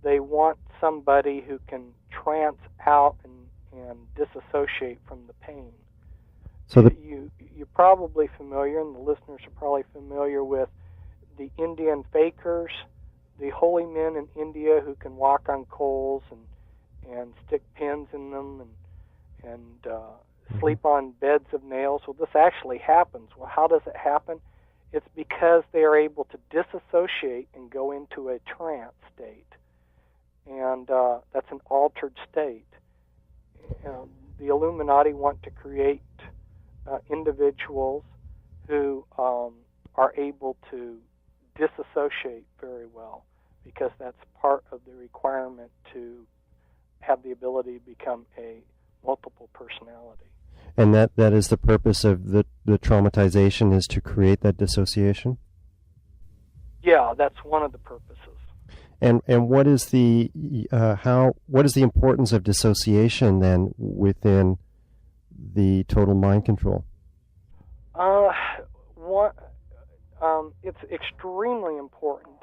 they want somebody who can trance out and disassociate from the pain. So you're probably familiar, and the listeners are probably familiar with the Indian fakers, the holy men in India who can walk on coals and stick pins in them and sleep on beds of nails. Well, this actually happens. Well, how does it happen? It's because they are able to disassociate and go into a trance state. And that's an altered state. The Illuminati want to create individuals who are able to disassociate very well, because that's part of the requirement to have the ability to become a multiple personality. And that is the purpose of the traumatization, is to create that dissociation? Yeah, that's one of the purposes. And what is the what is the importance of dissociation then within the total mind control? It's extremely important.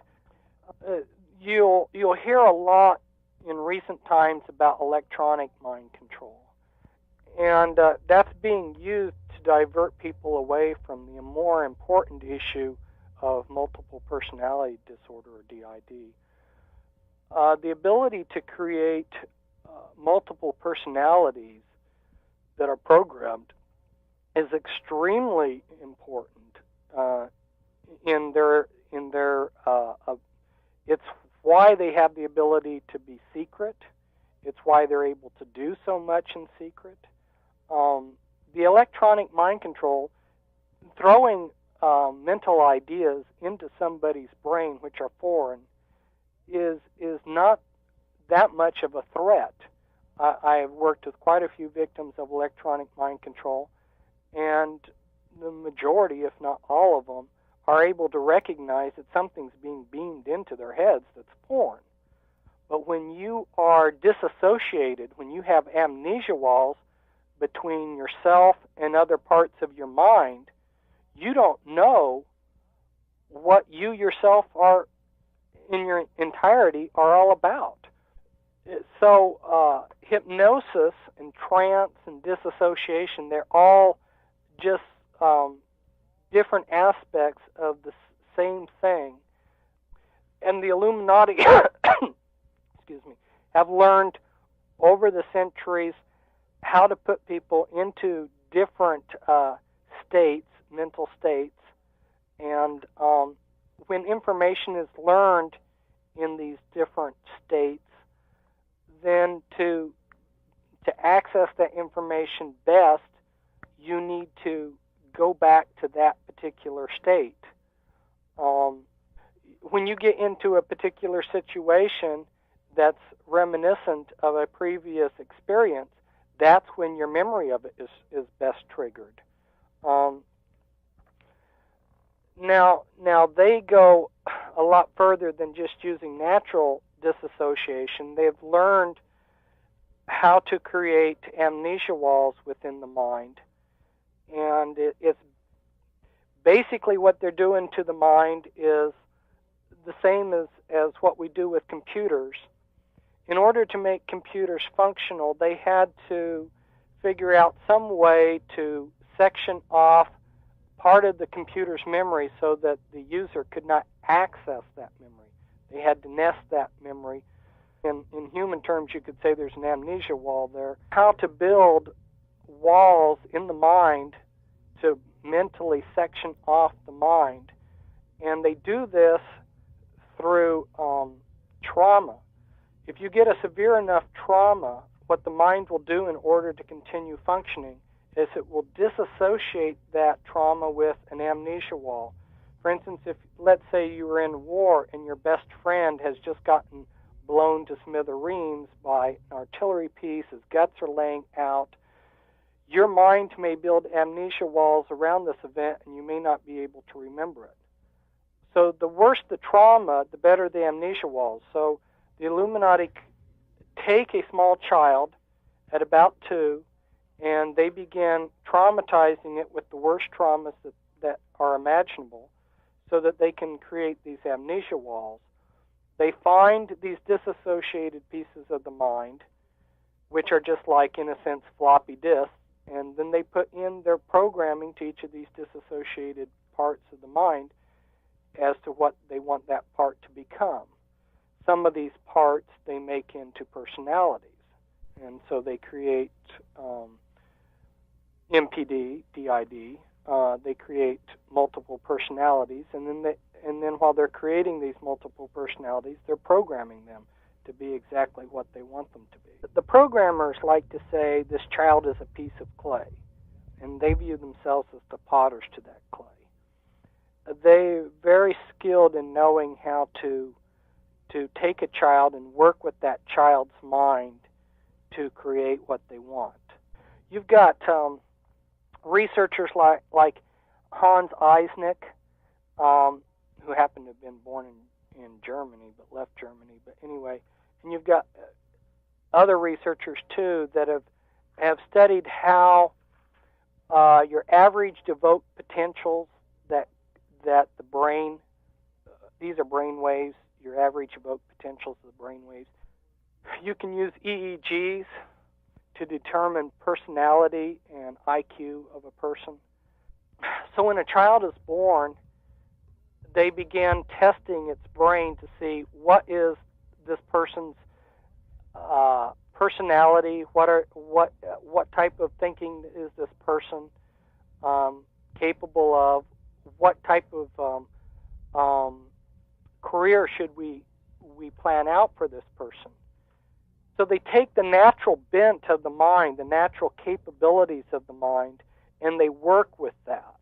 You'll hear a lot in recent times about electronic mind control, and that's being used to divert people away from the more important issue of multiple personality disorder, or DID. The ability to create multiple personalities that are programmed is extremely important. It's why they have the ability to be secret. It's why they're able to do so much in secret. The electronic mind control, throwing mental ideas into somebody's brain which are foreign, is not that much of a threat. I have worked with quite a few victims of electronic mind control, and the majority, if not all of them, are able to recognize that something's being beamed into their heads that's foreign. But when you are disassociated, when you have amnesia walls between yourself and other parts of your mind, you don't know what you yourself are in your entirety are all about. So hypnosis and trance and disassociation, they're all just different aspects of the same thing. And the Illuminati excuse me, have learned over the centuries how to put people into different states, mental states, and when information is learned in these different states, then to access that information best, you need to go back to that particular state. When you get into a particular situation that's reminiscent of a previous experience, that's when your memory of it is best triggered. Now they go a lot further than just using natural disassociation. They've learned how to create amnesia walls within the mind. And it's basically what they're doing to the mind is the same as what we do with computers. In order to make computers functional, they had to figure out some way to section off part of the computer's memory so that the user could not access that memory. They had to nest that memory. In human terms, you could say there's an amnesia wall there. How to build walls in the mind to mentally section off the mind. And they do this through trauma. If you get a severe enough trauma, what the mind will do in order to continue functioning is it will disassociate that trauma with an amnesia wall. For instance, if let's say you were in war and your best friend has just gotten blown to smithereens by an artillery piece, his guts are laying out, your mind may build amnesia walls around this event and you may not be able to remember it. So the worse the trauma, the better the amnesia walls. So the Illuminati take a small child at about 2 and they begin traumatizing it with the worst traumas that are imaginable so that they can create these amnesia walls. They find these disassociated pieces of the mind, which are just like, in a sense, floppy disks, and then they put in their programming to each of these disassociated parts of the mind as to what they want that part to become. Some of these parts they make into personalities, and so they create MPD, DID. They create multiple personalities, and then while they're creating these multiple personalities, they're programming them to be exactly what they want them to be. The programmers like to say this child is a piece of clay, and they view themselves as the potters to that clay. They're very skilled in knowing how to take a child and work with that child's mind to create what they want. You've got researchers like Hans Eisnick, who happened to have been born in Germany but left Germany. But anyway, and you've got other researchers too that have studied how your average evoked potentials that the brain, these are brain waves, your average evoked potentials of the brain waves. You can use EEGs to determine personality and IQ of a person. So when a child is born, they begin testing its brain to see what is this person's personality, what type of thinking is this person capable of, what type of career should we plan out for this person. So they take the natural bent of the mind, the natural capabilities of the mind, and they work with that.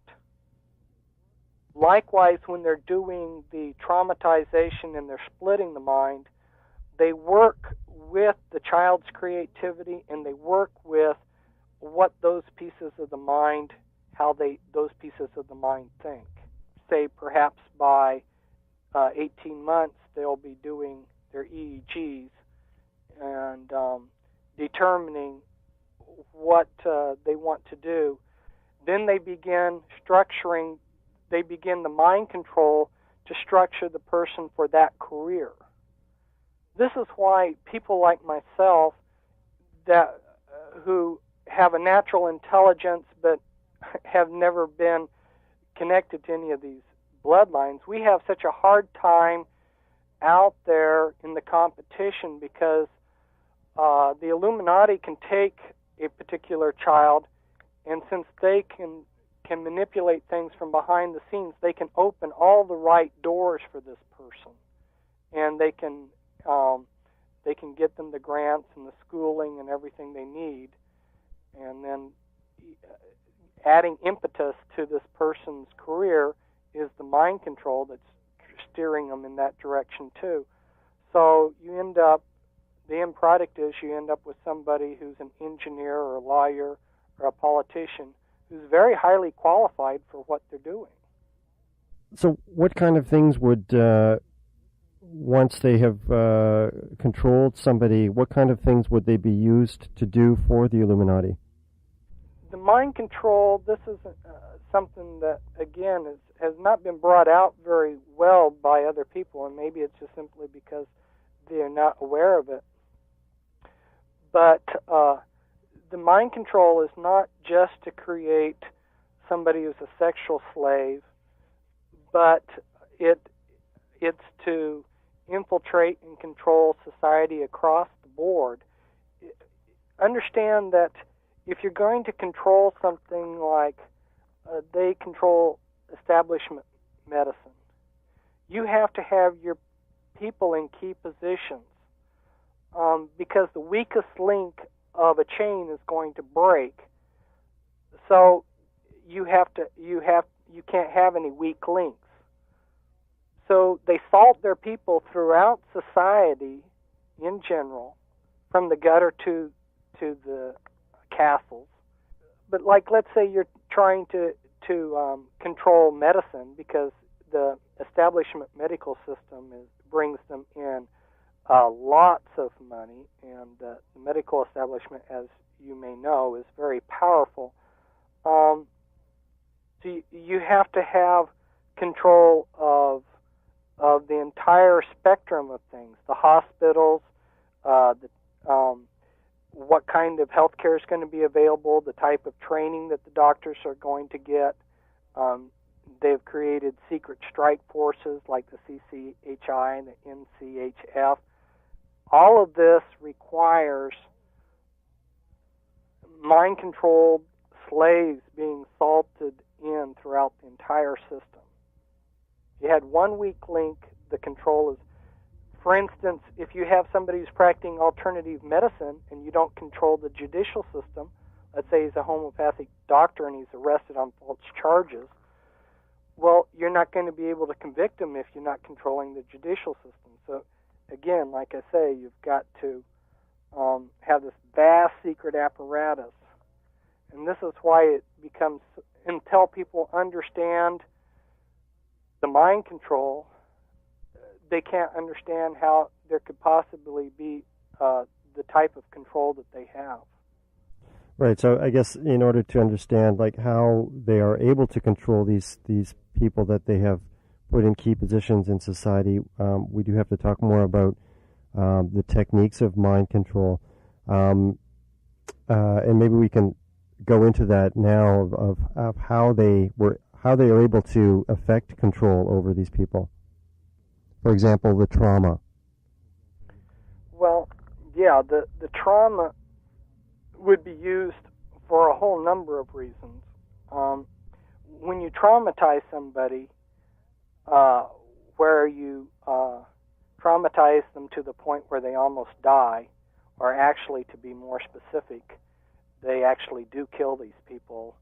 Likewise, when they're doing the traumatization and they're splitting the mind, they work with the child's creativity and they work with what those pieces of the mind, how those pieces of the mind think. Say perhaps by 18 months they'll be doing their EEGs and determining what they want to do. then they begin the mind control to structure the person for that career. This is why people like myself who have a natural intelligence but have never been connected to any of these bloodlines, we have such a hard time out there in the competition because the Illuminati can take a particular child, and since they can manipulate things from behind the scenes, they can open all the right doors for this person, and they can get them the grants and the schooling and everything they need, and then adding impetus to this person's career is the mind control that's steering them in that direction too. So the end product is you end up with somebody who's an engineer or a lawyer or a politician who's very highly qualified for what they're doing. So what kind of things would, once they have controlled somebody, what kind of things would they be used to do for the Illuminati? The mind control, this is something that, again, has not been brought out very well by other people, and maybe it's just simply because they're not aware of it. But the mind control is not just to create somebody who's a sexual slave, but it's to infiltrate and control society across the board. Understand that if you're going to control something like they control establishment medicine, you have to have your people in key positions because the weakest link of a chain is going to break. So you can't have any weak links. So they salt their people throughout society in general, from the gutter to the castles. But like, let's say you're trying to control medicine because the establishment medical system brings them in lots of money, and the medical establishment, as you may know, is very powerful. So you have to have control of the entire spectrum of things: the hospitals, what kind of health care is going to be available, the type of training that the doctors are going to get. They've created secret strike forces like the CCHI and the NCHF. All of this requires mind-controlled slaves being salted in throughout the entire system. If you had one weak link, the control is, for instance, if you have somebody who's practicing alternative medicine and you don't control the judicial system, let's say he's a homeopathic doctor and he's arrested on false charges, well, you're not going to be able to convict him if you're not controlling the judicial system. So, again, like I say, you've got to have this vast secret apparatus. And this is why it becomes, until people understand the mind control, they can't understand how there could possibly be the type of control that they have. Right. So I guess in order to understand like how they are able to control these people that they have put in key positions in society, we do have to talk more about the techniques of mind control, and maybe we can go into that now of how they are able to effect control over these people. For example, the trauma. Well, yeah, the trauma would be used for a whole number of reasons. When you traumatize somebody, where you traumatize them to the point where they almost die, or actually, to be more specific, they actually do kill these people,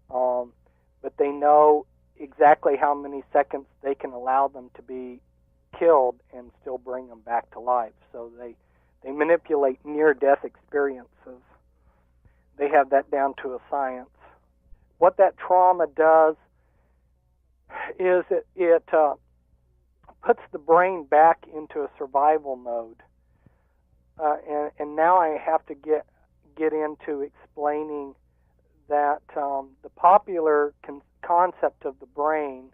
but they know exactly how many seconds they can allow them to be killed and still bring them back to life. So they manipulate near-death experiences. They have that down to a science. What that trauma does is it puts the brain back into a survival mode. And now I have to get into explaining that the popular concept of the brain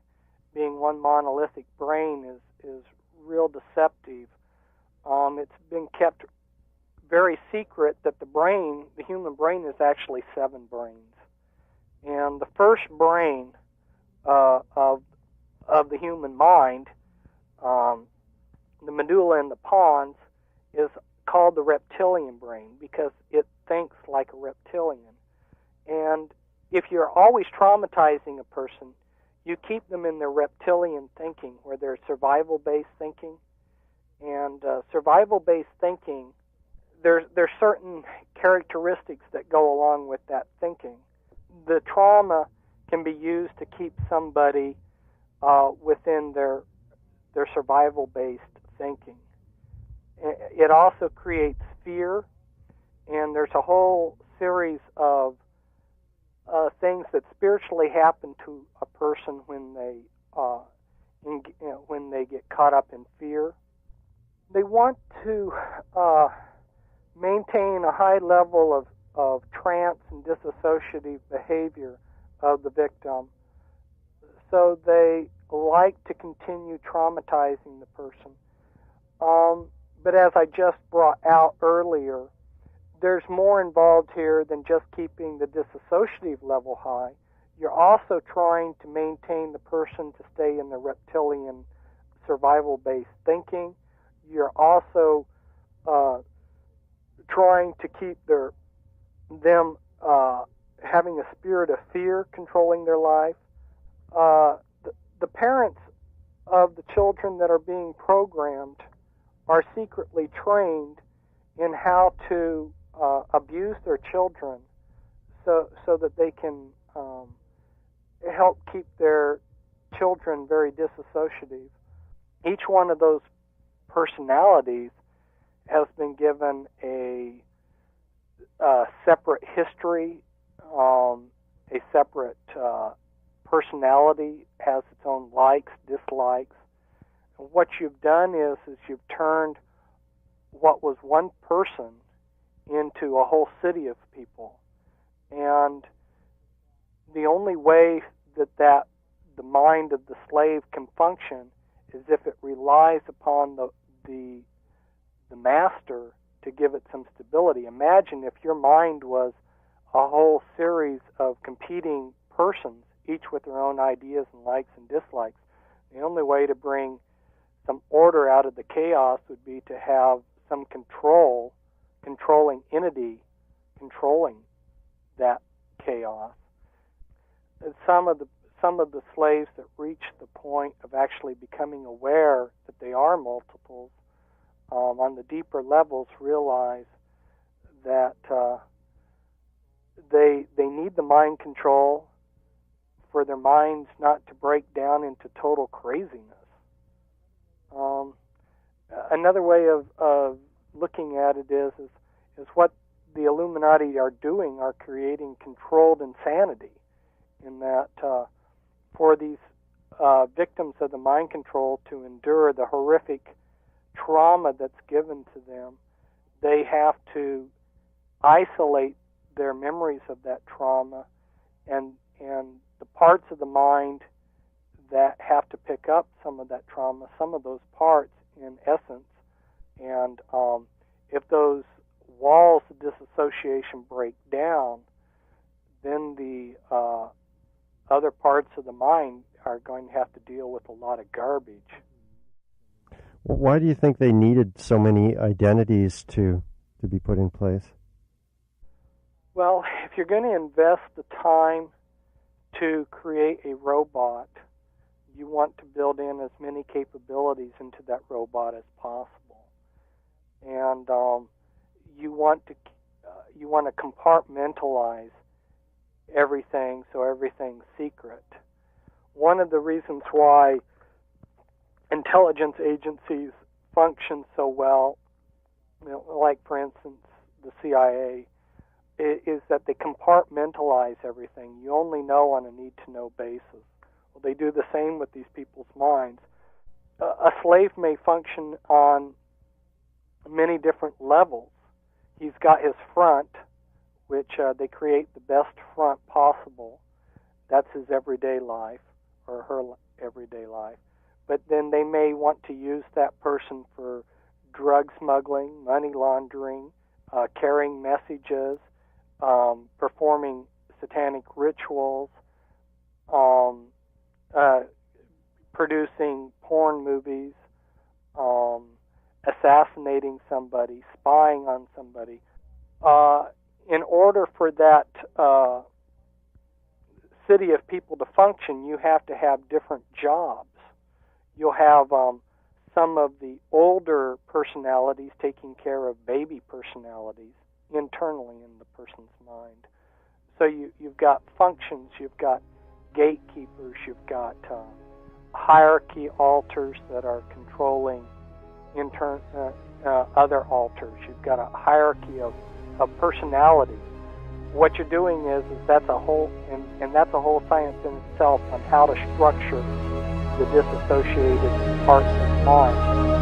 being one monolithic brain is real deceptive. It's been kept very secret that the human brain is actually 7 brains. And the first brain of the human mind, the medulla and the pons, is called the reptilian brain because it thinks like a reptilian. And if you're always traumatizing a person, you keep them in their reptilian thinking, where they're survival-based thinking. And survival-based thinking, there's certain characteristics that go along with that thinking. The trauma can be used to keep somebody within their survival-based thinking. It also creates fear, and there's a whole series of things that spiritually happen to a person when they get caught up in fear. They want to maintain a high level of trance and dissociative behavior of the victim, so they like to continue traumatizing the person. But as I just brought out earlier, there's more involved here than just keeping the dissociative level high. You're also trying to maintain the person to stay in the reptilian survival-based thinking. You're also trying to keep them having a spirit of fear controlling their life. The parents of the children that are being programmed are secretly trained in how to abuse their children so that they can help keep their children very dissociative. Each one of those personalities has been given a separate history, a separate personality, has its own likes, dislikes. And what you've done is you've turned what was one person into a whole city of people. And the only way that the mind of the slave can function is if it relies upon the master to give it some stability. Imagine if your mind was a whole series of competing persons, each with their own ideas and likes and dislikes. The only way to bring some order out of the chaos would be to have some controlling entity controlling that chaos. And some of the slaves that reach the point of actually becoming aware that they are multiples on the deeper levels realize that they need the mind control for their minds not to break down into total craziness. Another way of looking at it is what the Illuminati are doing, are creating controlled insanity, in that for these victims of the mind control to endure the horrific trauma that's given to them, they have to isolate their memories of that trauma, and the parts of the mind that have to pick up some of that trauma, some of those parts in essence, and if those walls of disassociation break down, then the other parts of the mind are going to have to deal with a lot of garbage. Well, why do you think they needed so many identities to be put in place? Well, if you're going to invest the time to create a robot, you want to build in as many capabilities into that robot as possible, and you want to compartmentalize everything so everything's secret. One of the reasons why intelligence agencies function so well, like for instance the CIA, is that they compartmentalize everything. You only know on a need-to-know basis. Well, they do the same with these people's minds. A slave may function on many different levels. He's got his front, which they create the best front possible. That's his everyday life, or her everyday life. But then they may want to use that person for drug smuggling, money laundering, carrying messages, performing satanic rituals, producing porn movies, assassinating somebody, spying on somebody. In order for that city of people to function, you have to have different jobs. You'll have some of the older personalities taking care of baby personalities internally in the person's mind. So you've got functions, you've got gatekeepers, you've got hierarchy altars that are controlling other altars. You've got a hierarchy of personality. What you're doing is that's a whole, and that's a whole science in itself on how to structure the disassociated parts of mind.